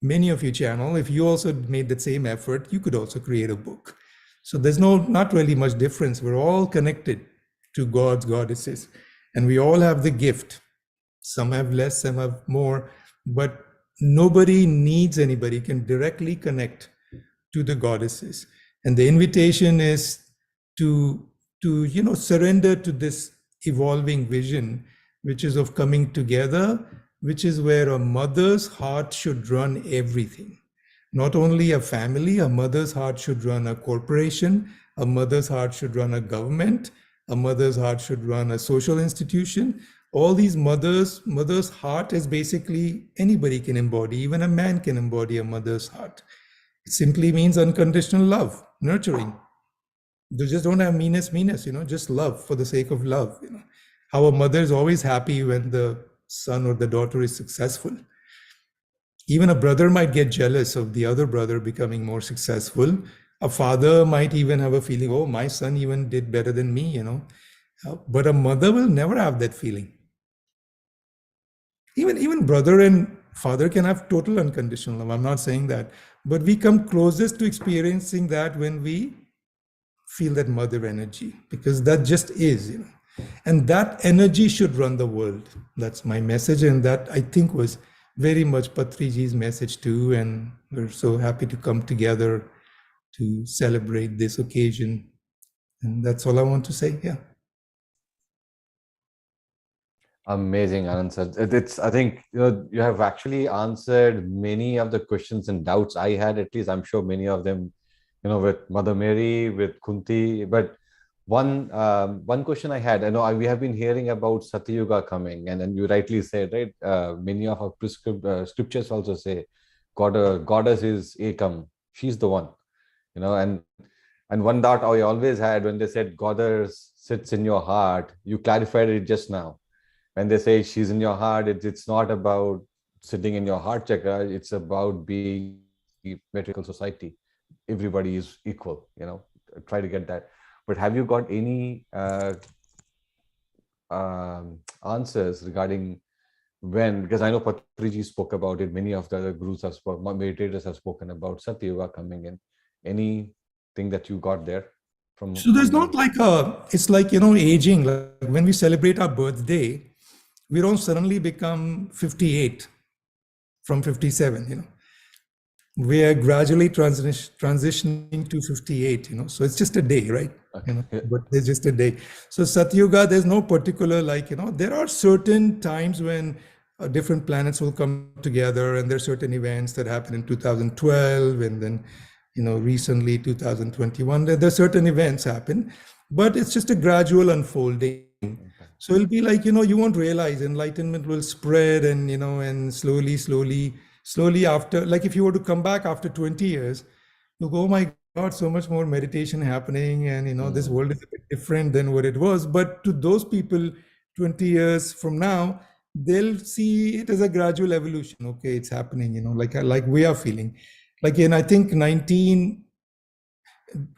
Many of you channel. If you also made that same effort, you could also create a book. So there's not really much difference. We're all connected to gods, goddesses, and we all have the gift. Some have less, some have more, but nobody needs anybody, can directly connect to the goddesses. And the invitation is to surrender to this evolving vision, which is of coming together, which is where a mother's heart should run everything. Not only a family, a mother's heart should run a corporation, a mother's heart should run a government, a mother's heart should run a social institution. All these mother's heart is basically anybody can embody, even a man can embody a mother's heart. It simply means unconditional love, nurturing. They just don't have meanness, just love for the sake of love. How a mother is always happy when the son or the daughter is successful. Even a brother might get jealous of the other brother becoming more successful. A father might even have a feeling, oh, my son even did better than me, But a mother will never have that feeling. Even brother and father can have total unconditional love. I'm not saying that. But we come closest to experiencing that when we feel that mother energy, because that just is, And that energy should run the world. That's my message. And that, I think, was very much Patriji's message too, and we're so happy to come together to celebrate this occasion. And that's all I want to say. Yeah. Amazing, Anand sir. I think you have actually answered many of the questions and doubts I had. At least I'm sure many of them, with Mother Mary, with Kunti. But one question I had, we have been hearing about Satyuga coming, and then you rightly said, right? Many of our scriptures also say, goddess is Ekam. She's the one, and And one doubt I always had when they said Goddess sits in your heart, you clarified it just now. When they say she's in your heart, it's not about sitting in your heart chakra, it's about being metrical society. Everybody is equal, try to get that. But have you got any answers regarding when, because I know Patriji spoke about it, many of the other gurus have spoken, meditators have spoken about Satya Yoga coming in. Anything that you got there from? So there's not like it's like, aging. Like when we celebrate our birthday, we don't suddenly become 58 from 57, We are gradually transitioning to 58, So it's just a day, right? Okay. But it's just a day. So Satyuga, there's no particular, there are certain times when different planets will come together, and there's certain events that happen in 2012, and then, recently 2021, there's certain events happen, but it's just a gradual unfolding. So it'll be like, you won't realize enlightenment will spread, and, and slowly after, like if you were to come back after 20 years, you go, oh my God, so much more meditation happening, and, this world is a bit different than what it was. But to those people 20 years from now, they'll see it as a gradual evolution. Okay, it's happening, like we are feeling. Like I think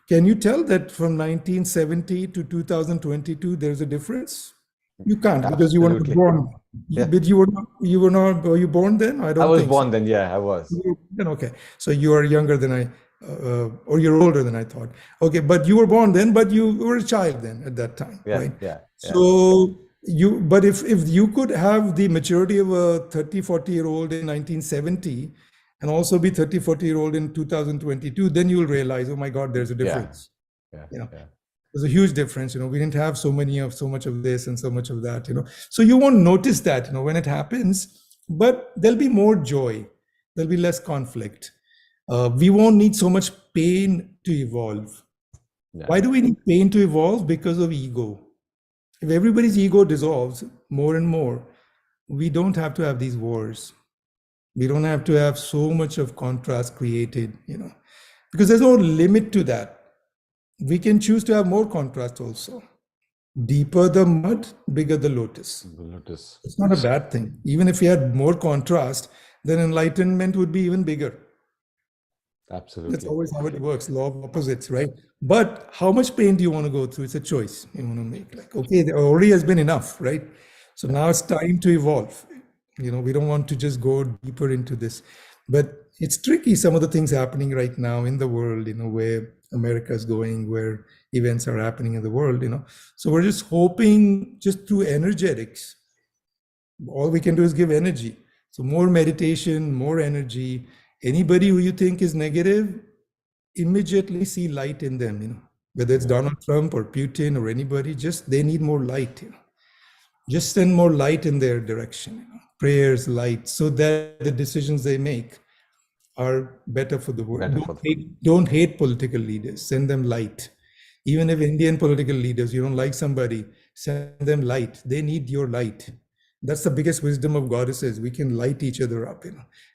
can you tell that from 1970 to 2022, there's a difference? You can't, because you weren't born. Yeah. But you were not, were you born then? I was born then, yeah, I was. Then, okay. So you are younger than or you're older than I thought. Okay, but you were born then, but you were a child then at that time, right? Yeah. So but if you could have the maturity of a 30, 40-year-old in 1970 and also be 30, 40-year-old in 2022, then you'll realize, oh my God, there's a difference. Yeah. There's a huge difference. We didn't have so much of this and so much of that, So you won't notice that, when it happens, but there'll be more joy. There'll be less conflict. We won't need so much pain to evolve. Yeah. Why do we need pain to evolve? Because of ego. If everybody's ego dissolves more and more, we don't have to have these wars. We don't have to have so much of contrast created, because there's no limit to that. We can choose to have more contrast also. Deeper the mud, bigger the lotus. It's not a bad thing. Even if we had more contrast, then enlightenment would be even bigger. Absolutely. That's always how it works, law of opposites, right? But how much pain do you want to go through? It's a choice you want to make. Like, okay, there already has been enough, right? So now it's time to evolve. We don't want to just go deeper into this. But it's tricky, some of the things happening right now in the world, where America is going, where events are happening in the world, So we're just hoping, just through energetics, all we can do is give energy. So more meditation, more energy. Anybody who you think is negative, immediately see light in them, whether it's Donald Trump or Putin or anybody, just they need more light, Just send more light in their direction, prayers, light, so that the decisions they make are better for the world. Don't hate political leaders, send them light. Even if Indian political leaders, you don't like somebody, send them light. They need your light. That's the biggest wisdom of goddesses. We can light each other up.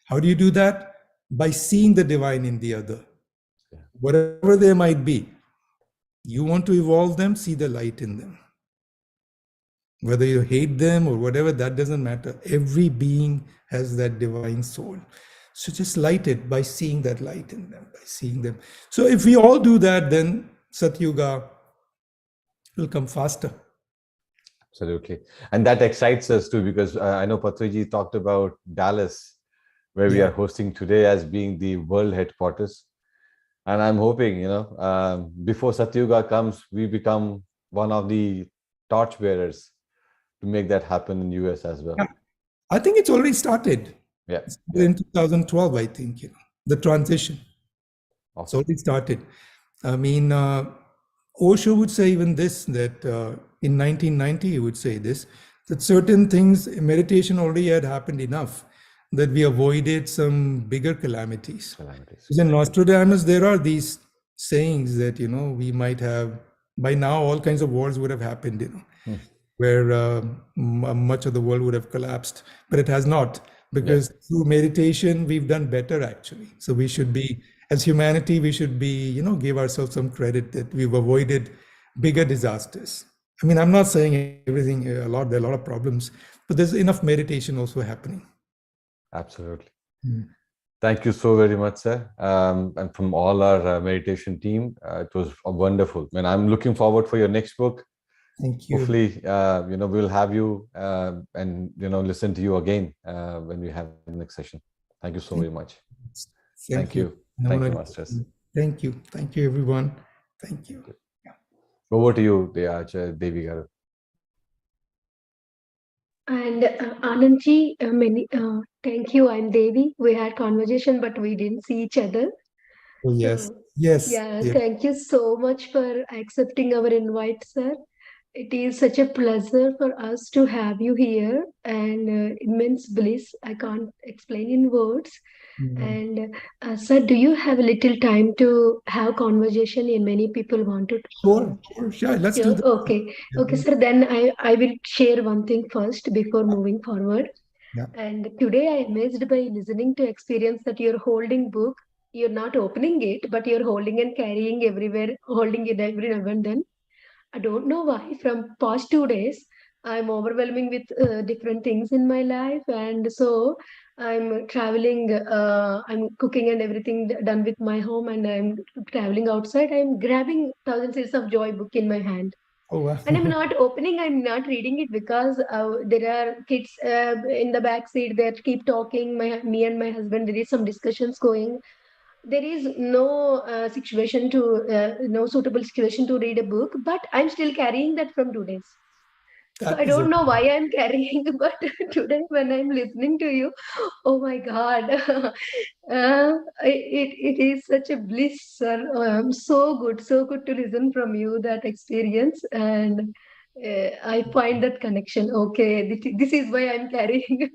How do you do that? By seeing the divine in the other. Whatever they might be. You want to evolve them, see the light in them. Whether you hate them or whatever, that doesn't matter. Every being has that divine soul. So just light it by seeing that light in them, by seeing them. So if we all do that, then Satyuga will come faster. Absolutely. And that excites us too, because I know Patriji talked about Dallas, where we are hosting today as being the world headquarters. And I'm hoping, before Satyuga comes, we become one of the torchbearers to make that happen in US as well. I think it's already started. Yeah. In 2012, I think, the transition. Awesome. It's already started. I mean, Osho would say even this, that in 1990, he would say this, that certain things, meditation already had happened enough that we avoided some bigger calamities. Because in Nostradamus, there are these sayings that, we might have, by now, all kinds of wars would have happened, where much of the world would have collapsed, but it has not. Because through meditation, we've done better, actually. So we should be, as humanity, we should be, give ourselves some credit that we've avoided bigger disasters. I mean, I'm not saying everything, there are a lot of problems, but there's enough meditation also happening. Absolutely. Mm. Thank you so very much, sir. And from all our meditation team, it was wonderful. And I'm looking forward for your next book. Thank you. Hopefully, we'll have you and, listen to you again when we have the next session. Thank you so very much. Thank you. Thank you, masters. Thank you. Thank you, everyone. Thank you. Over to you, Devi Garu. And Anandji, thank you. I'm Devi. We had conversation, but we didn't see each other. Oh, yes. So, Yes. yeah, Yes. thank you so much for accepting our invite, sir. It is such a pleasure for us to have you here and immense bliss. I can't explain in words. And sir, do you have a little time to have conversation? And many people want to. Sure. Let's do that. Okay. Okay, sir. Then I will share one thing first before moving forward. Yeah. And today I am amazed by listening to experience that you're holding book. You're not opening it, but you're holding and carrying everywhere, holding it every now and then. I don't know why. From past 2 days, I'm overwhelming with different things in my life, and so I'm traveling. I'm cooking and everything done with my home, and I'm traveling outside. I'm grabbing Thousand Seeds of Joy book in my hand. Oh, wow. And I'm not opening, I'm not reading it because there are kids in the back seat that keep talking. Me and my husband, there is some discussions going. There is no situation no suitable situation to read a book, but I'm still carrying that from 2 days. So I don't know why I'm carrying, but today when I'm listening to you, oh my God, it is such a bliss, sir. So good to listen from you that experience, and I find that connection. Okay, this is why I'm carrying.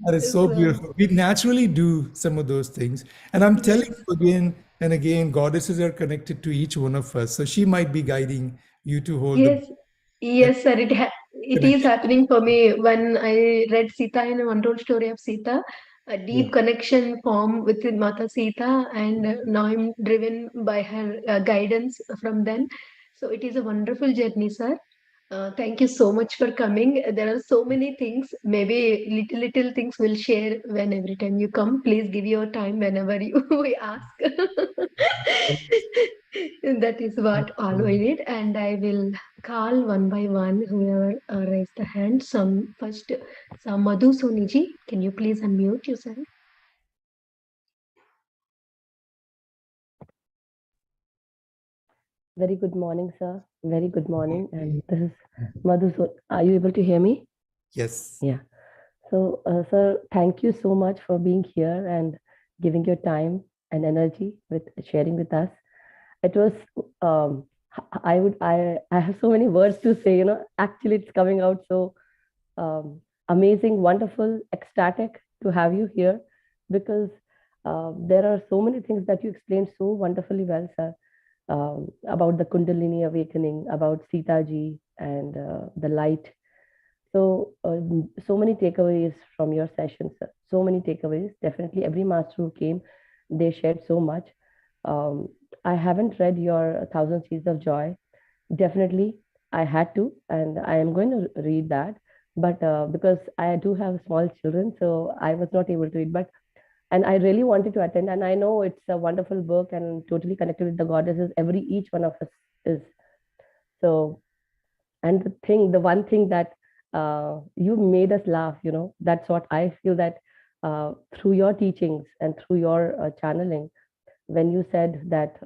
That is so beautiful. We naturally do some of those things. And I'm telling you again and again, goddesses are connected to each one of us. So she might be guiding you to hold Yes, sir. It is happening for me when I read Sita in a Untold Story of Sita. A deep connection formed with Mata Sita, and now I'm driven by her guidance from then. So it is a wonderful journey, sir. Thank you so much for coming. There are so many things. Maybe little things we'll share when every time you come. Please give your time whenever you we ask. That is what all we need. And I will call one by one whoever raised the hand. Some Madhu Soniji. Can you please unmute yourself? Very good morning, sir. Very good morning. And this is Madhu. Are you able to hear me? Yes. Yeah. So, sir, thank you so much for being here and giving your time and energy with sharing with us. It was, I have so many words to say, actually it's coming out so amazing, wonderful, ecstatic to have you here, because there are so many things that you explained so wonderfully well, sir. About the Kundalini awakening, about Sita ji and the light. So, so many takeaways from your session, sir. So many takeaways. Definitely, every master who came, they shared so much. I haven't read your Thousand Seeds of Joy. Definitely, I had to, and I am going to read that. But because I do have small children, so I was not able to read. And I really wanted to attend, and I know it's a wonderful book and totally connected with the goddesses. Each one of us is. So, and the one thing that you made us laugh, that's what I feel, that through your teachings and through your channeling, when you said that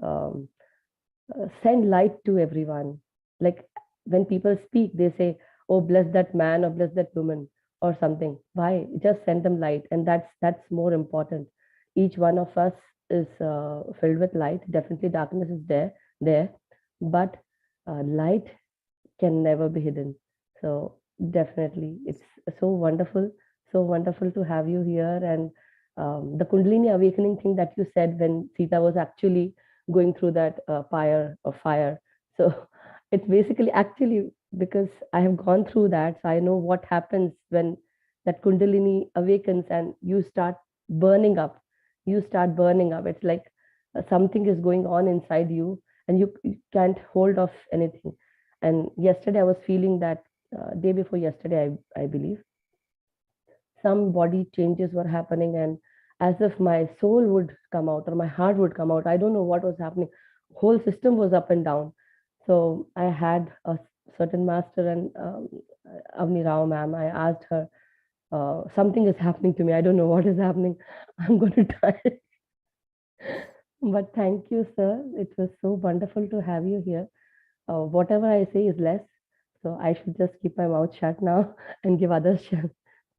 send light to everyone. Like when people speak, they say, oh, bless that man or bless that woman or something. Why? Just send them light. And that's more important. Each one of us is filled with light. Definitely darkness is there, but light can never be hidden. So definitely it's so wonderful to have you here. And the Kundalini awakening thing that you said when Sita was actually going through that pyre of fire. So it's basically actually because I have gone through that, so I know what happens when that Kundalini awakens and you start burning up. you start burning up. It's like something is going on inside you, and you can't hold off anything. And yesterday I was feeling that, day before yesterday, I believe, some body changes were happening, and as if my soul would come out or my heart would come out. I don't know what was happening. Whole system was up and down. So I had a certain master, and Avni Rao ma'am, I asked her, something is happening to me. I don't know what is happening. I'm going to die. But thank you, sir. It was so wonderful to have you here. Whatever I say is less. So I should just keep my mouth shut now and give others chance.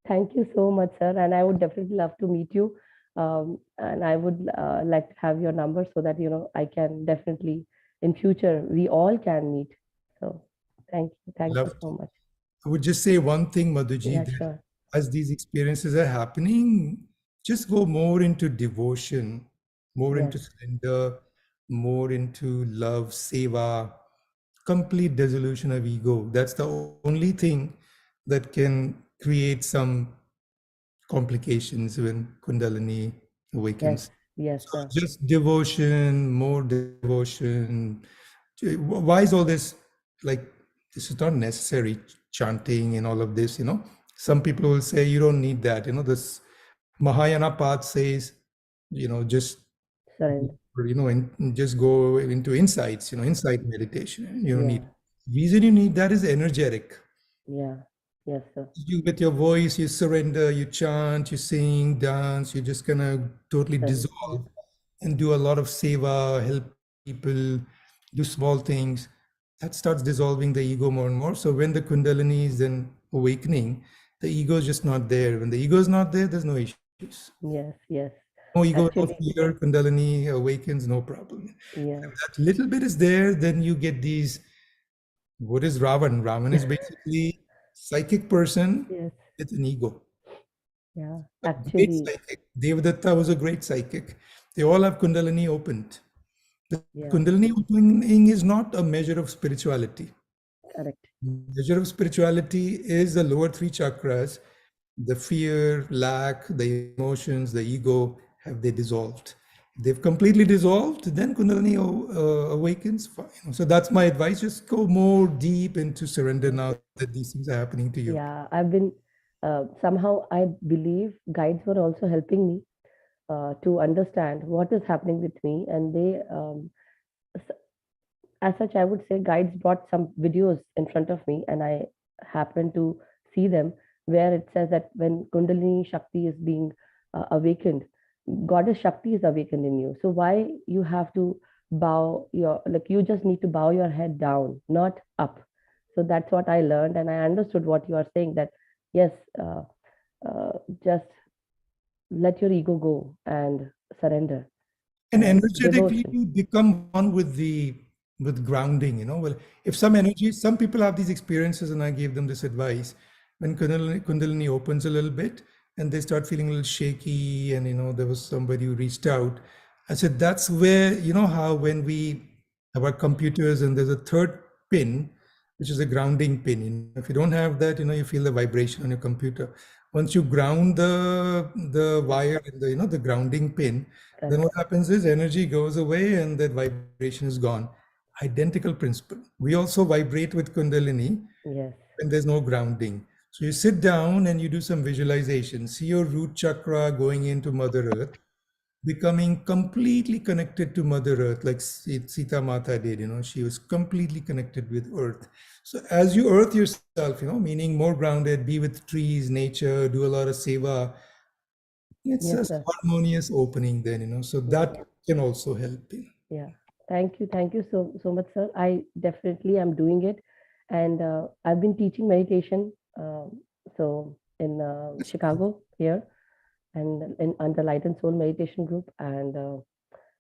Thank you so much, sir. And I would definitely love to meet you. And I would like to have your number so that, I can definitely, in future, we all can meet. So thank you. Thank you Love so much. I would just say one thing, Madhuji, Yeah, that sure. as these experiences are happening, just go more into devotion, more into Yes. surrender, more into love, seva, complete dissolution of ego. That's the only thing that can create some complications when Kundalini awakens. Yes, So sir. just devotion, more devotion. Why is all this like, this is not necessary, chanting and all of this, Some people will say you don't need that, this Mahayana path says, just, Surrender. and just go into insights, insight meditation. You don't Yeah. need, reason you need that is energetic. Yeah. Yes, sir. You with your voice, you surrender, you chant, you sing, dance, you're just gonna totally Surrender. dissolve and do a lot of seva, help people, do small things. That starts dissolving the ego more and more. So when the Kundalini is then awakening, the ego is just not there. When the ego is not there, there's no issues. Yes, yes. No ego, no Actually, fear, Kundalini awakens, no problem. yeah. If that little bit is there, then you get these. What is Ravan? Ravan is basically psychic person Yes. with an ego. Yeah. Great Actually, psychic. Devadatta was a great psychic. They all have Kundalini opened. The yeah, Kundalini opening is not a measure of spirituality. correct. Measure of spirituality is the lower three chakras, the fear, lack, the emotions, the ego, have they dissolved? If they've completely dissolved, then Kundalini awakens. Fine. So that's my advice. Just go more deep into surrender now that these things are happening to you. Yeah, I've been, somehow I believe guides were also helping me to understand what is happening with me. And they, as such, I would say guides brought some videos in front of me, and I happened to see them, where it says that when Kundalini Shakti is being awakened, Goddess Shakti is awakened in you. So why you have to bow your, like, you just need to bow your head down, not up. So that's what I learned, and I understood what you are saying, that yes, just let your ego go and surrender. And And energetically, devotion. you become one with grounding. Well, if some energy, some people have these experiences, and I gave them this advice: when Kundalini opens a little bit and they start feeling a little shaky, and there was somebody who reached out. I said that's where, how when we have our computers and there's a third pin, which is a grounding pin. If you don't have that, you feel the vibration on your computer. Once you ground the wire in the the grounding pin, then what happens is energy goes away and that vibration is gone. Identical principle. We also vibrate with Kundalini Yes. when there's no grounding. So you sit down and you do some visualization. See your root chakra going into Mother Earth, becoming completely connected to Mother Earth, like Sita Mata did. She was completely connected with Earth. So as you earth yourself, meaning more grounded, be with trees, nature, do a lot of seva, it's Yes, a sir. harmonious opening then, so that can also help. Yeah. Thank you so much, sir. I definitely am doing it, and I've been teaching meditation. So in Chicago here, and in under Light and Soul Meditation Group, and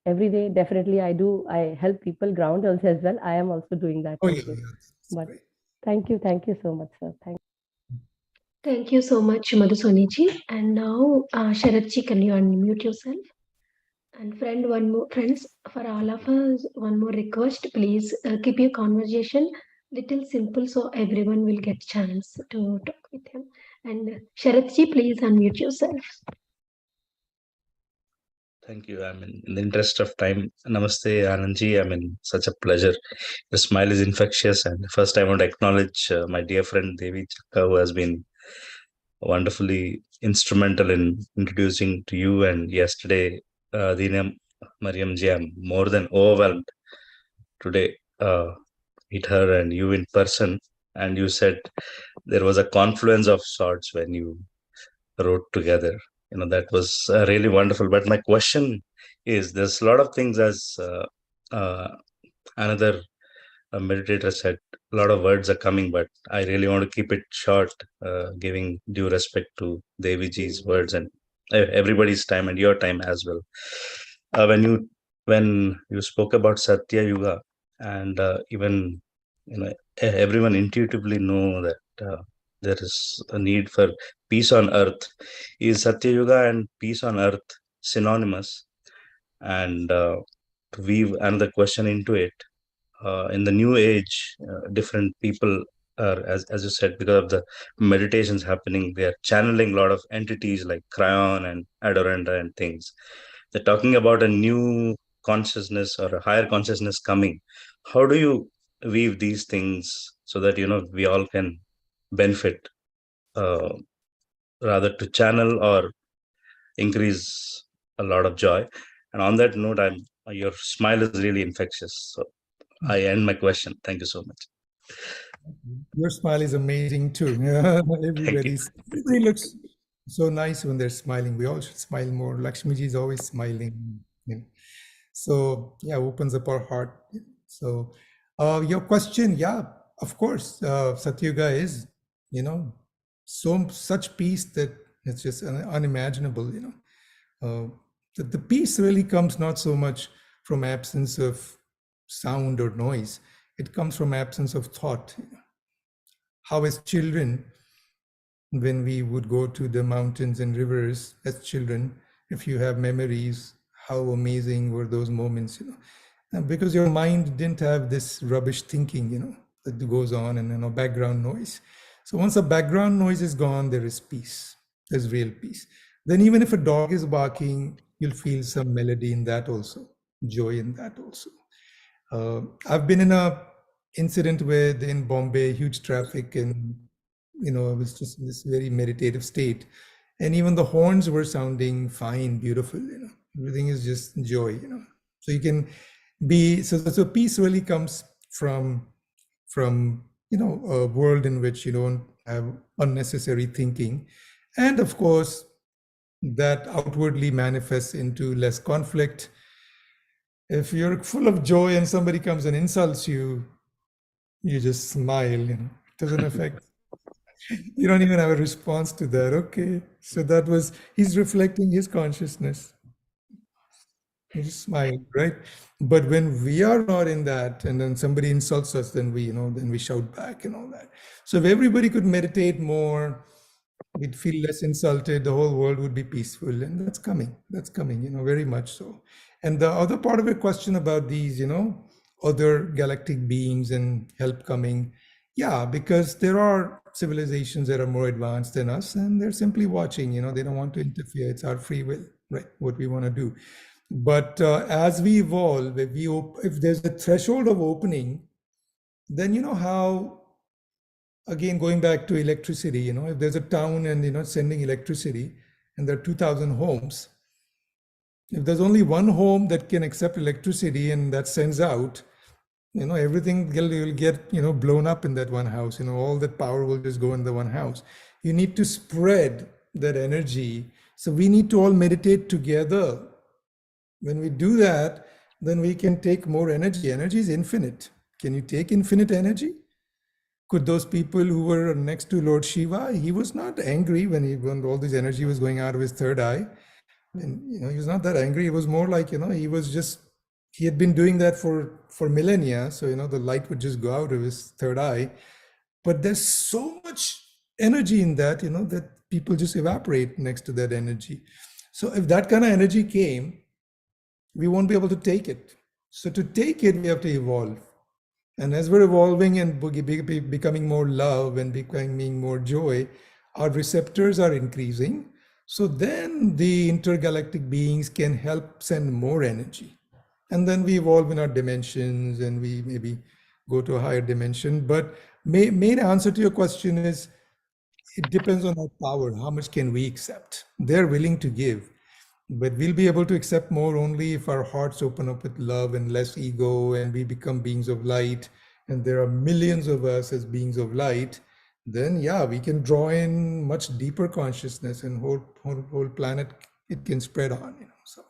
every day definitely I help people ground also as well. I am also doing that. Oh, Thank yeah, you. that's But great. thank you so much, sir. Thank you so much, Madhusoni-ji. And now, Sharatji, can you unmute yourself? And friends, for all of us, one more request, please keep your conversation little simple so everyone will get chance to talk with him. And Sharatji, please unmute yourself. Thank you. I mean, in the interest of time, Namaste, Anandji. I mean, such a pleasure. Your smile is infectious. And first, I want to acknowledge my dear friend Devi Chakka, who has been wonderfully instrumental in introducing to you. And yesterday, Dina Mariam ji, I'm more than overwhelmed today. Meet her and you in person. And you said there was a confluence of sorts when you wrote together. That was really wonderful. But my question is, there's a lot of things, as another meditator said, a lot of words are coming, but I really want to keep it short, giving due respect to Deviji's words and everybody's time and your time as well. When you spoke about Satya Yuga, and even everyone intuitively know that there is a need for peace on earth. Is Satya Yuga and peace on earth synonymous? And to weave another question into it, in the new age, different people are, as you said, because of the meditations happening, they are channeling a lot of entities like Cryon and Adoranda and things. They're talking about a new consciousness or a higher consciousness coming. How do you weave these things so that we all can benefit, uh, rather to channel or increase a lot of joy? And on that note, your smile is really infectious. So I end my question. Thank you so much. Your smile is amazing too. Everybody looks so nice when they're smiling. We all should smile more. Lakshmiji is always smiling. So yeah, opens up our heart. So your question, yeah, of course, Satyuga is, such peace that it's just unimaginable. The peace really comes not so much from absence of sound or noise. It comes from absence of thought. How as children, when we would go to the mountains and rivers as children, if you have memories, how amazing were those moments, because your mind didn't have this rubbish thinking, that goes on, and background noise. So once the background noise is gone, there is peace. There's real peace. Then even if a dog is barking, you'll feel some melody in that also, joy in that also. I've been in a incident with in Bombay, huge traffic, and I was just in this very meditative state, and even the horns were sounding fine, beautiful. Everything is just joy. So you can be so peace really comes from a world in which you don't have unnecessary thinking, and of course that outwardly manifests into less conflict. If you're full of joy and somebody comes and insults you, you just smile. It doesn't affect. You don't even have a response to that. Okay, so he's reflecting his consciousness. You just smile, right? But when we are not in that, and then somebody insults us, then we shout back and all that. So if everybody could meditate more, we'd feel less insulted, the whole world would be peaceful, and that's coming, very much so. And the other part of your question about these, other galactic beings and help coming, yeah, because there are civilizations that are more advanced than us, and they're simply watching, they don't want to interfere. It's our free will, right? What we want to do. But as we evolve, if there's a threshold of opening, then how, again, going back to electricity, if there's a town and sending electricity and there are 2,000 homes, if there's only one home that can accept electricity and that sends out, everything will get blown up in that one house. All that power will just go in the one house. You need to spread that energy. So we need to all meditate together. When we do that, then we can take more energy. Energy is infinite. Can you take infinite energy? Could those people who were next to Lord Shiva, he was not angry when all this energy was going out of his third eye. And he was not that angry. It was more like, he had been doing that for millennia. So, the light would just go out of his third eye. But there's so much energy in that, that people just evaporate next to that energy. So if that kind of energy came, we won't be able to take it. So to take it, we have to evolve. And as we're evolving and becoming more love and becoming more joy, our receptors are increasing. So then the intergalactic beings can help send more energy. And then we evolve in our dimensions and we maybe go to a higher dimension. But main answer to your question is, it depends on our power. How much can we accept? They're willing to give, but we'll be able to accept more only if our hearts open up with love and less ego, and we become beings of light. And there are millions of us as beings of light. Then yeah, we can draw in much deeper consciousness, and whole planet it can spread on. So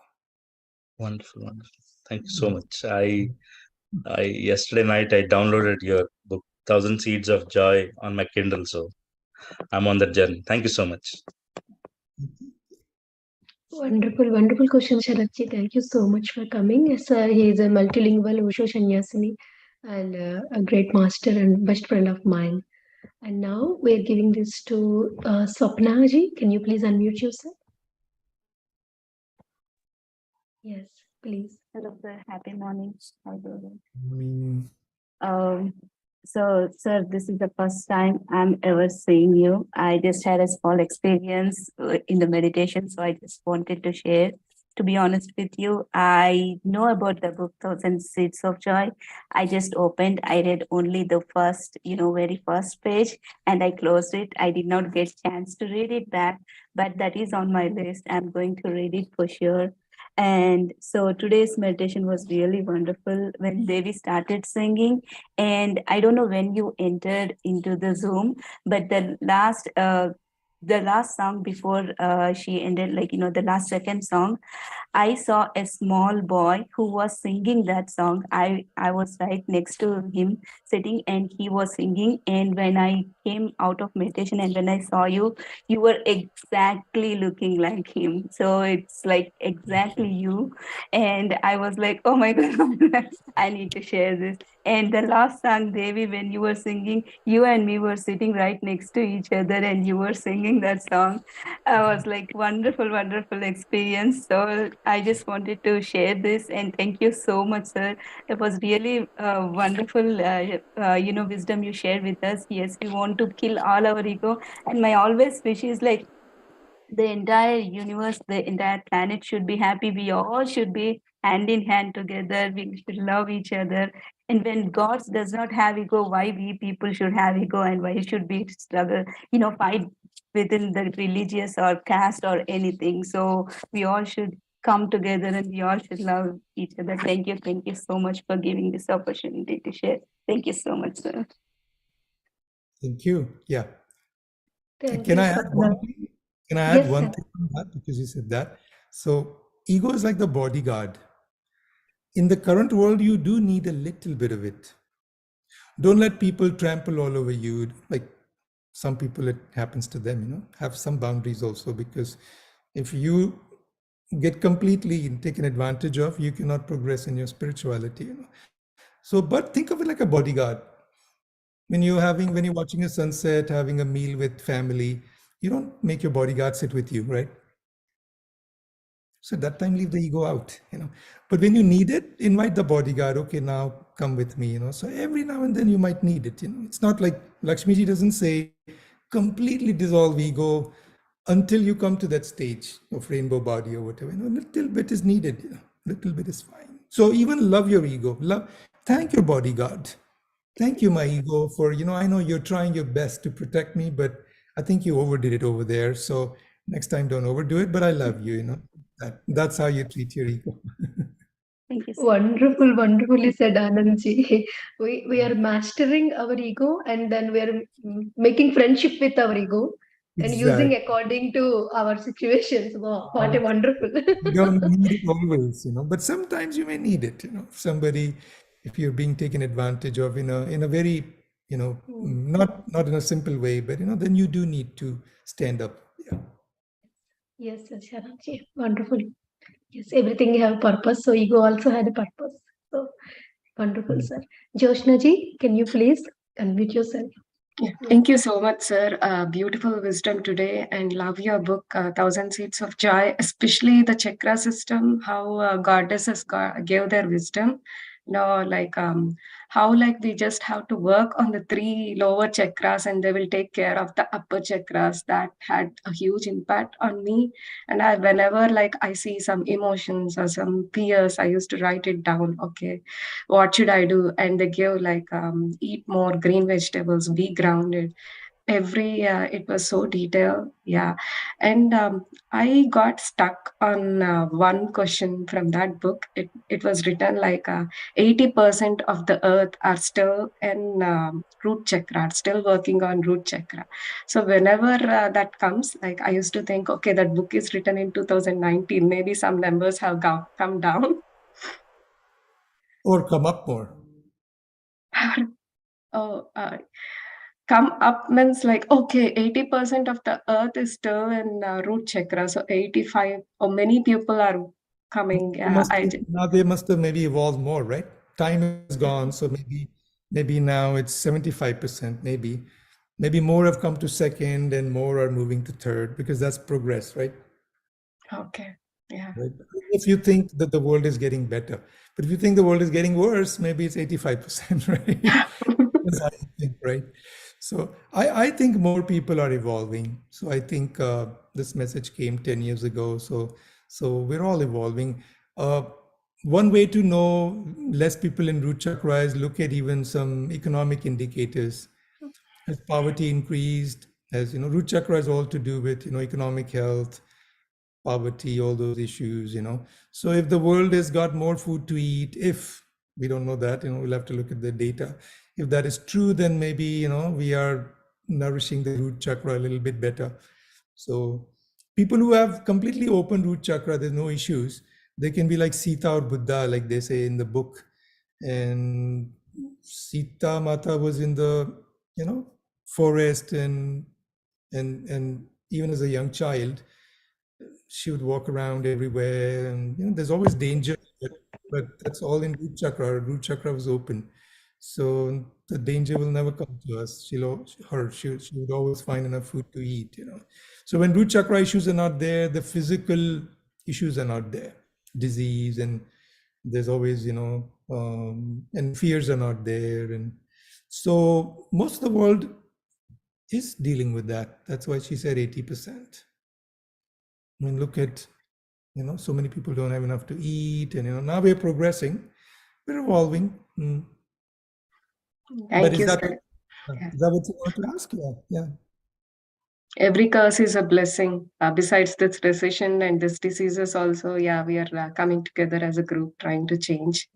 Wonderful, wonderful. Thank you so much. I yesterday night I downloaded your book, Thousand Seeds of Joy, on my Kindle. So I'm on that journey. Thank you so much. Wonderful, wonderful question, Sharatji. Thank you so much for coming. Sir, he is a multilingual Osho Sannyasini and a great master and best friend of mine. And now we're giving this to Swapnaji. Can you please unmute yourself? Yes, please. Hello, sir. Happy morning. How are you mm, doing? So, sir, this is the first time I'm ever seeing you. I just had a small experience in the meditation, so I just wanted to share. To be honest with you, I know about the book Thousand Seeds of Joy. I just opened, I read only the first, very first page, and I closed it. I did not get chance to read it back, but that is on my list. I'm going to read it for sure. And so today's meditation was really wonderful when Devi started singing. And I don't know when you entered into the Zoom, but the last song before she ended, the last second song, I saw a small boy who was singing that song. I was right next to him sitting and he was singing. And when I came out of meditation and when I saw you, you were exactly looking like him. So it's like exactly you. And I was like, oh my God, I need to share this. And the last song, Devi, when you were singing, you and me were sitting right next to each other and you were singing that song. I was like, wonderful, wonderful experience. So I just wanted to share this and thank you so much, sir. It was really wonderful, wisdom you shared with us. Yes, we want to kill all our ego. And my always wish is like, the entire universe, the entire planet should be happy. We all should be hand in hand together. We should love each other. And when God does not have ego, why we people should have ego and why should we struggle, fight within the religious or caste or anything. So we all should come together and we all should love each other. Thank you. Thank you so much for giving this opportunity to share. Thank you so much, sir. thank you. Yeah. Thank Can you, I add Swapna. one thing? Can I Yes, add one sir. thing on that because you said that? So ego is like the bodyguard. In the current world, you do need a little bit of it. Don't let people trample all over you. Like some people, it happens to them, have some boundaries also, because if you get completely taken advantage of, you cannot progress in your spirituality. So, but think of it like a bodyguard. When you're watching a sunset, having a meal with family, you don't make your bodyguard sit with you, right? So that time leave the ego out, But when you need it, invite the bodyguard. Okay, now come with me, So every now and then you might need it, It's not like Lakshmiji doesn't say completely dissolve ego until you come to that stage of rainbow body or whatever. A little bit is needed, little bit is fine. So even love your ego. Thank your bodyguard. Thank you, my ego, for, I know you're trying your best to protect me, but I think you overdid it over there. So next time, don't overdo it, but I love you, That's how you treat your ego. Thank you, sir. Wonderful, wonderfully said, Anandji. We are mastering our ego and then we are making friendship with our ego and using Exactly. according to our situations. Wow, what a wonderful. You don't need it always, but sometimes you may need it, if you're being taken advantage of in a very, not in a simple way, but, then you do need to stand up. Yeah. Yes, yes, Sharanji. Wonderful. Yes, everything have purpose. So ego also had a purpose. So wonderful, sir. Joshna ji, can you please unmute yourself? Thank you so much, sir. Beautiful wisdom today, and love your book, Thousand Seeds of Joy, especially the chakra system, how goddesses gave their wisdom. like how like we just have to work on the 3 lower chakras and they will take care of the upper chakras. That had a huge impact on me. And whenever like I see some emotions or some fears, I used to write it down. Okay, what should I do? And they give like eat more green vegetables, be grounded. It was so detailed, yeah. And I got stuck on one question from that book. It was written like 80% of the earth are still in root chakra, still working on root chakra. So whenever that comes, like I used to think, okay, that book is written in 2019, maybe some numbers have come down. Or come up more. Oh, come up means like, okay, 80% of the earth is still in root chakra. So 85 or many people are coming. Now they must have maybe evolved more, right? Time is gone. So maybe now it's 75%, maybe more have come to second and more are moving to third, because that's progress, right? Okay. Yeah. Right? If you think that the world is getting better, but if you think the world is getting worse, maybe it's 85%, right? That's how you think, right? So I think more people are evolving. So I think this message came 10 years ago. So we're all evolving. One way to know less people in root chakra is look at even some economic indicators. Has poverty increased? As root chakra is all to do with economic health, poverty, all those issues. So if the world has got more food to eat, if we don't know that, we'll have to look at the data. If that is true, then maybe we are nourishing the root chakra a little bit better. So people who have completely open root chakra, there's no issues. They can be like Sita or Buddha, like they say in the book. And Sita Mata was in the forest, and even as a young child, she would walk around everywhere, and there's always danger, but that's all in root chakra. Her root chakra was open, so the danger will never come to us. She would always find enough food to eat. So when root chakra issues are not there, the physical issues are not there. Disease, and there's always and fears are not there, and so most of the world is dealing with that. That's why she said 80%. I mean, look at, so many people don't have enough to eat, and now we're progressing, we're evolving. Thank you, sir. Is that what you want to ask? Yeah. Every curse is a blessing. Besides this recession and this diseases also, yeah, we are coming together as a group trying to change.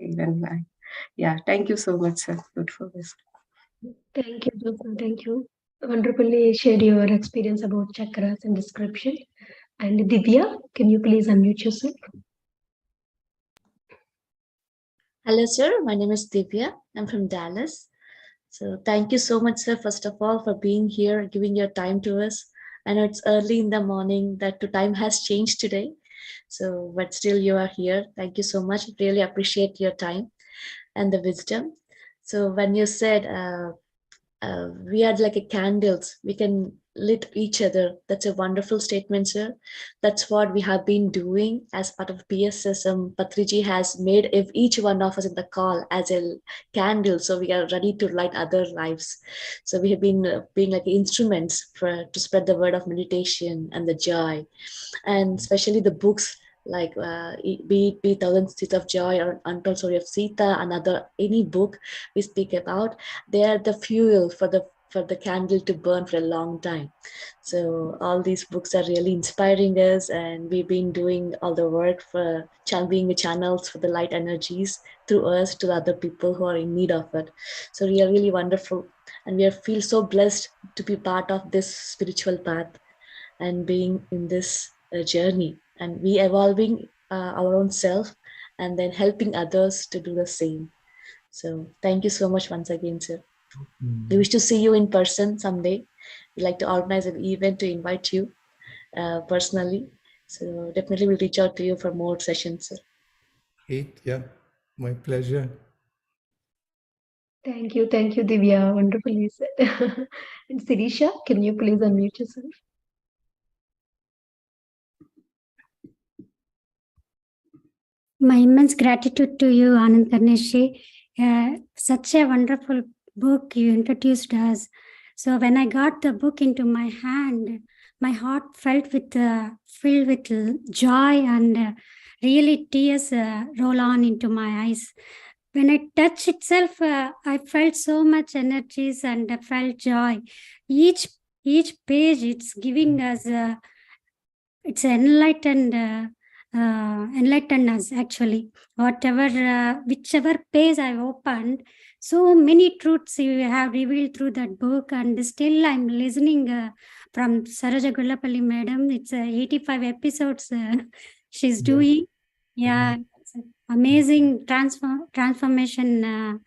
Yeah, thank you so much, sir. Good for this. Thank you, Joseph. Thank you. Wonderfully shared your experience about chakras and description. And Divya, can you please unmute yourself? Hello, sir. My name is Divya. I'm from Dallas. So thank you so much, sir, first of all, for being here, giving your time to us. I know it's early in the morning, that the time has changed today. So, but still you are here. Thank you so much. Really appreciate your time and the wisdom. So when you said we are like a candles, we can lit each other. That's a wonderful statement, sir. That's what we have been doing as part of PSSM. Patriji has made each one of us in the call as a candle, so we are ready to light other lives. So we have been being like instruments to spread the word of meditation and the joy, and especially the books like be Thousand Seeds of Joy or Untold Story of Sita, any book we speak about, they are the fuel for the candle to burn for a long time. So all these books are really inspiring us, and we've been doing all the work for being the channels for the light energies through us to the other people who are in need of it. So we are really wonderful, and we feel so blessed to be part of this spiritual path and being in this journey, and we evolving our own self and then helping others to do the same. So thank you so much once again, sir. We wish to see you in person someday. We'd like to organize an event to invite you personally. So definitely we'll reach out to you for more sessions, sir. Great. Yeah, my pleasure. Thank you, Divya. Wonderfully said. And Sirisha, can you please unmute yourself? My immense gratitude to you, Anand Karunesh. Such a wonderful book you introduced us. So when I got the book into my hand, my heart felt filled with joy, and really tears roll on into my eyes. When I touched itself, I felt so much energies and I felt joy. Each page, it's giving us, it's enlightened us actually. Whichever page I opened, so many truths you have revealed through that book, and still I'm listening from Saroja Gullapalli madam. It's 85 episodes she's doing. Yeah, it's amazing transformation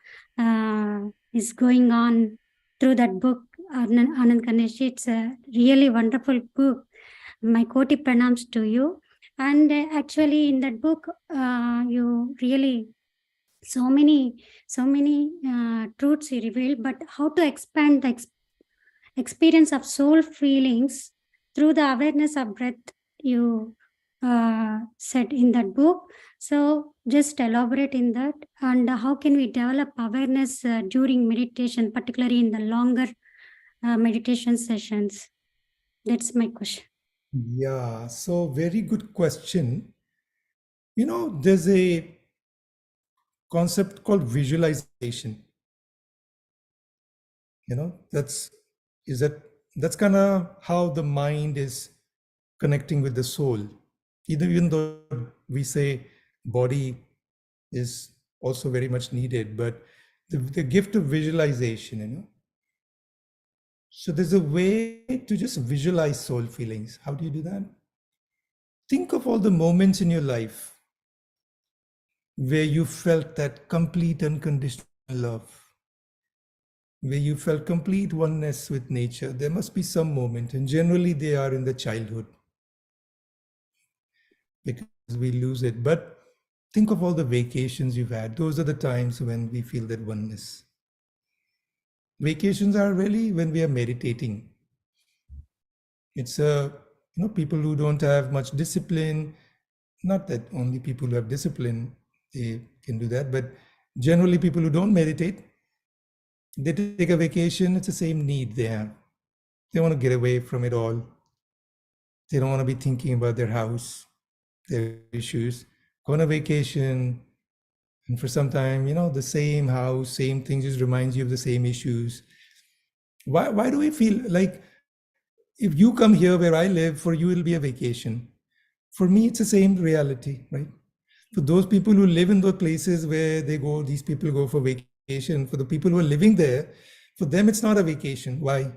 is going on through that book, Anand Karunesh. It's a really wonderful book. My koti pranams to you. And actually in that book, you really so many truths you revealed, but how to expand the experience of soul feelings through the awareness of breath you said in that book. So just elaborate in that, and how can we develop awareness during meditation, particularly in the longer meditation sessions? That's my question. Yeah, so very good question. You know, there's a concept called visualization. You know, that's kind of how the mind is connecting with the soul. Even though we say body is also very much needed, but the gift of visualization, you know. So there's a way to just visualize soul feelings. How do you do that? Think of all the moments in your life where you felt that complete unconditional love, where you felt complete oneness with nature. There must be some moment, and generally they are in the childhood, because we lose it. But think of all the vacations you've had. Those are the times when we feel that oneness. Vacations are really when we are meditating. It's people who don't have much discipline, not that only people who have discipline, they can do that, but generally people who don't meditate, they take a vacation, it's the same need they have. They want to get away from it all. They don't want to be thinking about their house, their issues. Go on a vacation, and for some time, the same house, same things just reminds you of the same issues. Why do we feel like if you come here where I live, for you it'll be a vacation? For me, it's the same reality, right? For those people who live in those places where these people go for vacation, for the people who are living there, for them it's not a vacation. Why?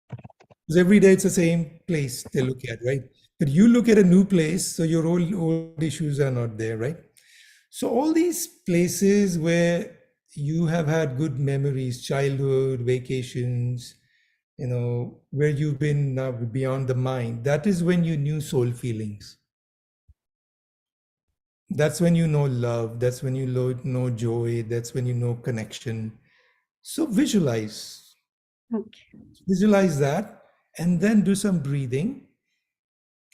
Because every day it's the same place they look at, right? But you look at a new place, so your old issues are not there, right? So all these places where you have had good memories, childhood, vacations, where you've been now beyond the mind, that is when you knew soul feelings. That's when you know love. That's when you know joy. That's when you know connection. So visualize. Okay. Visualize that, and then do some breathing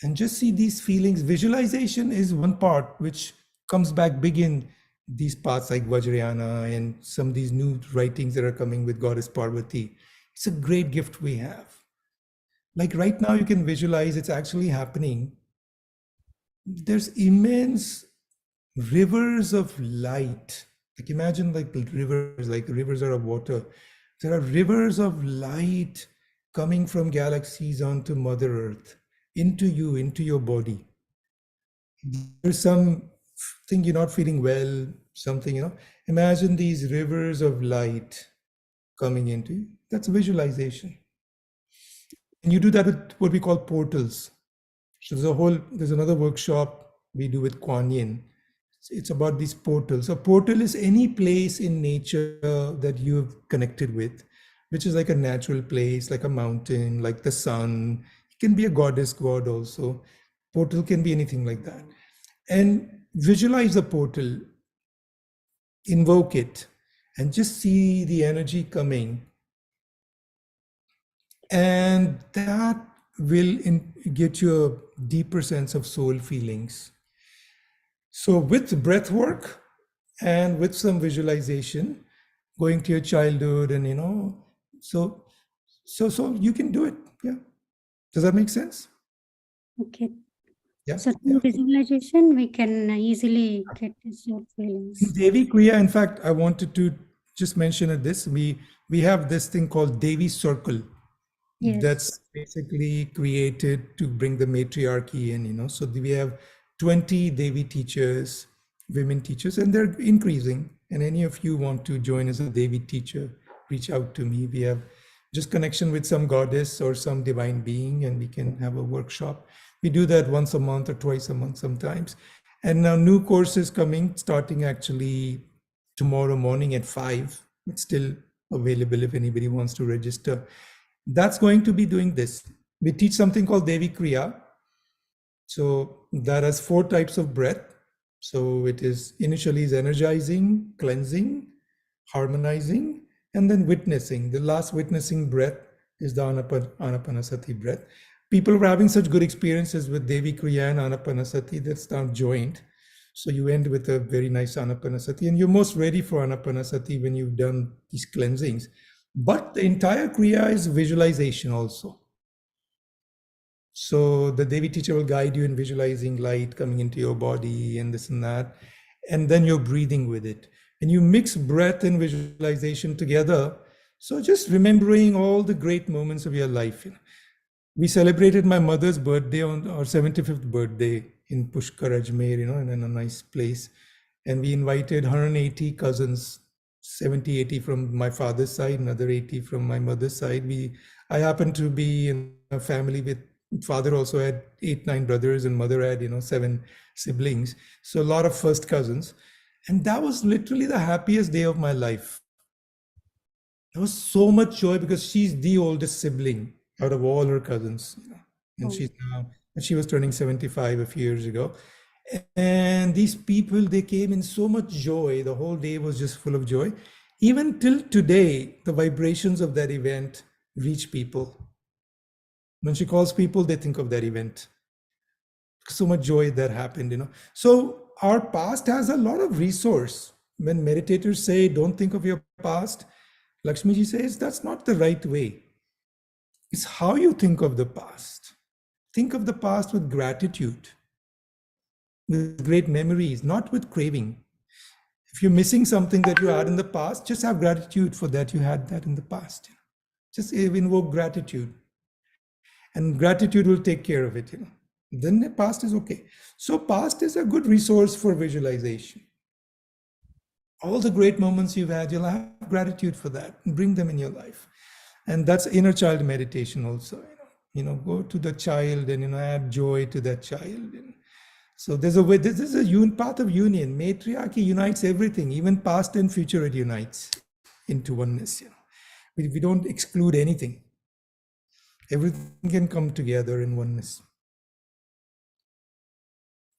and just see these feelings. Visualization is one part which comes back big in these parts like Vajrayana and some of these new writings that are coming with Goddess Parvati. It's a great gift we have. Like right now, you can visualize it's actually happening. There's immense rivers of light. Like imagine like rivers are of water. There are rivers of light coming from galaxies onto Mother Earth, into you, into your body. There's something you're not feeling well, something, imagine these rivers of light coming into you. That's visualization. And you do that with what we call portals. So there's another workshop we do with Kuan Yin. It's about these portals. A portal is any place in nature that you've connected with, which is like a natural place, like a mountain, like the sun. It can be a goddess, god also. Portal can be anything like that. And visualize the portal, invoke it, and just see the energy coming. And that will get you a deeper sense of soul feelings. So with breath work and with some visualization, going to your childhood and, so you can do it. Yeah. Does that make sense? Okay. Yeah. So through visualization, we can easily get these feelings. Devi Kriya, in fact, I wanted to just mention this. We have this thing called Devi Circle. Yes. That's basically created to bring the matriarchy in, so we have 20 Devi teachers, women teachers, and they're increasing. And any of you want to join as a Devi teacher, reach out to me. We have just connection with some goddess or some divine being, and we can have a workshop. We do that once a month or twice a month sometimes. And now new courses coming, starting actually tomorrow morning at 5. It's still available if anybody wants to register. That's going to be doing this. We teach something called Devi Kriya. So that has 4 types of breath. So it is initially is energizing, cleansing, harmonizing, and then witnessing. The last witnessing breath is the Anapanasati breath. People were having such good experiences with Devi Kriya and Anapanasati that's now joined. So you end with a very nice Anapanasati, and you're most ready for Anapanasati when you've done these cleansings. But the entire Kriya is visualization also. So the Devi teacher will guide you in visualizing light coming into your body and this and that. And then you're breathing with it. And you mix breath and visualization together. So just remembering all the great moments of your life. We celebrated my mother's birthday on our 75th birthday in Pushkar, Ajmer, in a nice place. And we invited 180 cousins, 70, 80 from my father's side, another 80 from my mother's side. I happened to be in a family with father also had 8, 9 brothers, and mother had, 7 siblings. So a lot of first cousins. And that was literally the happiest day of my life. There was so much joy because she's the oldest sibling out of all her cousins, and she was turning 75 a few years ago. And these people, they came in so much joy. The whole day was just full of joy. Even till today, the vibrations of that event reach people. When she calls people, they think of that event. So much joy that happened, So our past has a lot of resource. When meditators say, don't think of your past, Lakshmiji says, that's not the right way. It's how you think of the past. Think of the past with gratitude, with great memories, not with craving. If you're missing something that you had in the past, just have gratitude for that you had that in the past. Just invoke gratitude. And gratitude will take care of it. Then the past is okay. So past is a good resource for visualization. All the great moments you've had, you'll have gratitude for that and bring them in your life. And that's inner child meditation also. Go to the child and add joy to that child. So there's a way. This is a path of union. Matriarchy unites everything, even past and future. It unites into oneness. We don't exclude anything. Everything can come together in oneness.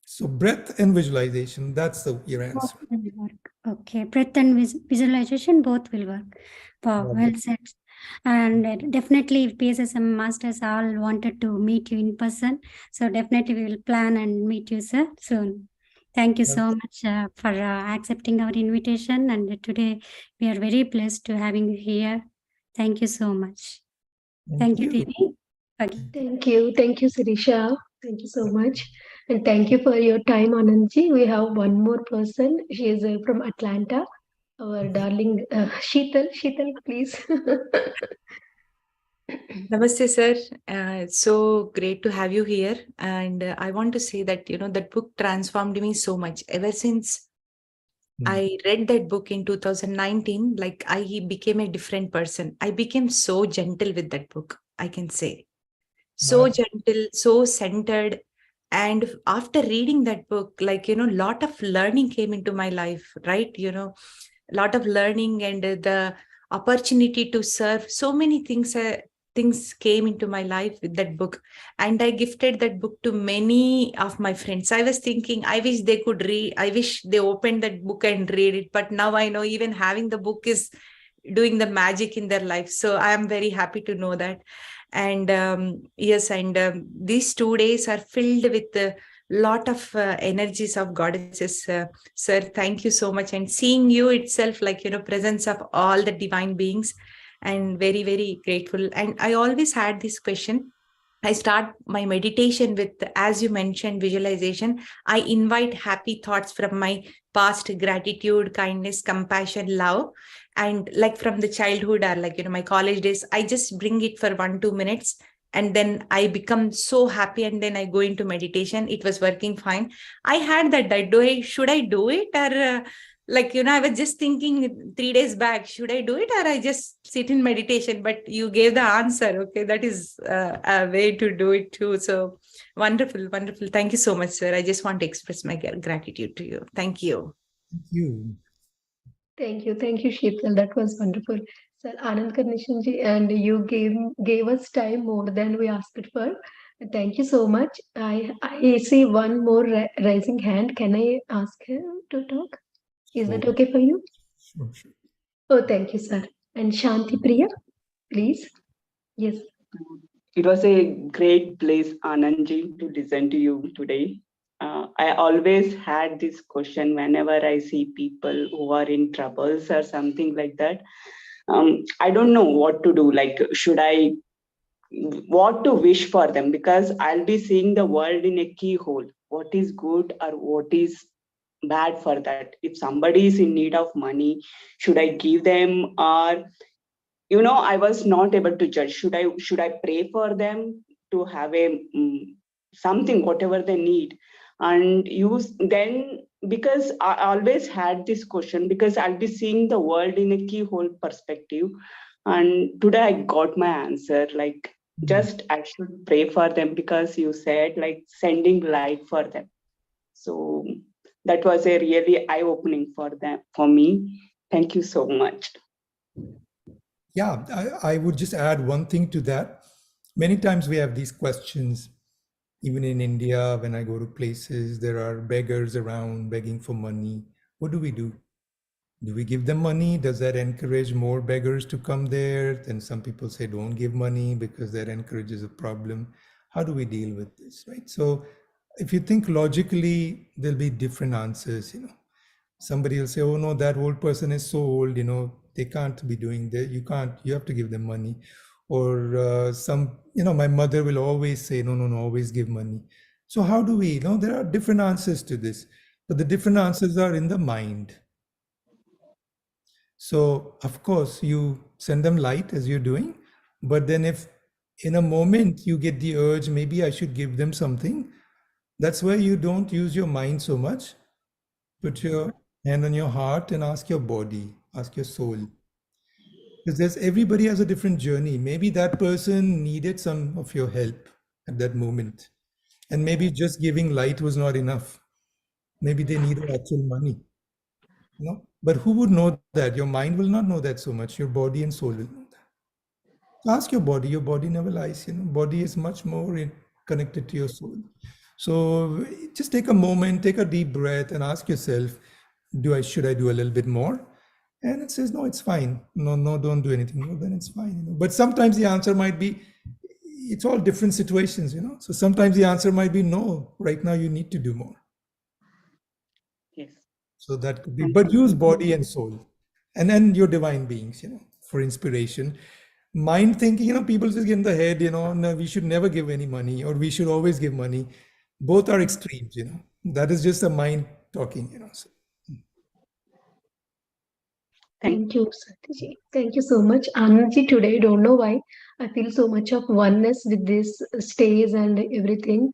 So breath and visualization, that's your answer. Both will work. Okay, breath and visualization both will work. Wow, well said. And definitely PSSM masters all wanted to meet you in person. So definitely we will plan and meet you, sir, soon. Thank you so much for accepting our invitation. And today we are very blessed to having you here. Thank you so much. Thank you, Devi. Thank you, Sirisha. Thank you so much. And thank you for your time, Anandji. We have one more person. She is from Atlanta. Our darling Sheetal. Sheetal, please. Namaste, sir. It's so great to have you here. And I want to say that, that book transformed me so much. Ever since I read that book in 2019, like I became a different person. I became so gentle with that book, I can say. So gentle, so centered. And after reading that book, like, lot of learning came into my life, right? A lot of learning and the opportunity to serve. So many things came into my life with that book. And I gifted that book to many of my friends. I was thinking, I wish they could read. I wish they opened that book and read it. But now I know even having the book is doing the magic in their life. So I am very happy to know that. And yes, and these 2 days are filled with lot of energies of goddesses. Sir, thank you so much. And seeing you itself, like, presence of all the divine beings, and very, very grateful. And I always had this question. I start my meditation with, as you mentioned, visualization. I invite happy thoughts from my past, gratitude, kindness, compassion, love. And like from the childhood or like, my college days, I just bring it for 1-2 minutes. And then I become so happy, and then I go into meditation. It was working fine. I had that, should I do it? Or I was just thinking 3 days back, should I do it or I just sit in meditation? But you gave the answer. Okay, that is a way to do it too. So wonderful, wonderful. Thank you so much, sir. I just want to express my gratitude to you. Thank you. Thank you. Thank you, Sheetal. That was wonderful. Sir, Ananda Karunesh ji, and you gave us time more than we asked for. Thank you so much. I see one more raising hand. Can I ask him to talk? Is that okay for you? Sure. Oh, thank you, sir. And Shanti Priya, please. Yes. It was a great place, Anandji, to listen to you today. I always had this question whenever I see people who are in troubles or something like that. I don't know what to do. Like, what to wish for them? Because I'll be seeing the world in a keyhole. What is good or what is bad for that? If somebody is in need of money, should I give them? Or I was not able to judge. Should I pray for them to have a something, whatever they need? And then, because I always had this question, because I'll be seeing the world in a keyhole perspective. And today I got my answer. Like, just I should pray for them, because you said like sending light for them. So that was a really eye-opening for me. Thank you so much. Yeah, I would just add one thing to that. Many times we have these questions, even in India, when I go to places, there are beggars around begging for money. What do we do? Do we give them money? Does that encourage more beggars to come there? Then some people say don't give money because that encourages a problem. How do we deal with this, right? So if you think logically, there'll be different answers, Somebody will say, oh no, that old person is so old, they can't be doing that. You have to give them money. Or my mother will always say, no, always give money. So how do we, there are different answers to this, but the different answers are in the mind. So of course you send them light as you're doing, but then if in a moment you get the urge, maybe I should give them something, that's where you don't use your mind so much. Put your hand on your heart and ask your body, ask your soul. Because everybody has a different journey. Maybe that person needed some of your help at that moment. And maybe just giving light was not enough. Maybe they needed actual money. But who would know that? Your mind will not know that so much. Your body and soul will know that. Ask your body. Your body never lies. Body is much more connected to your soul. So just take a moment, take a deep breath, and ask yourself, should I do a little bit more? And it says, no, it's fine. No, don't do anything more. Then it's fine. But sometimes the answer might be, it's all different situations. So sometimes the answer might be, no, right now you need to do more. Yes. So that could be, but use body and soul, and then your divine beings, for inspiration. Mind thinking, people just get in the head, no, we should never give any money, or we should always give money. Both are extremes, That is just a mind talking, So. Thank you, Satiji. Thank you so much. Anandji, today, don't know why, I feel so much of oneness with this stage and everything.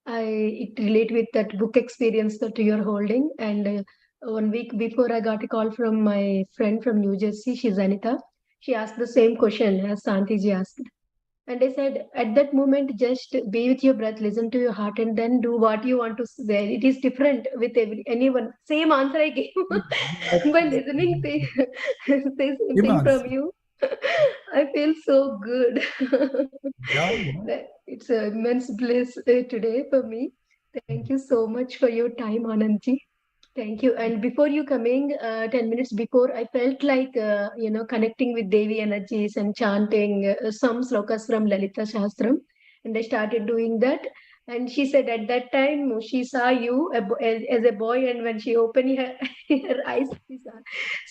It relate with that book experience that you're holding. And 1 week before, I got a call from my friend from New Jersey. She's Anita. She asked the same question as Santiji asked. And I said, at that moment, just be with your breath, listen to your heart, and then do what you want to say. It is different with anyone. Same answer I gave by listening to the same thing from you. I feel so good. It's an immense bliss today for me. Thank you so much for your time, Anandji. Thank you. And before you coming, 10 minutes before, I felt like, connecting with Devi energies and chanting some slokas from Lalita Shastram. And I started doing that. And she said at that time she saw you as a boy, and when she opened her eyes, she saw.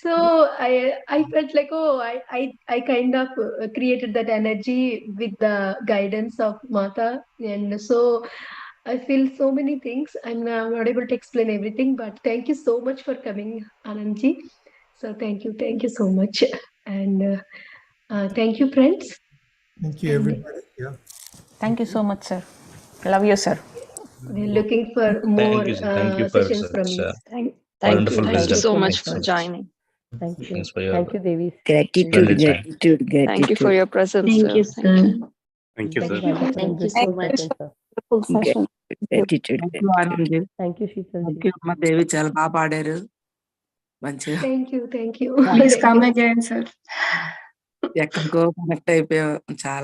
So I felt like, oh, I kind of created that energy with the guidance of Mata, and so I feel so many things. I'm not able to explain everything, but thank you so much for coming, Anandji. So thank you so much, and thank you, friends. Thank you, And everybody. Yeah. Thank you so much, sir. Love you, sir. we're looking for more Thank you for sessions from such you. wonderful Thank wisdom. you so Thanks much so for much. joining. Thank you. Thanks for your Thank you, Devi. Gratitude, splendid time. gratitude. Thank you for your presence, Thank sir. you, Thank sir. you. Thank you, Very sir. wonderful and Thank you beautiful so much. session, sir. Wonderful session. Gratitude. Thank you Anand. Thank you, Sheetal thank ji. You అమ్మ దేవి, చాలా బాగా పాడారు మంచిగా. Thank you. Please come again, sir. ఎక్కడికో connect అయిపోయాం చాలా.